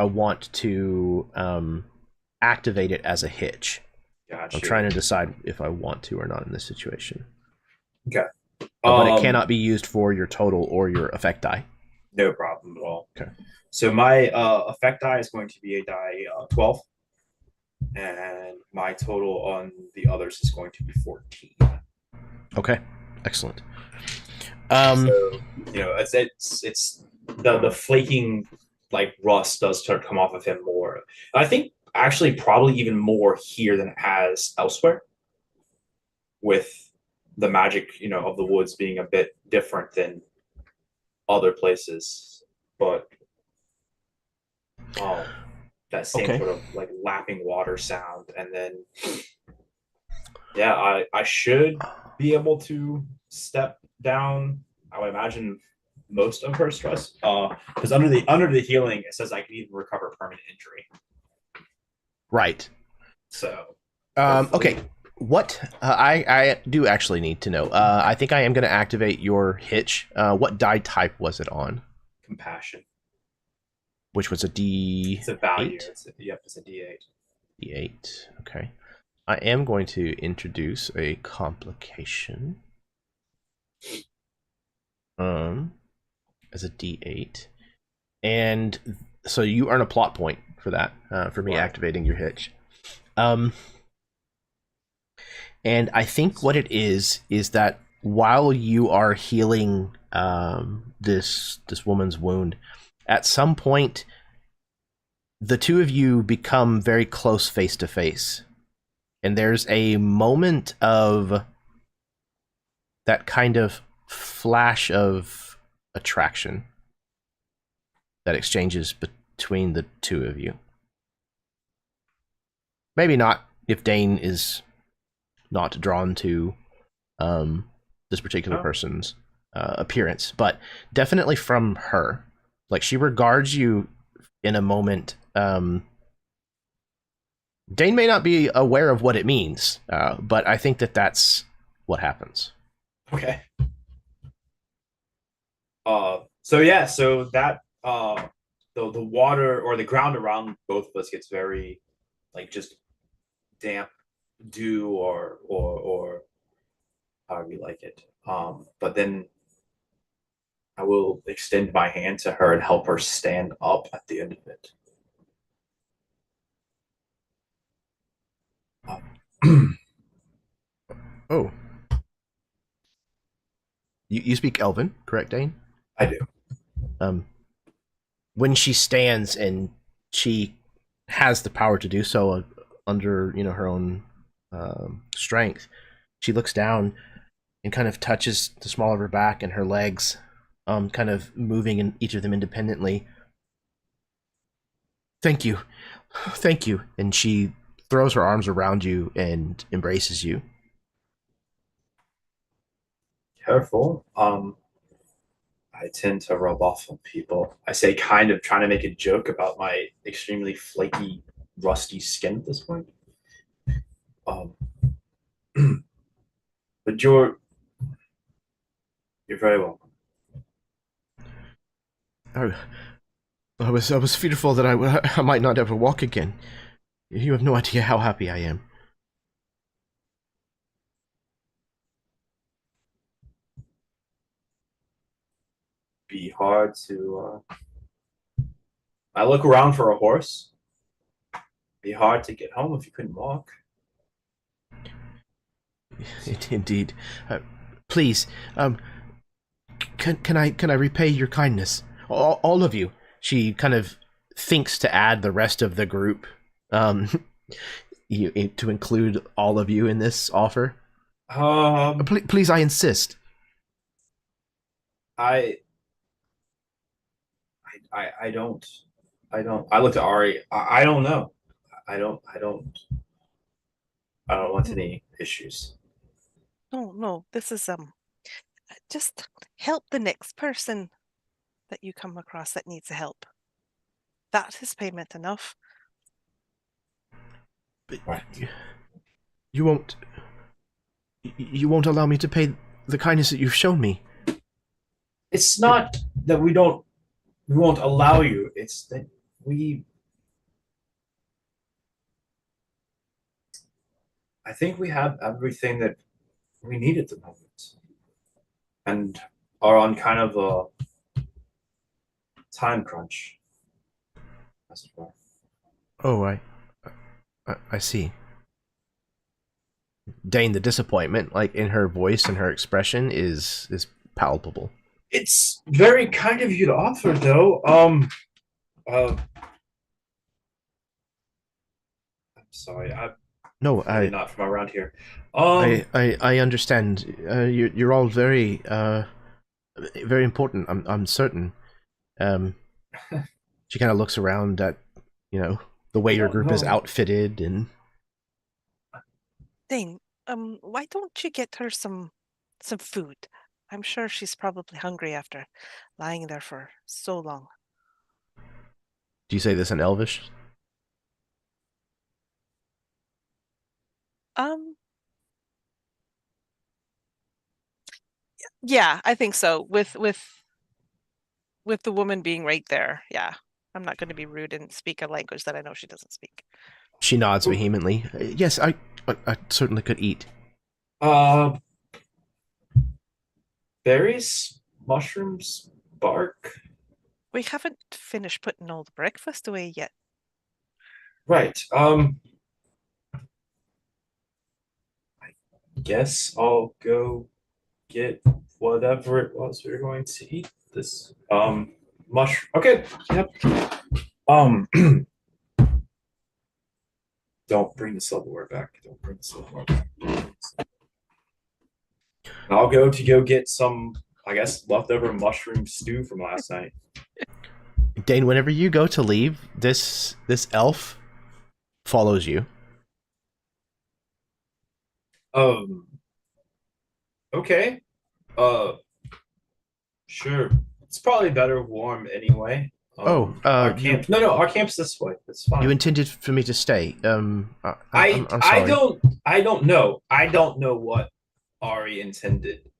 want to activate it as a hitch. Gotcha. I'm trying to decide if I want to or not in this situation. Okay. But it cannot be used for your total or your effect die. No problem at all. Okay. So my effect die is going to be a die 12, and my total on the others is going to be 14. Okay. Excellent. So it's the flaking like rust does start to come off of him more. I think actually probably even more here than it has elsewhere, with the magic of the woods being a bit different than other places, but that same sort of like lapping water sound, and then I should be able to step down, I would imagine, most of her stress, because under the healing it says I can even recover permanent injury. Right. So okay. What I do actually need to know. I think I am going to activate your hitch. What die type was it on? Compassion. Which was a D8? It's a value. It's a D8. D8. Okay. I am going to introduce a complication. As a D8. And so you earn a plot point for that, for me activating your hitch. And I think what it is that while you are healing this woman's wound, at some point the two of you become very close face to face. And there's a moment of that kind of flash of attraction that exchanges between the two of you. Maybe not if Dane is not drawn to this particular person's appearance, but definitely from her. Like, she regards you in a moment. Dane may not be aware of what it means, but I think that's what happens. Okay. So that the water or the ground around both of us gets very like just damp dew or however you like it. But then I will extend my hand to her and help her stand up at the end of it. Oh. You speak Elven, correct, Dane? I do. When she stands, and she has the power to do so under her own strength, she looks down and kind of touches the small of her back and her legs, kind of moving in each of them independently. Thank you. And she throws her arms around you and embraces you. Careful. I tend to rub off on people. I say, kind of trying to make a joke about my extremely flaky, rusty skin at this point. But you're very welcome. I was fearful that I might not ever walk again. You have no idea how happy I am. Be hard to. I look around for a horse. Be hard to get home if you couldn't walk. Indeed. Please, can I repay your kindness? All of you. She kind of thinks to add the rest of the group, to include all of you in this offer. Please, I insist. I don't. I looked at Ari. I don't know. I don't want any issues. No, this is just help the next person that you come across that needs help. That is payment enough. But you won't allow me to pay the kindness that you've shown me. It's not that we won't allow you. It's that I think we have everything that we need at the moment, and are on kind of a time crunch. That's why. Oh, I see. Dane, the disappointment, like in her voice and her expression, is palpable. It's very kind of you to offer, though. I'm sorry. No, really not from around here. I understand. You're all very very important. I'm certain. She kind of looks around at, the way your group is outfitted and. Dane, why don't you get her some food? I'm sure she's probably hungry after lying there for so long. Do you say this in Elvish? Yeah, I think so. With the woman being right there. Yeah. I'm not going to be rude and speak a language that I know she doesn't speak. She nods vehemently. Yes, I certainly could eat. Berries, mushrooms, bark. We haven't finished putting all the breakfast away yet. Right. I guess I'll go get whatever it was we were going to eat. This mushroom. Okay. Yep. Don't bring the silverware back. Don't bring the silverware back. I'll go get some, I guess, leftover mushroom stew from last night. Dane, whenever you go to leave, this elf follows you. Okay. Sure. It's probably better warm anyway. Our camp. No, our camp's this way. It's fine. You intended for me to stay. I'm sorry. I don't know. I don't know what Ari intended,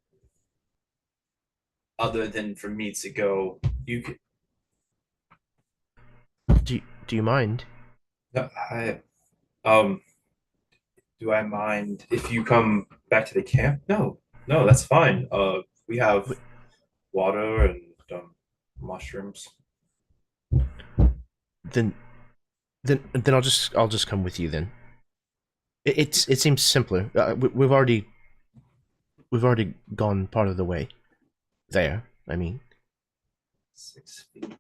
other than for me to go. You could. Do you mind? No, do I mind if you come back to the camp? No, that's fine. We have water and mushrooms. Then I'll just come with you then. It seems simpler. We've already gone part of the way. There, I mean. 6 feet.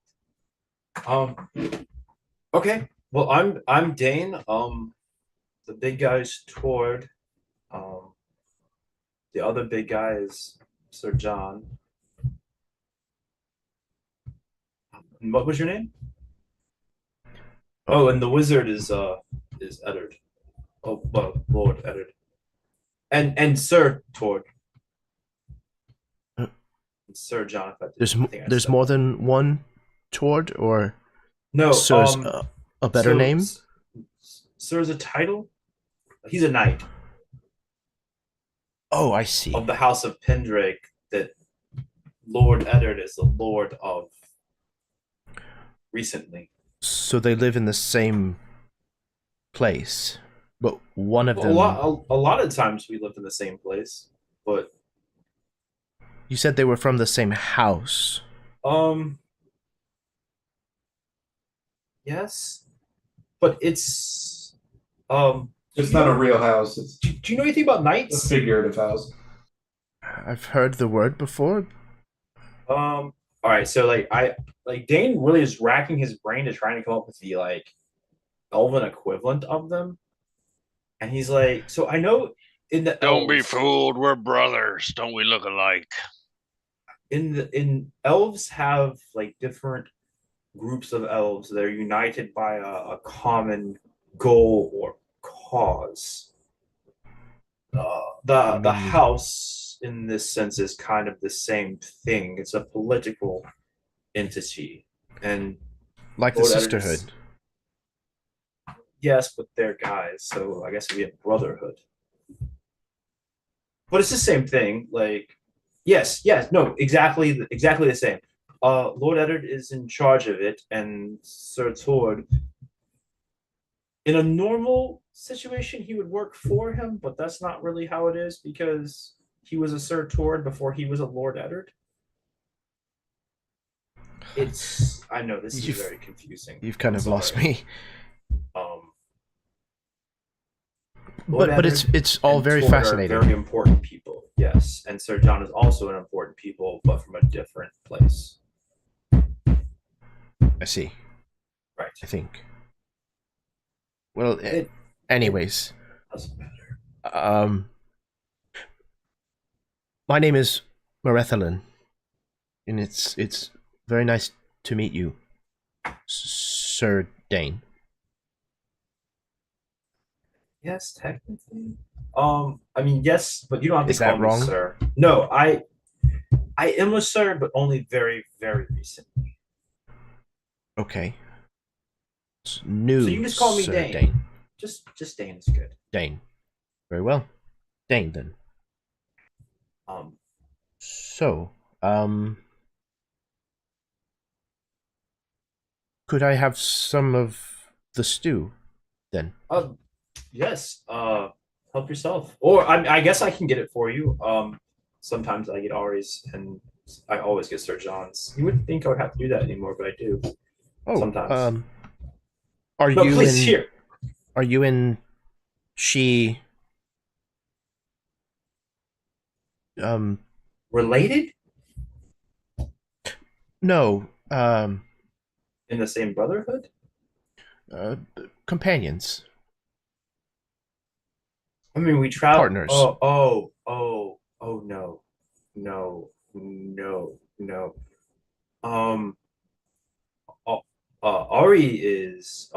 Okay. Well, I'm Dane. The big guy's Tord. The other big guy is Sir John. And what was your name? Oh, and the wizard is Eddard. Oh, well, Lord Eddard. And Sir Tord. And Sir John. There's more than one Tord, or no? Sir's a better name. Sir's a title. He's a knight. Oh, I see. Of the House of Pendrake, that Lord Eddard is the Lord of recently. So they live in the same place, but one of them. A lot of times we lived in the same place, but you said they were from the same house. Yes, but it's It's not a real house. It's Do you know anything about a knights? figurative house. I've heard the word before. All right, so like Dane really is racking his brain to trying to come up with the like elven equivalent of them, and he's like, so I know in the Don't be elves, fooled. We're brothers. Don't we look alike? in elves have like different groups of elves that are united by a common goal or cause. The mean- house in this sense is kind of the same thing. It's a political entity, and Like the Lord sisterhood. Editors- yes, but they're guys, so I guess it'd be a brotherhood. But it's the same thing. Like, yes, no, exactly the same. Lord Eddard is in charge of it, and Sir Tord. In a normal situation, he would work for him, but that's not really how it is because he was a Sir Tord before he was a Lord Eddard. I know this is very confusing. You've kind I'm of lost sorry. me. Lord But Eddard it's all and very Tord are fascinating. very important people, yes. And Sir John is also an important people, but from a different place. I see. Right. I think. Well, It anyways, doesn't matter. my name is Marethalin, and it's very nice to meet you, Sir Dane. Yes, technically. I mean, yes, but you don't have to Is call that me wrong? sir. No, I am a sir, but only very, very recently. Okay. It's new. So you can just call me Sir Dane. Just Dane is good. Dane. Very well. Dane then. Um, So, could I have some of the stew then? yes. Help yourself, or I guess I can get it for you. Sometimes I get Ari's, and I always get Sir John's. You wouldn't think I would have to do that anymore, but I do. Oh, Sometimes. Are No, you please, in? here. Are you in? She. Related No. in the same brotherhood? Uh, companions. I mean, we travel. Partners. Oh, no, no. Um, Ari is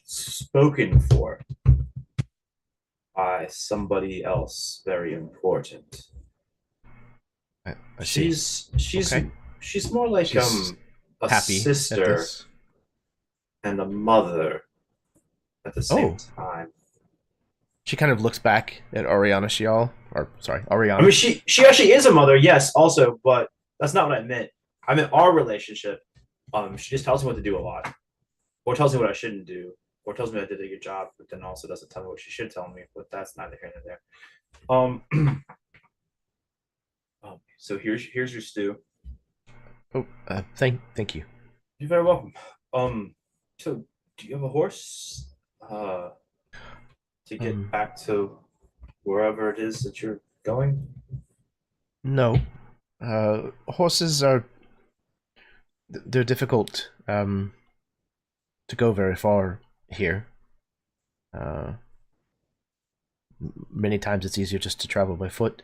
spoken for by somebody else very important. I see. She's Okay. she's more like She's a happy at sister this. and a mother at the same time. She kind of looks back at Ariana Shial, or sorry, Ariana. I mean, she actually is a mother, yes, also, but that's not what I meant. I meant our relationship. She just tells me what to do a lot, or tells me what I shouldn't do, or tells me I did a good job, but then also doesn't tell me what she should tell me. But that's neither here nor there. So here's your stew. Oh, thank you. You're very welcome. So do you have a horse? To get back to wherever it is that you're going? No. Horses are. They're difficult. To go very far here. Many times it's easier just to travel by foot.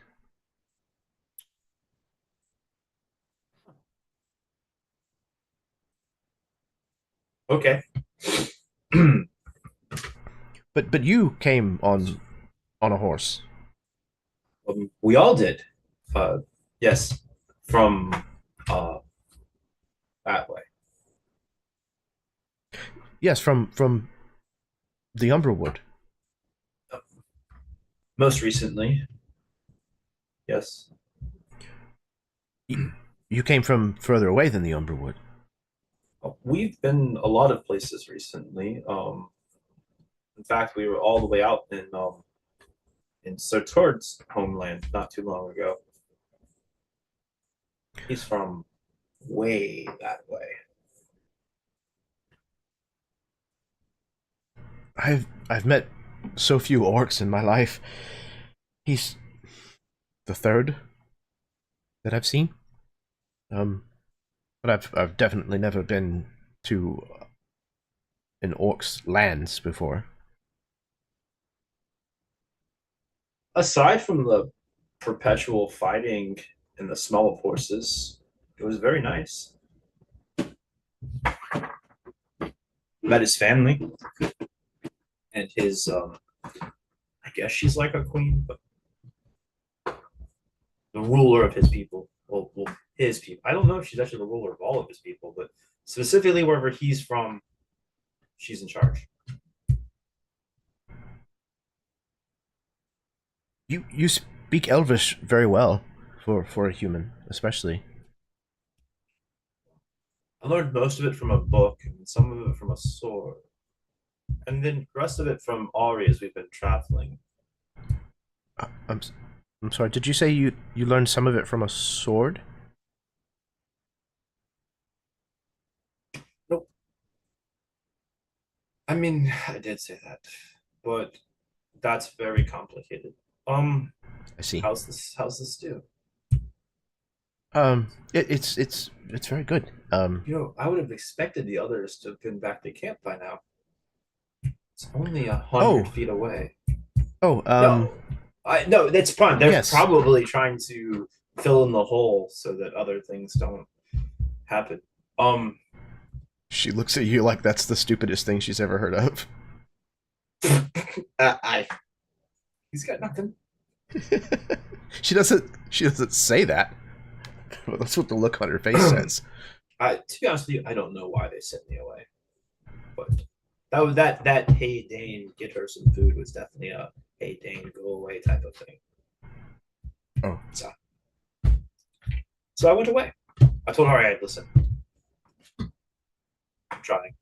Okay. But you came on a horse. We all did. Yes, from that way. Yes, from the Umberwood. Most recently. Yes. You came from further away than the Umberwood. We've been a lot of places recently. In fact, we were all the way out in Sir Tord's homeland not too long ago. He's from way that way. I've met so few orcs in my life. He's the third that I've seen. But I've definitely never been to an orc's lands before. Aside from the perpetual fighting and the smell of horses, it was very nice. Met his family and his I guess she's like a queen, but the ruler of his people. Well, his people. I don't know if she's actually the ruler of all of his people, but specifically wherever he's from, she's in charge. You speak Elvish very well for a human, especially. I learned most of it from a book and some of it from a sword. And then the rest of it from Ari as we've been traveling. I'm sorry, did you say you learned some of it from a sword? Nope. I mean, I did say that, but that's very complicated. I see. How's the stew? It's very good. You know, I would have expected the others to have been back to camp by now. It's only 100 feet away. No, that's fine. They're probably trying to fill in the hole so that other things don't happen. She looks at you like that's the stupidest thing she's ever heard of. He's got nothing. She doesn't say that. But that's what the look on her face says. To be honest with you, I don't know why they sent me away. But that hey Dane, get her some food was definitely a hey Dane, go away type of thing. Oh. So I went away. I told her, all right, listen. I'm trying.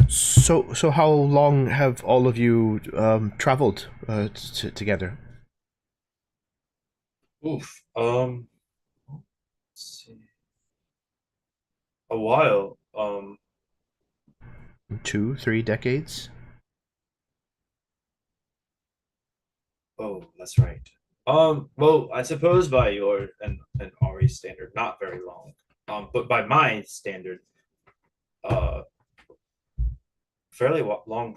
So how long have all of you traveled together? Oof. Let's see. A while. 2-3 decades? Oh, that's right. Well, I suppose by your and Ari's standard, not very long. But by my standard, fairly long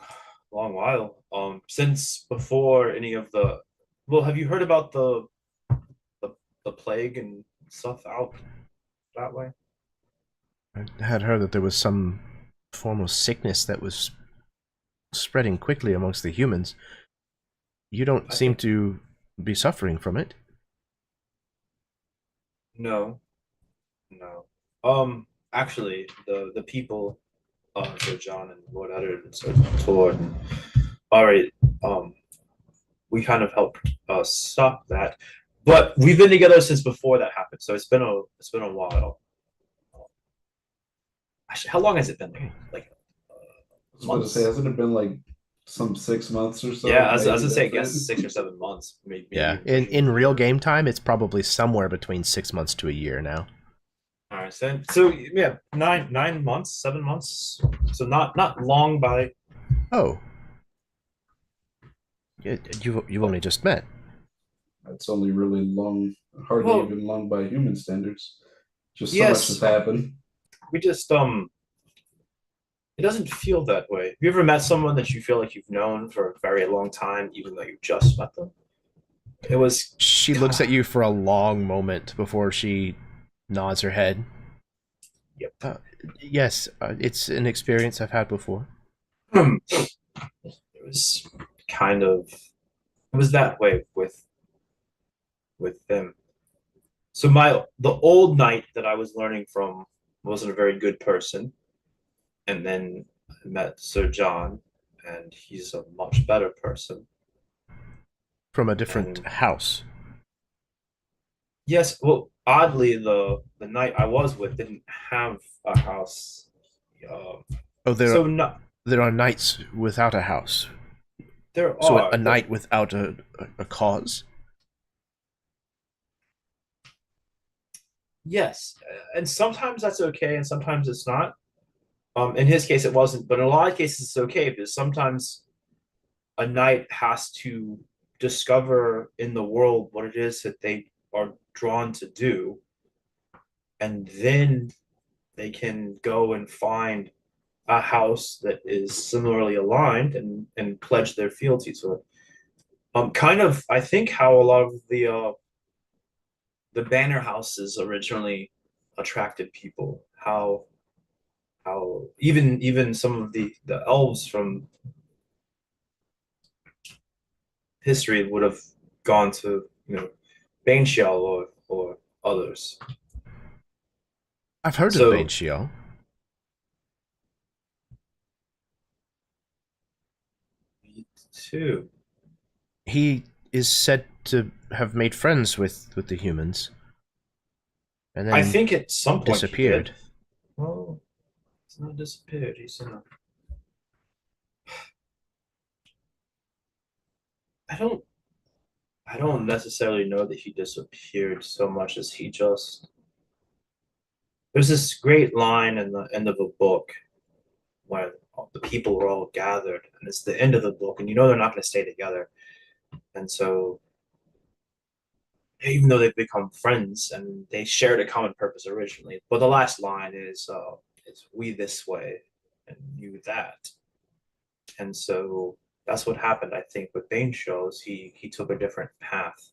while. Since before any of the. Well, have you heard about the plague and stuff out that way? I had heard that there was some form of sickness that was spreading quickly amongst the humans. You don't seem to be suffering from it. No. Actually, the people, Sir John and Lord Eddard and Sir Tor and Ari, we kind of helped stop that. But we've been together since before that happened, so it's been a while. Actually, how long has it been? Like I was about to say, hasn't it been like some 6 months or so? Yeah, I was gonna say, I guess 6 or 7 months, maybe. Yeah, in real game time, it's probably somewhere between 6 months to a year now. All right, so yeah, 9 months, 7 months, so not long by. Oh, yeah, you've only just met. That's only really long, hardly even long by human standards. Just so much has happened. We just it doesn't feel that way. Have you ever met someone that you feel like you've known for a very long time, even though you just met them? It was. She looks at you for a long moment before she nods her head. Yep. Yes, it's an experience I've had before. It was kind of. It was that way with them. So the old knight that I was learning from wasn't a very good person, and then I met Sir John, and he's a much better person. From a different house. Yes, well, oddly, the knight I was with didn't have a house. There are knights without a house. A knight without a cause. Yes, and sometimes that's okay, and sometimes it's not. In his case, it wasn't, but in a lot of cases, it's okay because sometimes a knight has to discover in the world what it is that they are drawn to do, and then they can go and find a house that is similarly aligned and pledge their fealty to it. Kind of, I think how a lot of the banner houses originally attracted people. How even some of the elves from history would have gone to Baneshell or others. I've heard So- of Baneshell. Me too. He is said to have made friends with the humans, and then I think at some point disappeared. He did. Well, he's not disappeared. He's I don't necessarily know that he disappeared so much as he just. There's this great line in the end of a book where the people are all gathered, and it's the end of the book, and you know they're not going to stay together, and so even though they've become friends and they shared a common purpose originally, but the last line is it's we this way and you that, and so that's what happened. I think with Bane shows he took a different path.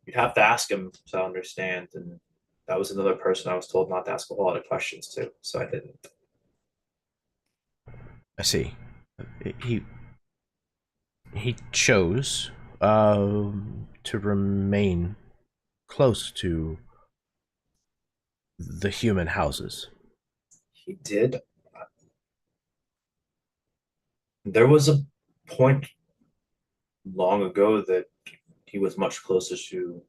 You'd have to ask him to understand, and that was another person I was told not to ask a whole lot of questions to, so I didn't. I see. He chose to remain close to the human houses. He did. There was a point long ago that he was much closer to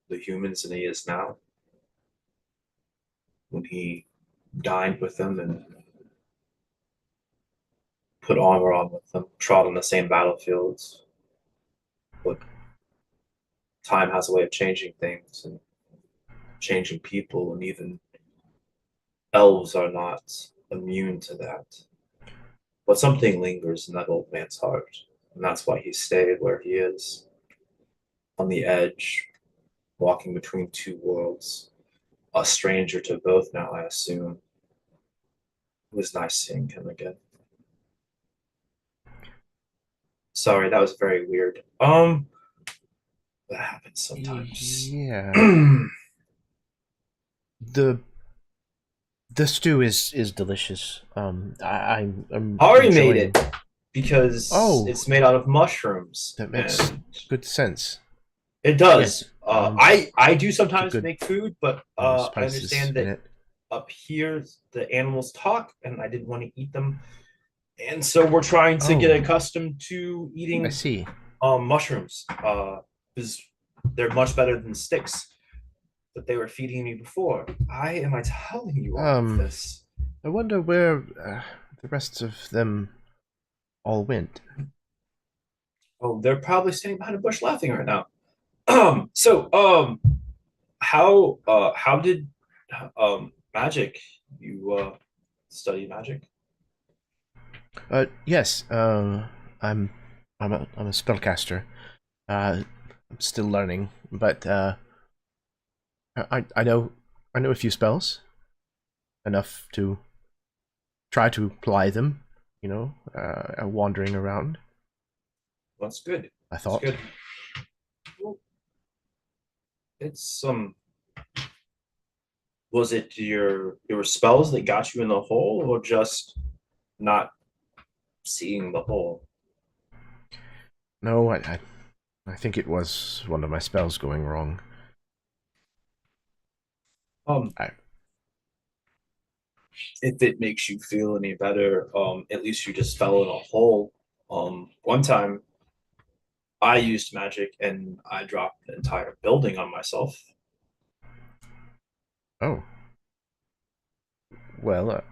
the humans than he is now. When he dined with them and put armor on with them, trod on the same battlefields. But time has a way of changing things and changing people, and even elves are not immune to that. But something lingers in that old man's heart, and that's why he stayed where he is, on the edge, walking between two worlds, a stranger to both now, I assume. It was nice seeing him again. Sorry, that was very weird. That happens sometimes. Yeah. The stew is delicious. I'm Ari enjoying... made it because Oh. it's made out of mushrooms. That makes and good sense. it does. Yes, I do sometimes good, make food, but I spices understand in that it. up here the animals talk, and I didn't want to eat them, and so we're trying to get Oh. accustomed to eating I see. mushrooms because they're much better than sticks that they were feeding me before. Am I telling you all of this? I wonder where the rest of them all went. Oh, they're probably standing behind a bush laughing right now. How did magic, you study magic? Yes. I'm a spellcaster. I'm still learning, but I know a few spells, enough to try to apply them. Wandering around. That's good. I thought. That's good. Well, it's was it your spells that got you in the hole, or just not seeing the hole? No, I think it was one of my spells going wrong. If it makes you feel any better, at least you just fell in a hole. One time I used magic and I dropped an entire building on myself. Oh. Well,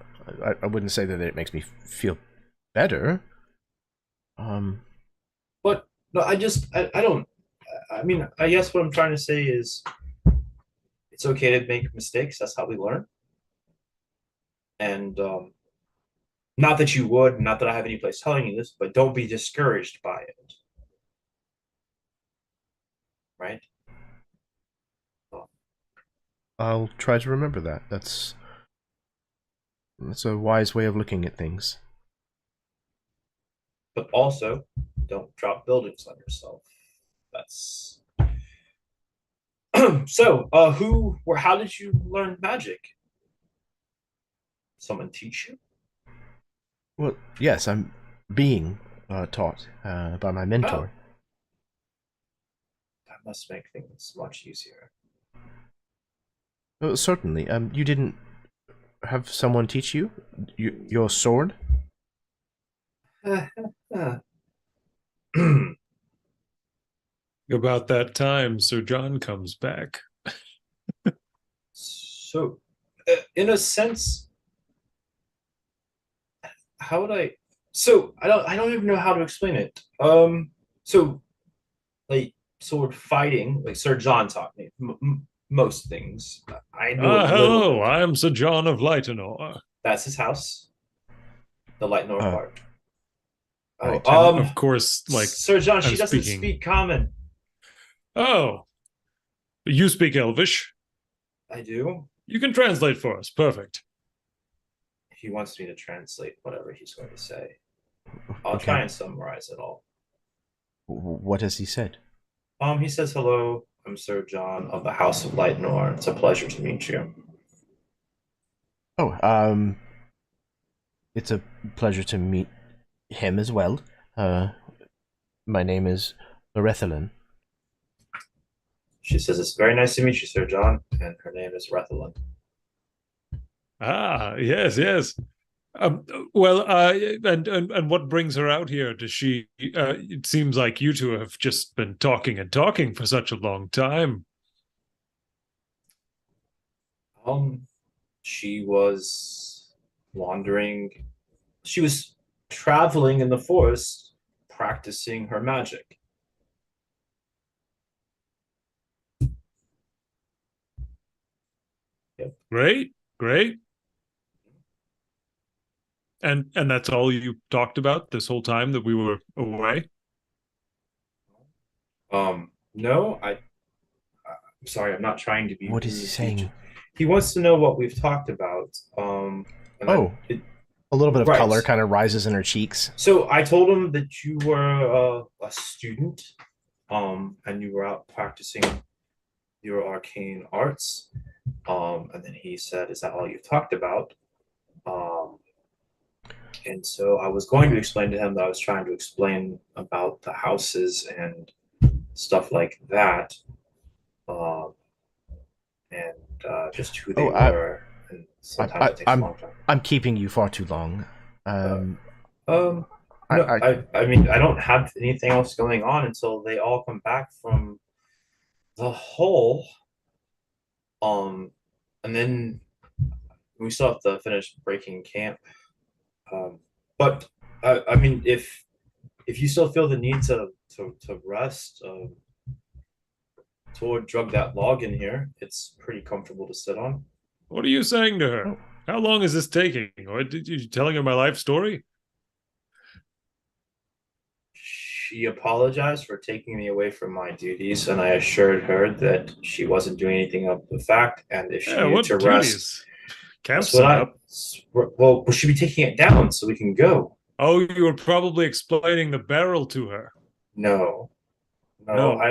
I wouldn't say that it makes me feel better. But no, I don't. I mean, I guess what I'm trying to say is, it's okay to make mistakes. That's how we learn. And not that you would, not that I have any place telling you this, but don't be discouraged by it. Right? I'll try to remember that. That's a wise way of looking at things. But also, don't drop buildings on yourself. That's so. How did you learn magic? Someone teach you? Well, yes, I'm being taught by my mentor. Oh. That must make things much easier. Oh, certainly. You didn't have someone teach you your sword? About that time, Sir John comes back. So, in a sense, how would I? So I don't even know how to explain it. So like sword fighting, like Sir John taught me most things. I knew a little Hello, bit. I am Sir John of Lightenor. That's his house. The Lightnor part. Right. Oh, of course, like Sir John, she I'm doesn't speaking. speak common. Oh, you speak Elvish? I do. You can translate for us. Perfect. He wants me to translate whatever he's going to say. I'll Okay. try and summarize it all. What has he said? He says, hello, I'm Sir John of the House of Lightnor. It's a pleasure to meet you. Oh, it's a pleasure to meet him as well. My name is Lorethalan. She says, it's very nice to meet you, Sir John, and her name is Rethalan. Ah, yes, yes. And what brings her out here? Does she? It seems like you two have just been talking and talking for such a long time. She was wandering. She was traveling in the forest, practicing her magic. Yep. Great, great. And that's all you talked about this whole time that we were away? No, I'm sorry, I'm not trying to be. What is he saying? He wants to know what we've talked about. A little bit of color kind of rises in her cheeks. So I told him that you were a student, and you were out practicing your arcane arts. And then he said, "Is that all you've talked about?" And so I was going to explain to him that I was trying to explain about the houses and stuff like that, and just who they were. And sometimes it takes a long time. I'm keeping you far too long. No, I mean, I don't have anything else going on until they all come back from the hole. And then we still have to finish breaking camp. But I mean, if you still feel the need to rest, Tor drug that log in here. It's pretty comfortable to sit on. What are you saying to her? How long is this taking? Or did you telling her my life story? She apologized for taking me away from my duties, and I assured her that she wasn't doing anything of the fact, and if she needed to rest, Camp's up. Well, we should be taking it down so we can go. Oh, you were probably explaining the barrel to her. No. I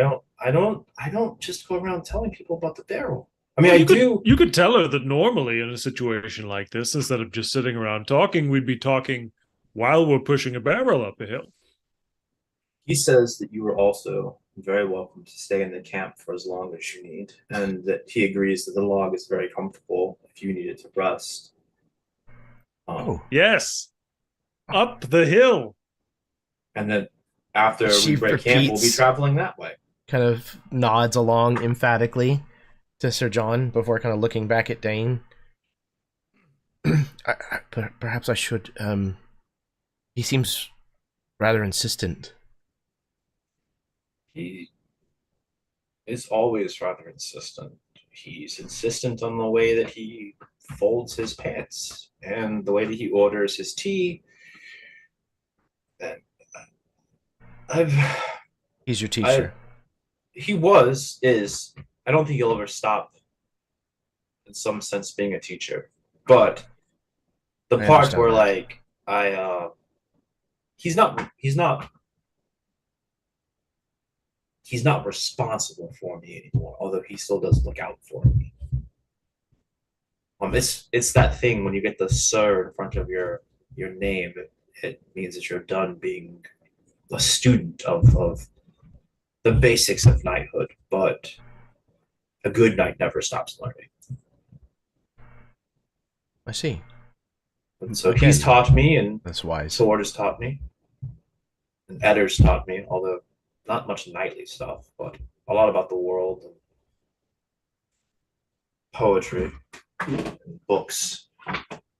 don't just go around telling people about the barrel. I mean, You could tell her that normally in a situation like this, instead of just sitting around talking, we'd be talking while we're pushing a barrel up a hill. He says that you are also very welcome to stay in the camp for as long as you need, and that he agrees that the log is very comfortable if you needed to rest. Yes, up the hill. And then after we break camp, we'll be traveling that way. Kind of nods along emphatically to Sir John before kind of looking back at Dane. Perhaps I should. He seems rather insistent. He is always rather insistent. He's insistent on the way that he folds his pants and the way that he orders his tea. And He's your teacher. He is. I don't think he'll ever stop, in some sense, being a teacher. But the part where that. He's not responsible for me anymore, although he still does look out for me. It's that thing when you get the sir in front of your name, it means that you're done being a student of the basics of knighthood, but a good knight never stops learning. I see. And so he's taught me, and that's wise. Sword has taught me, and Eddar's taught me, although not much knightly stuff, but a lot about the world and poetry and books. Lord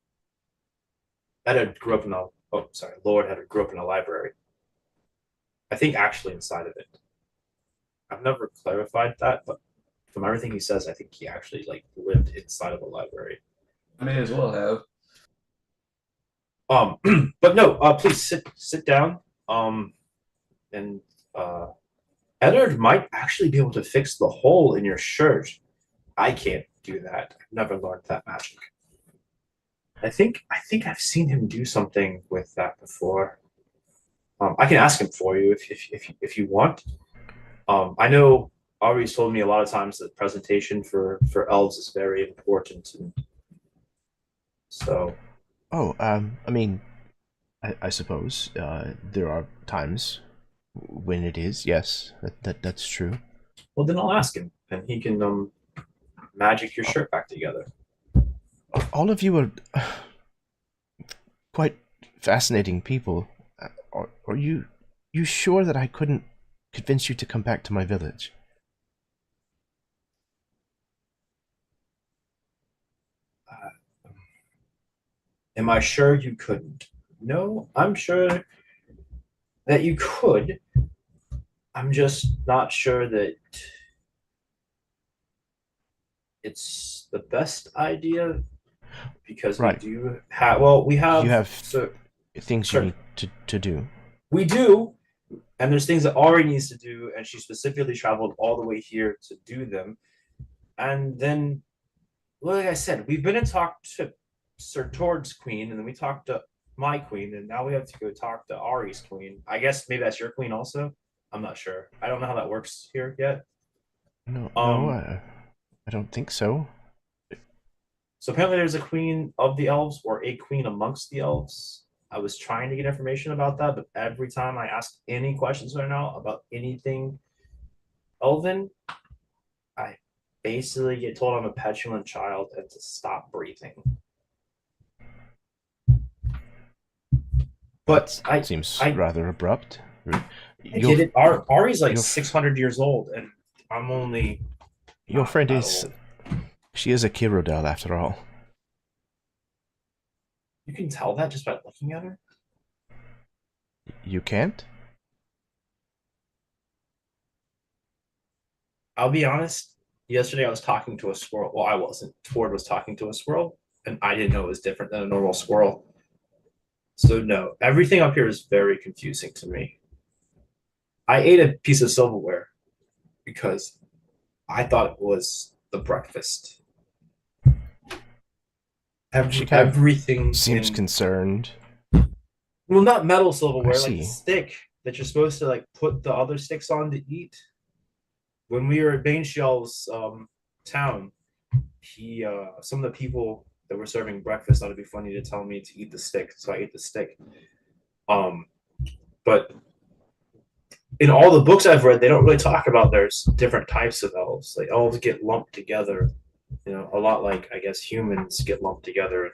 Eddard grew up in a library. I think actually inside of it. I've never clarified that, but from everything he says, I think he actually lived inside of a library. I may as well have. But no, please sit down. And Eddard might actually be able to fix the hole in your shirt. I can't do that. I've never learned that magic. I think I've seen him do something with that before. I can ask him for you if you want. I know Ari's told me a lot of times that presentation for elves is very important, and so. Oh, I mean, I suppose there are times when it is. Yes, that's true. Well, then I'll ask him, and he can magic your shirt back together. All of you are quite fascinating people. Are you sure that I couldn't convince you to come back to my village? Am I sure you couldn't? No, I'm sure that you could. I'm just not sure that it's the best idea, because we do have. Well, we have. You have things you need to do. We do, and there's things that Ari needs to do, and she specifically traveled all the way here to do them. And then, like I said, we've been in talk to Sir Tord's queen, and then we talked to my queen, and now we have to go talk to Ari's queen. I guess maybe that's your queen also. I'm not sure. I don't know how that works here yet. No, I don't think so. So apparently there's a queen of the elves, or a queen amongst the elves. I was trying to get information about that, but every time I ask any questions right now about anything elven, I basically get told I'm a petulant child and to stop breathing. But it seems rather abrupt. I get it. Ari's like 600 years old, and I'm only. Your friend is. She is a Corrode after all. You can tell that just by looking at her. You can't? I'll be honest. Yesterday I was talking to a squirrel. Well, I wasn't. Tord was talking to a squirrel, and I didn't know it was different than a normal squirrel. So no, everything up here is very confusing to me. I ate a piece of silverware because I thought it was the breakfast. Everything seems concerned. Well, not metal silverware, like a stick that you're supposed to put the other sticks on to eat. When we were at Baneshell's town, some of the people that were serving breakfast thought it'd be funny to tell me to eat the stick, so I ate the stick. But in all the books I've read, they don't really talk about there's different types of elves. Like elves get lumped together, a lot like I guess humans get lumped together.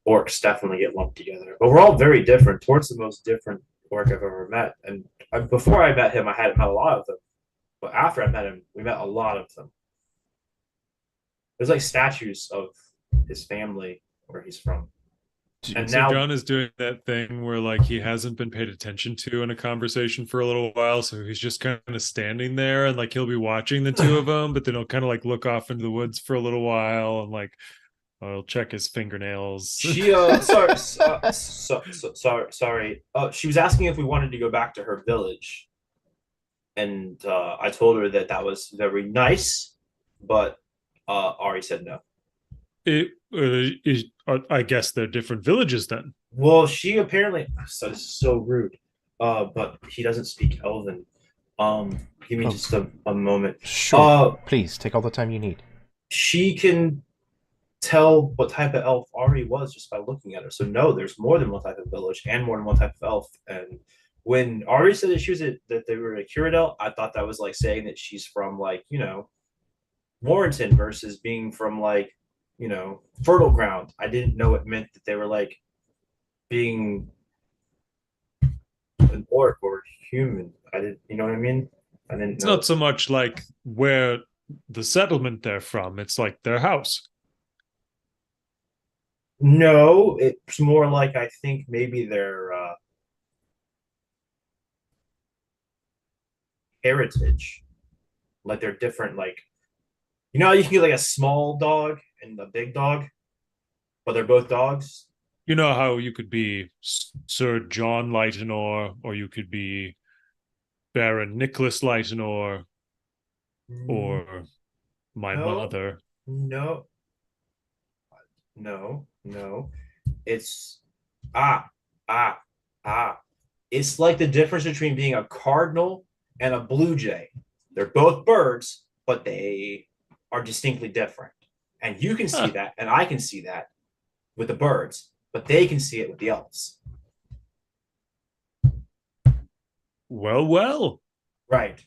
Orcs definitely get lumped together, but we're all very different. Tord's the most different orc I've ever met, and before I met him, I hadn't met a lot of them. But after I met him, we met a lot of them. There's like statues of his family where he's from. And so now John is doing that thing where he hasn't been paid attention to in a conversation for a little while, so he's just kind of standing there, and he'll be watching the two of them, but then he'll kind of look off into the woods for a little while and I'll check his fingernails. She sorry. She was asking if we wanted to go back to her village, and I told her that was very nice, but Ari said no. I guess they're different villages then. Well, she apparently so this is so rude. But he doesn't speak Elven. Give me just a moment. Sure. Please take all the time you need. She can tell what type of elf Ari was just by looking at her. So no, there's more than one type of village and more than one type of elf. And when Ari said that that they were a Cyrodiil, I thought that was like saying that she's from like, Warrington versus being from like, fertile ground. I didn't know it meant that they were like being an orc or human. I didn't, you know what I mean? I didn't. It's not so much like where the settlement they're from. It's like their house. No, it's more like I think maybe their heritage, like they're different. Like, you can get like a small dog and a big dog, but they're both dogs. You know how you could be Sir John Lightenor, or you could be Baron Nicholas Lightenor, or my mother. No. It's It's like the difference between being a cardinal and a blue jay. They're both birds, but they are distinctly different. And you can see that, and I can see that with the birds, but they can see it with the elves. Well. Right.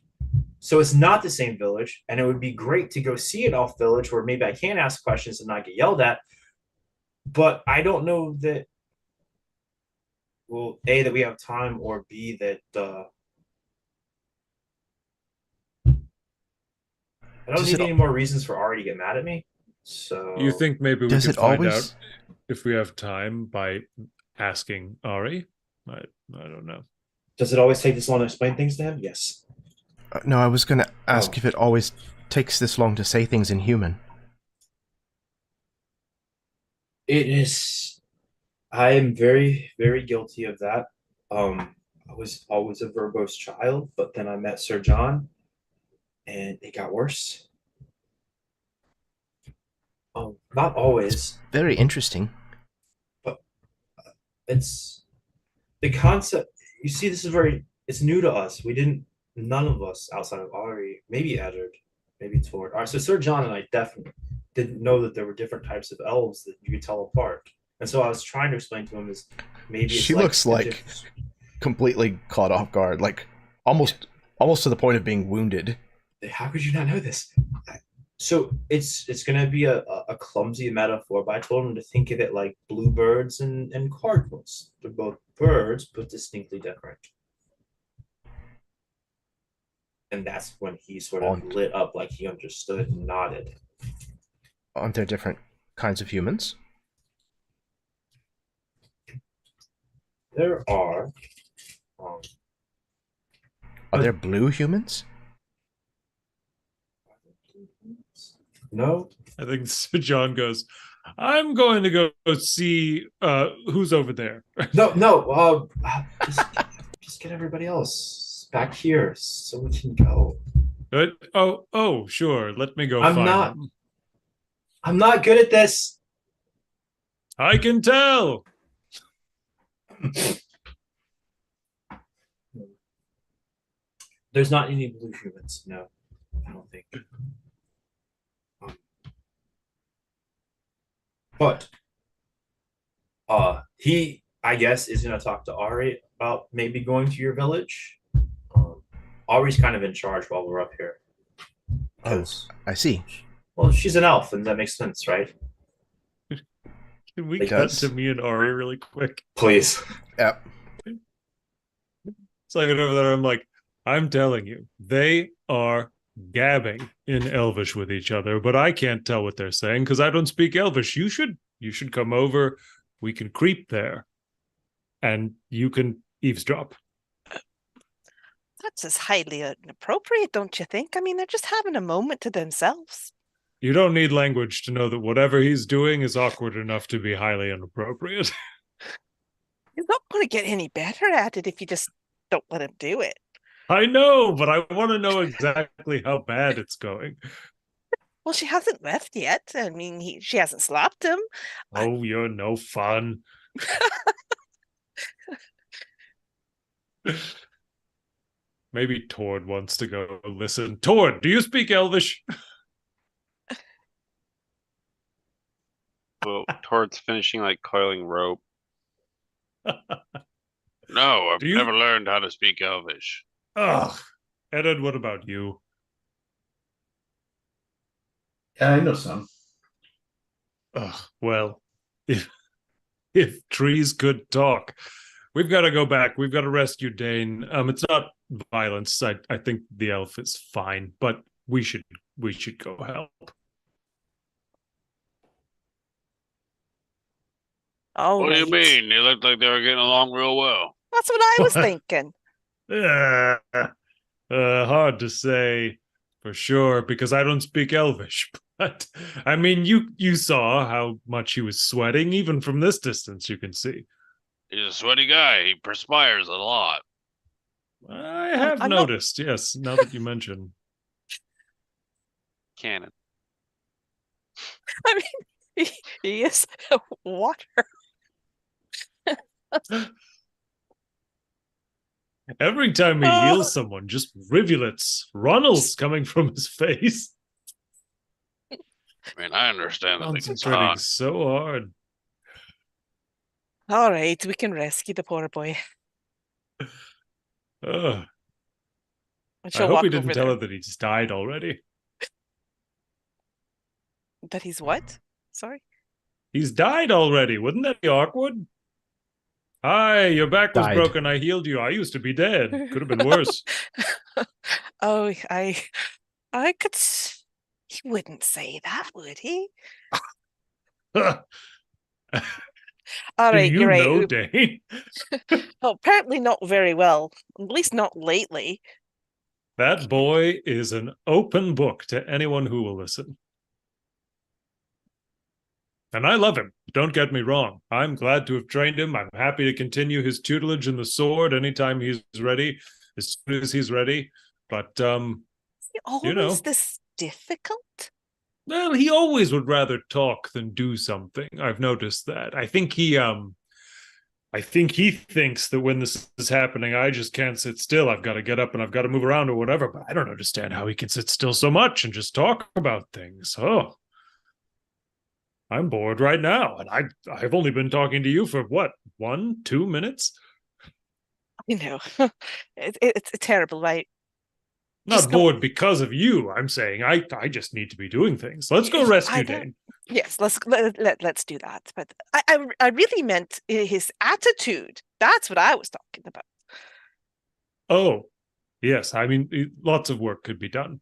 So it's not the same village, and it would be great to go see an elf village where maybe I can ask questions and not get yelled at. But I don't know that, well, A, that we have time, or B, that I don't need any more reasons for Ari to get mad at me. So you think maybe we could find out if we have time by asking Ari? I don't know. Does it always take this long to explain things to him? Yes. No, I was going to ask if it always takes this long to say things in human. It is. I am very, very guilty of that. I was always a verbose child, but then I met Sir John, and it got worse. Not always. Very interesting. But it's the concept. You see, it's new to us. None of us outside of Ari, maybe Eddard, maybe Tord. All right, so Sir John and I definitely didn't know that there were different types of elves that you could tell apart. And so I was trying to explain to him is maybe it's she looks like completely caught off guard, like almost to the point of being wounded. How could you not know this? So it's going to be a clumsy metaphor, but I told him to think of it like bluebirds and cardinals. They're both birds, but distinctly different. And that's when he sort of lit up like he understood and nodded. Aren't there different kinds of humans? There are. Are there blue humans? No. I think Sir John goes, I'm going to go see who's over there. No. Just get everybody else back here so we can go. Oh, sure. Let me go find them. I'm not good at this. I can tell. There's not any blue humans. No, I don't think. But he, I guess, is going to talk to Ari about maybe going to your village. Ari's kind of in charge while we're up here. Oh, I see. Well, she's an elf, and that makes sense, right? Can we cut to me and Ari really quick? Please. Yep. So I get over there, I'm like, I'm telling you, they are gabbing in Elvish with each other, but I can't tell what they're saying because I don't speak Elvish. You should come over. We can creep there, and you can eavesdrop. That's as highly inappropriate, don't you think? I mean, they're just having a moment to themselves. You don't need language to know that whatever he's doing is awkward enough to be highly inappropriate. He's not going to get any better at it if you just don't let him do it. I know, but I want to know exactly how bad it's going. Well, she hasn't left yet. I mean, she hasn't slapped him. Oh, you're no fun. Maybe Tord wants to go listen. Tord, do you speak Elvish? Well, towards finishing like coiling rope. No, I've never learned how to speak Elvish. Ugh. Eddard, what about you? Yeah, I know some. Ugh. Well, if trees could talk, we've got to go back. We've got to rescue Dane. It's not violence. I think the elf is fine, but we should go help. Oh, What do you mean? They looked like they were getting along real well. That's what I was thinking. Hard to say for sure because I don't speak Elvish. But I mean, you saw how much he was sweating, even from this distance. You can see He's a sweaty guy. He perspires a lot. I have I'm noticed. Yes, now that you mention. Cannon. I mean, he is water. Every time he heals someone, just rivulets, runnels coming from his face. I mean, I understand that it's Concentrating hot. so hard. All right, we can rescue the poor boy. Ugh. And I she'll hope walk he didn't over tell there. her that he's died already. That he's what? Sorry? He's died already. Wouldn't that be awkward? Hi, your back was Died. broken. I healed you. I used to be dead. Could have been worse. Oh, I could. He wouldn't say that, would he? All Do right, you you're know right. Dane? Well, apparently not very well. At least not lately. That boy is an open book to anyone who will listen. And I love him. Don't get me wrong. I'm glad to have trained him. I'm happy to continue his tutelage in the sword anytime he's ready, as soon as he's ready. But, Is he always you know. this difficult? Well, he always would rather talk than do something. I've noticed that. I think he thinks that when this is happening, I just can't sit still. I've got to get up and I've got to move around or whatever. But I don't understand how he can sit still so much and just talk about things. Oh, I'm bored right now, and I've only been talking to you for what, 1-2 minutes? You know, it's terrible, right? Not Just bored because of you. I'm saying I just need to be doing things. Let's go rescue Dane. Yes, let's do that. But I really meant his attitude. That's what I was talking about. Oh, yes. I mean, lots of work could be done.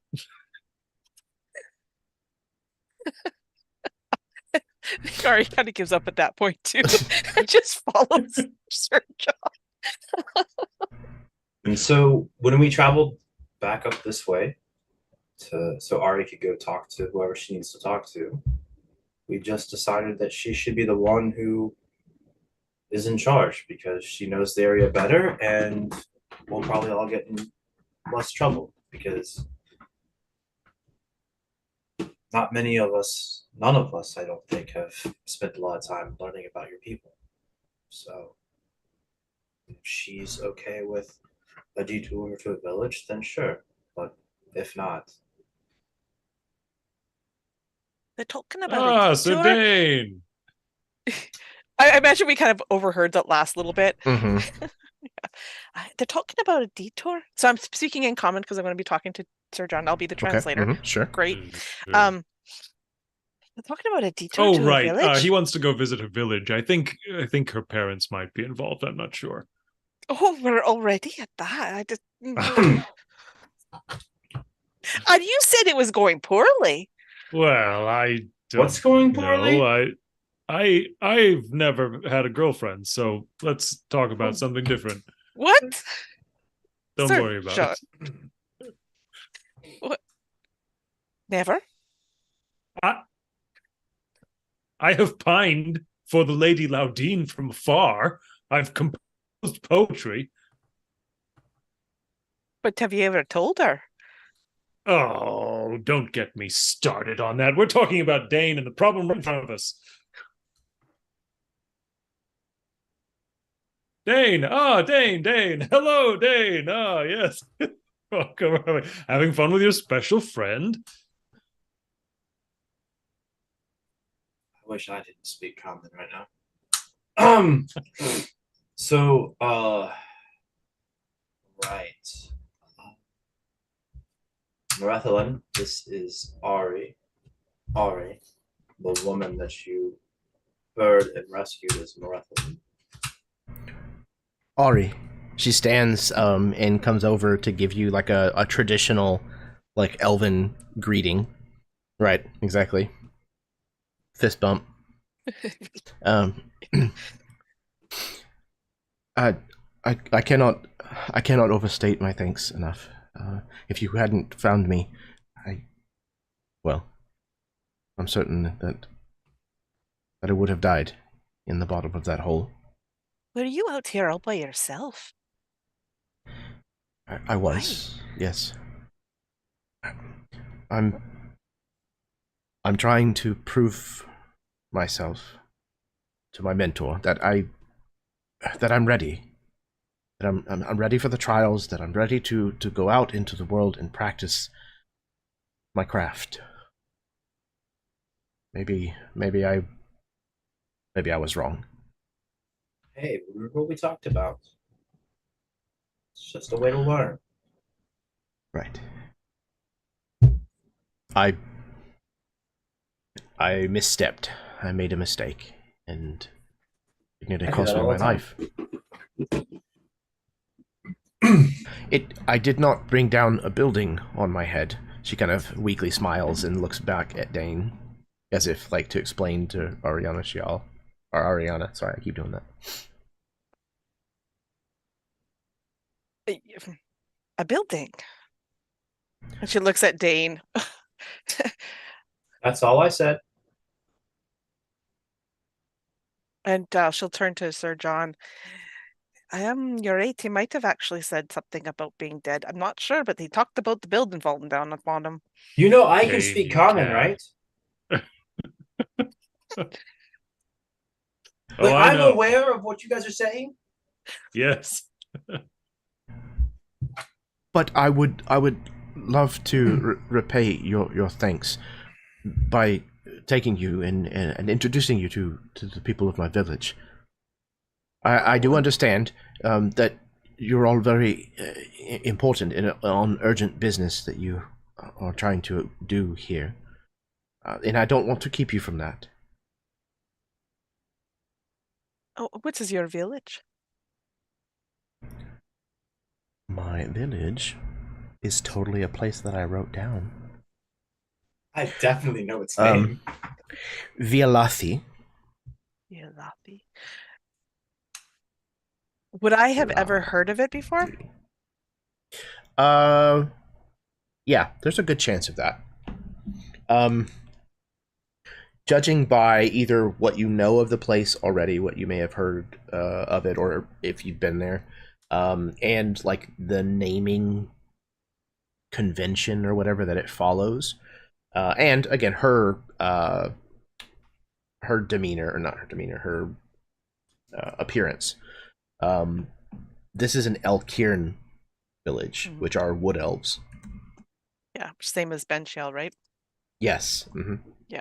Kari kind of gives up at that point too. Just follows Sir John. And so when we traveled back up this way, so Ari could go talk to whoever she needs to talk to, we just decided that she should be the one who is in charge because she knows the area better, and we'll probably all get in less trouble because not many of us, none of us, I don't think, have spent a lot of time learning about your people. So if she's okay with a detour to a village, then sure. But if not, They're talking about a Sir detour. Dane. I imagine we kind of overheard that last little bit. Mm-hmm. They're talking about a detour. So I'm speaking in common because I'm going to be talking to Sir John. I'll be the translator. Okay. Mm-hmm. Sure. Great. Mm-hmm. They're talking about a detour to a Right. village. He wants to go visit a village. I think her parents might be involved. I'm not sure. Oh, we're already at that. I just. And you said it was going poorly. Well, I don't what's going poorly? know. I've never had a girlfriend, so let's talk about something different. What? Don't Sir worry about John. it. What? Never? I have pined for the Lady Laudine from afar. I've composed poetry. But have you ever told her? Oh, don't get me started on that. We're talking about Dane and the problem right in front of us. Dane, Dane. Hello, Dane. Ah, yes. Welcome. Having fun with your special friend? I wish I didn't speak common right now. So, right. Marathalan, this is Ari. Ari, the woman that you heard and rescued is Marathalan. Ari, she stands and comes over to give you like a traditional like elven greeting. Right, exactly. Fist bump. I cannot overstate my thanks enough. If you hadn't found me, I'm certain that I would have died in the bottom of that hole. Were you out here all by yourself? I was, yes. I'm trying to prove myself to my mentor that I'm ready. That I'm ready for the trials, that I'm ready to go out into the world and practice my craft. Maybe I was wrong. Hey, remember what we talked about? It's just a way to learn. Right. I misstepped. I made a mistake, and it nearly cost me my life. I did not bring down a building on my head. She kind of weakly smiles and looks back at Dane, as if like to explain to Ariana Shial. Or Ariana, sorry, I keep doing that. A building. And she looks at Dane. That's all I said. And she'll turn to Sir John. You're right. He might have actually said something about being dead. I'm not sure, but he talked about the building falling down upon him. You know I can Dane, speak you common, can. right? Oh, Like, I I'm know. aware of what you guys are saying. Yes. But I would love to repay your thanks by taking you and introducing you to the people of my village. I do understand that you're all very important on urgent business that you are trying to do here, and I don't want to keep you from that. Oh, what is your village? My village is totally a place that I wrote down. I definitely know its name. Vialathi. Yalapi. Would I have ever heard of it before? Yeah, there's a good chance of that. Judging by either what you know of the place already, what you may have heard of it, or if you've been there, and like the naming convention or whatever that it follows, and again her demeanor, or not her demeanor, her appearance. This is an Elkirn village, which are wood elves. Yeah, same as Benchell, right? Yes. Mm-hmm. Yeah.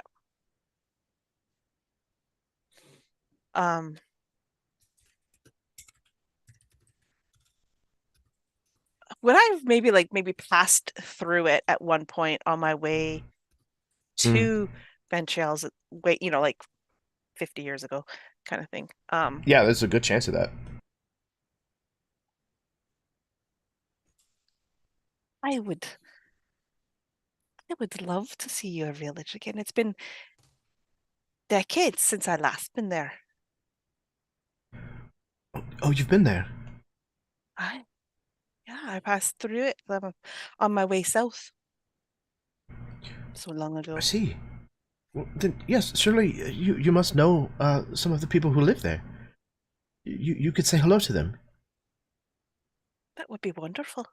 Would I have maybe passed through it at one point on my way to Benchell's, like 50 years ago, kind of thing. Yeah, there's a good chance of that. I would love to see your village again. It's been decades since I last been there. Oh, you've been there? I passed through it on my way south. So long ago. I see. Well, then, yes, surely you must know some of the people who live there. You could say hello to them. That would be wonderful.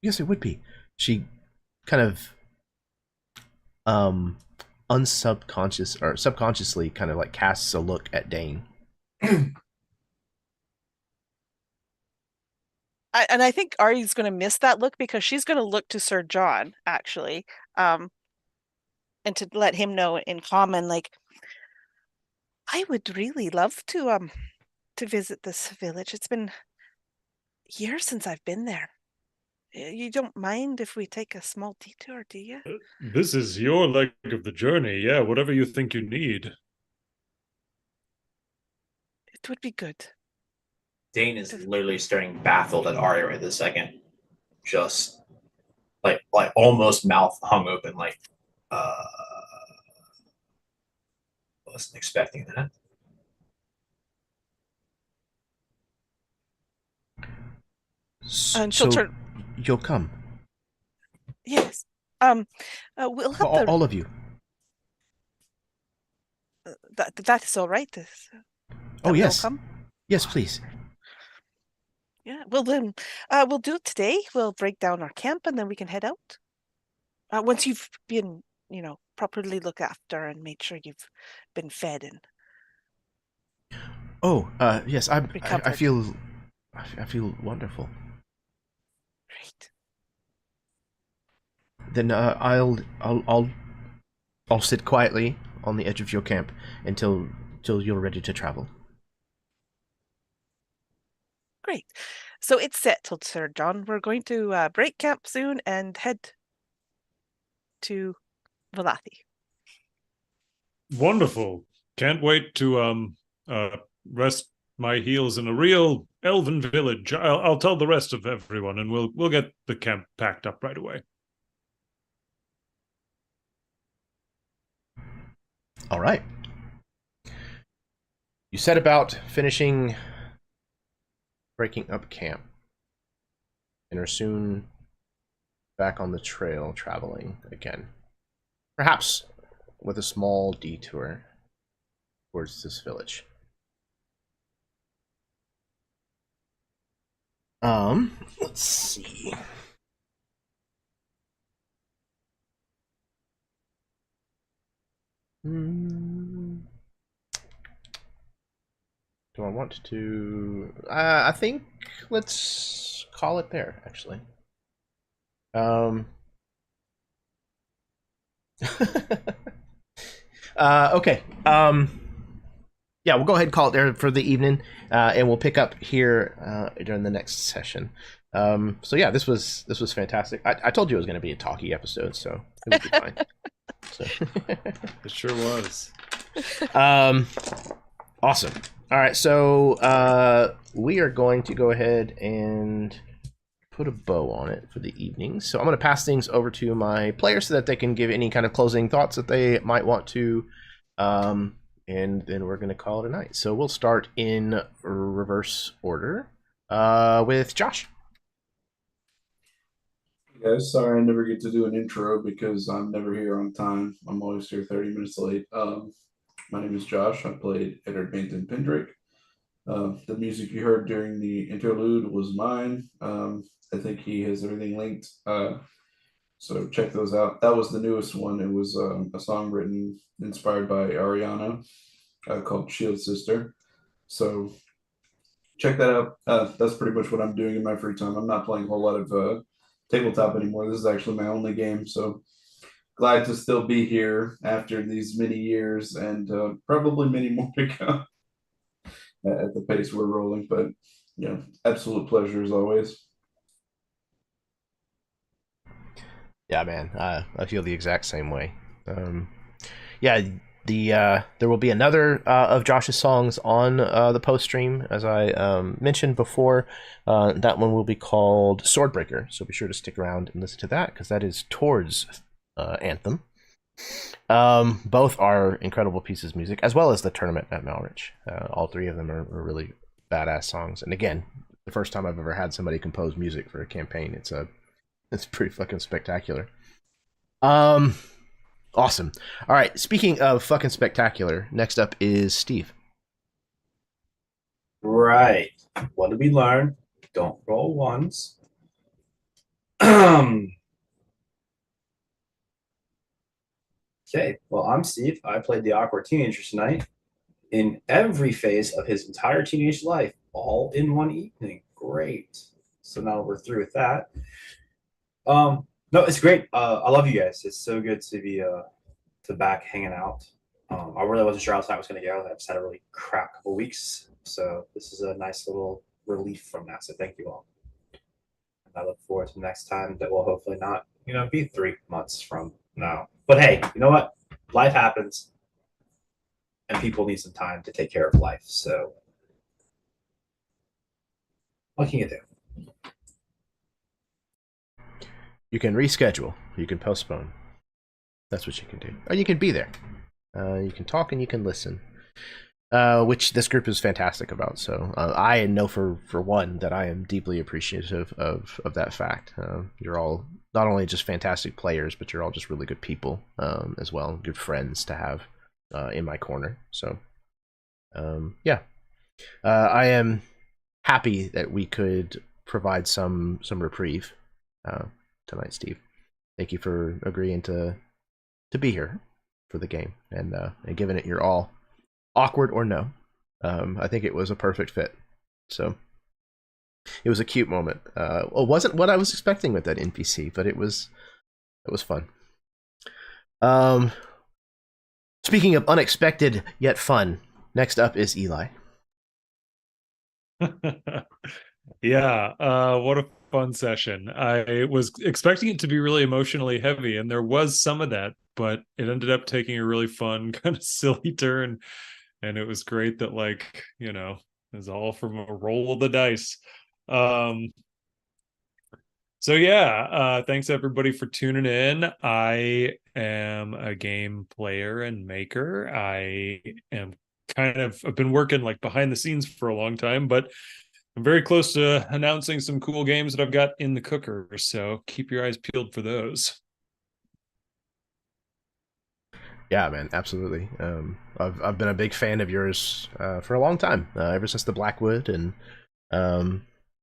Yes, it would be. She kind of unsubconscious or subconsciously kind of like casts a look at Dane. And I think Ari's going to miss that look because she's going to look to Sir John, actually, and to let him know in common, like, I would really love to visit this village. It's been years since I've been there. You don't mind if we take a small detour, do you? This is your leg of the journey. Yeah, whatever you think you need. It would be good. Dane is literally staring baffled at Arya right this second. Just like almost mouth hung open, like wasn't expecting that. And she'll So turn. you'll come. Yes. We'll have All of you. that is all right. Oh, yes. Come. Yes, please. Yeah. Well, then we'll do it today. We'll break down our camp and then we can head out. Once you've been, properly looked after and made sure you've been fed and. Oh, yes. I recovered. I feel wonderful. Great. Then I'll sit quietly on the edge of your camp until you're ready to travel. Great. So it's settled, Sir John. We're going to break camp soon and head to Valathi. Wonderful. Can't wait to rest my heels in a real elven village. I'll tell the rest of everyone, and we'll get the camp packed up right away. All right. You set about finishing breaking up camp and are soon back on the trail traveling again. Perhaps with a small detour towards this village. Let's see. Do I want to? I think let's call it there. Actually. Okay. Yeah, we'll go ahead and call it there for the evening, and we'll pick up here during the next session. So yeah, this was fantastic. I told you it was going to be a talky episode, so it would be fine. So. It sure was. Awesome. All right, so we are going to go ahead and put a bow on it for the evening. So I'm going to pass things over to my players so that they can give any kind of closing thoughts that they might want to, and then we're going to call it a night. So we'll start in reverse order with Josh. Hey guys, sorry I never get to do an intro because I'm never here on time. I'm always here 30 minutes late. My name is Josh. I played Eddard Bainton Pendrake. The music you heard during the interlude was mine. I think he has everything linked. So check those out. That was the newest one. It was a song written, inspired by Ariana, called Shield Sister. So check that out. That's pretty much what I'm doing in my free time. I'm not playing a whole lot of tabletop anymore. This is actually my only game. So glad to still be here after these many years and probably many more to come at the pace we're rolling. But absolute pleasure as always. Yeah, man, I feel the exact same way. Yeah, there will be another of Josh's songs on the post stream, as I mentioned before. That one will be called Swordbreaker, so be sure to stick around and listen to that because that is Tord's anthem. Both are incredible pieces of music, as well as the tournament at Malrich. All three of them are really badass songs. And again, the first time I've ever had somebody compose music for a campaign. It's pretty fucking spectacular. Awesome. All right. Speaking of fucking spectacular, next up is Steve. Right. What did we learn? Don't roll ones. Okay. Well, I'm Steve. I played the awkward teenager tonight in every phase of his entire teenage life, all in one evening. Great. So now we're through with that. No, it's great. I love you guys. It's so good to be to back hanging out. I really wasn't sure how time was going to go. I just had a really crap couple weeks, so this is a nice little relief from that. So thank you all. And I look forward to the next time that will hopefully not, be 3 months from now. But hey, you know what? Life happens, and people need some time to take care of life. So what can you do? You can reschedule. You can postpone. That's what you can do. Or you can be there. You can talk and you can listen. Which this group is fantastic about. So I know for one that I am deeply appreciative of that fact. You're all not only just fantastic players, but you're all just really good people as well. Good friends to have in my corner. So yeah. I am happy that we could provide some reprieve tonight, Steve. Thank you for agreeing to be here for the game and giving it your all, awkward or no. I think it was a perfect fit. So it was a cute moment. It wasn't what I was expecting with that NPC, but it was fun. Speaking of unexpected yet fun, next up is Eli. Yeah, what a fun session. I was expecting it to be really emotionally heavy, and there was some of that, but it ended up taking a really fun, kind of silly turn. And it was great that, it was all from a roll of the dice. So yeah, thanks everybody for tuning in. I am a game player and maker. I've been working behind the scenes for a long time, but I'm very close to announcing some cool games that I've got in the cooker. So keep your eyes peeled for those. Yeah, man, absolutely. I've been a big fan of yours for a long time, ever since the Blackwood, and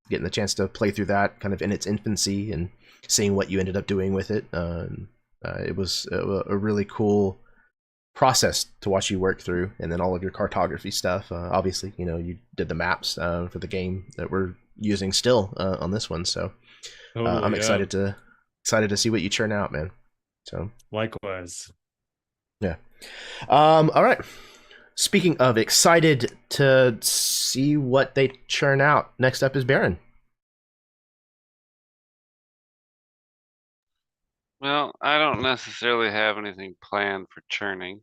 getting the chance to play through that kind of in its infancy and seeing what you ended up doing with it. It was a really cool process to watch you work through, and then all of your cartography stuff. Obviously, you did the maps for the game that we're using still on this one. So Totally, I'm yeah. excited to see what you churn out, man. So likewise. Yeah. All right. Speaking of excited to see what they churn out, next up is Baron. Well, I don't necessarily have anything planned for churning,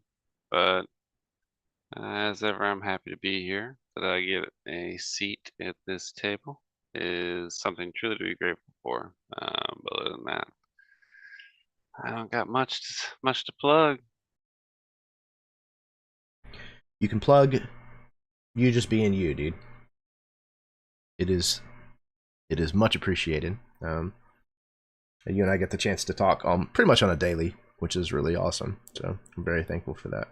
but as ever, I'm happy to be here. That I get a seat at this table is something truly to be grateful for. But other than that, I don't got much to plug. You can plug you just being you, dude. It is much appreciated. And you and I get the chance to talk pretty much on a daily, which is really awesome. So I'm very thankful for that.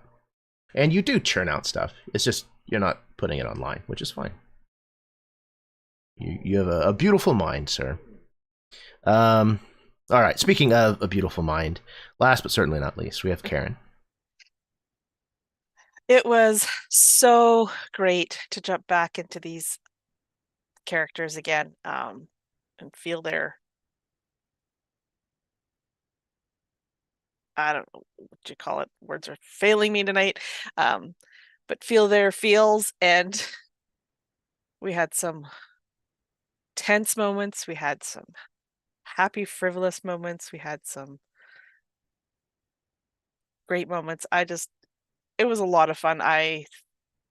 And you do churn out stuff. It's just you're not putting it online, which is fine. You have a beautiful mind, sir. All right. Speaking of a beautiful mind, last but certainly not least, we have Karen. It was so great to jump back into these characters again, and feel their, I don't know what you call it, words are failing me tonight, but feel their feels. And we had some tense moments, we had some happy, frivolous moments, we had some great moments. It was a lot of fun. I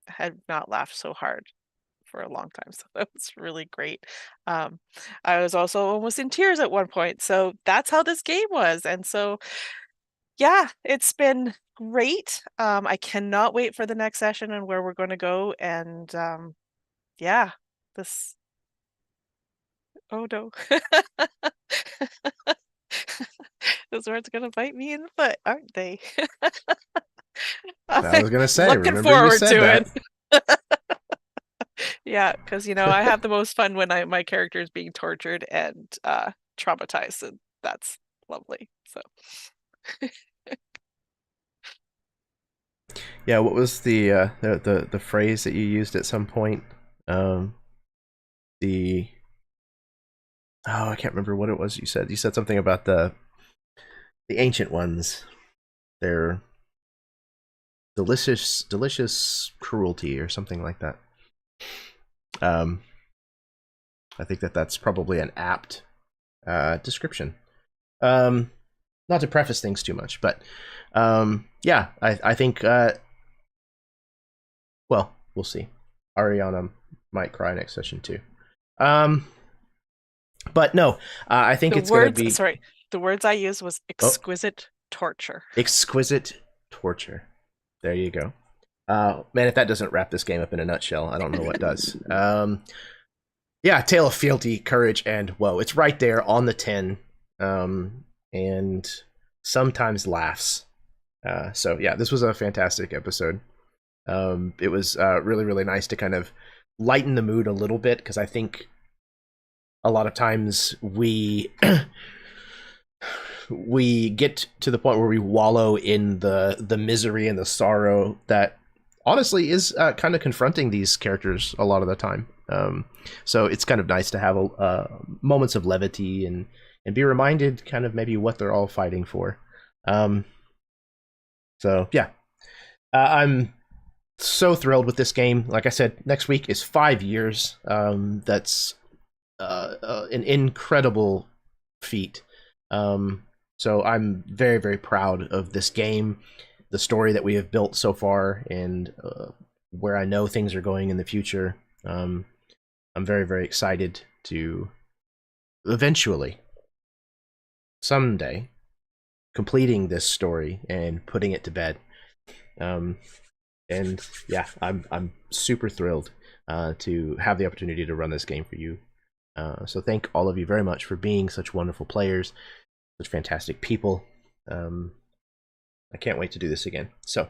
had not laughed so hard for a long time, so that was really great. I was also almost in tears at one point, so that's how this game was. And so yeah, it's been great. I cannot wait for the next session and where we're going to go. And yeah, this, oh no. This those words gonna bite me in the foot, aren't they? I was gonna say, Looking remember you forward said to that. it. Yeah, because I have the most fun when my character is being tortured and traumatized, and that's lovely. So Yeah, what was the phrase that you used at some point? The I can't remember what it was you said. You said something about the ancient ones. Their delicious cruelty or something like that. I think that's probably an apt description. Not to preface things too much, but yeah, I think well, we'll see. Ariana might cry next session too. But no, I think it's going to be... Sorry, the words I used was exquisite torture. Exquisite torture. There you go. Man, if that doesn't wrap this game up in a nutshell, I don't know what does. Yeah, Tale of Fealty, Courage, and Woe. It's right there on the 10, and sometimes laughs. So yeah, this was a fantastic episode. It was really, really nice to kind of lighten the mood a little bit, because I think a lot of times we we get to the point where we wallow in the misery and the sorrow that honestly is kind of confronting these characters a lot of the time. So it's kind of nice to have moments of levity and be reminded kind of maybe what they're all fighting for. So yeah, I'm so thrilled with this game. Like I said, next week is 5 years. That's an incredible feat. So I'm very, very proud of this game, the story that we have built so far, and where I know things are going in the future. I'm very, very excited to eventually, someday, completing this story and putting it to bed. And yeah, I'm super thrilled to have the opportunity to run this game for you. So thank all of you very much for being such wonderful players, such fantastic people. I can't wait to do this again. So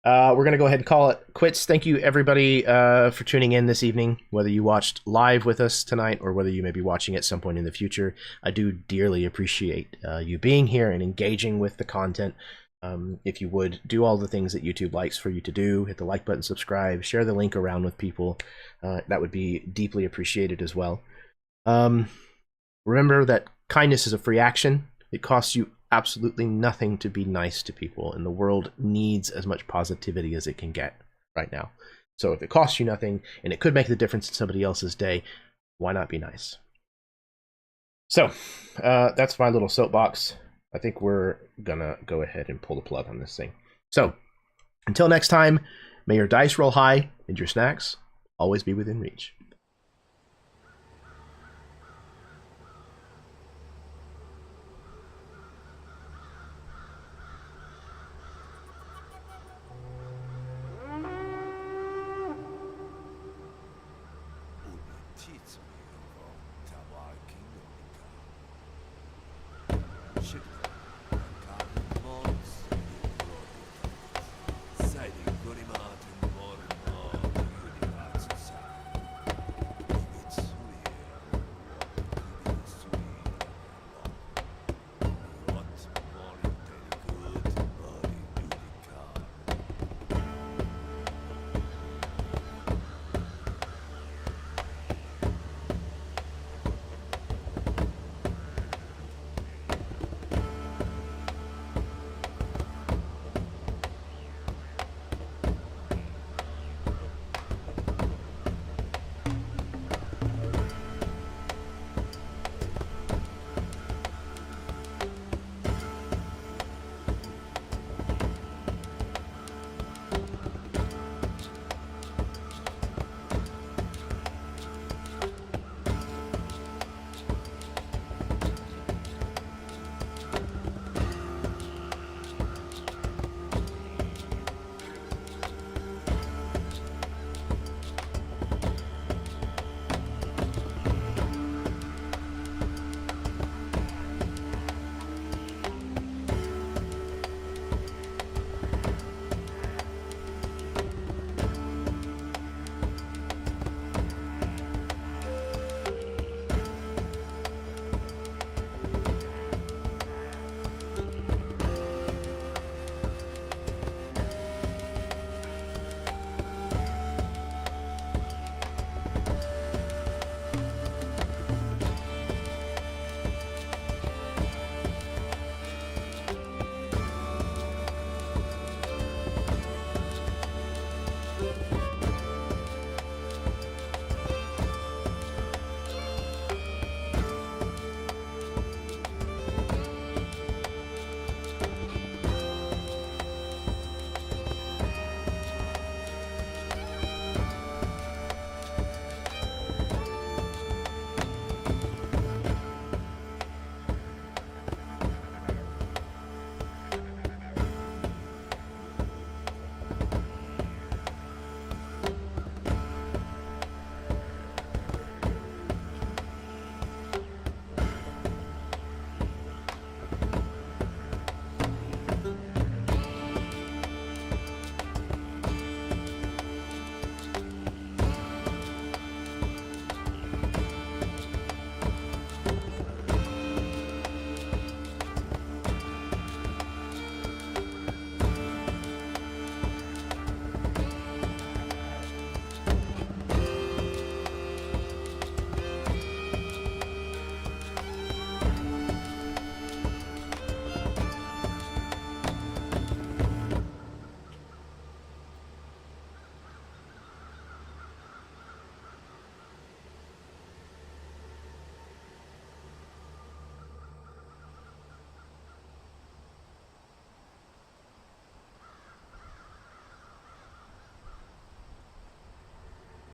we're going to go ahead and call it quits. Thank you, everybody, for tuning in this evening, whether you watched live with us tonight or whether you may be watching at some point in the future. I do dearly appreciate you being here and engaging with the content. If you would, do all the things that YouTube likes for you to do. Hit the like button, subscribe, share the link around with people. That would be deeply appreciated as well. Remember that kindness is a free action. It costs you absolutely nothing to be nice to people, and the world needs as much positivity as it can get right now. So if it costs you nothing and it could make the difference in somebody else's day, why not be nice? So that's my little soapbox. I think we're gonna go ahead and pull the plug on this thing. So until next time, may your dice roll high and your snacks always be within reach. Птица.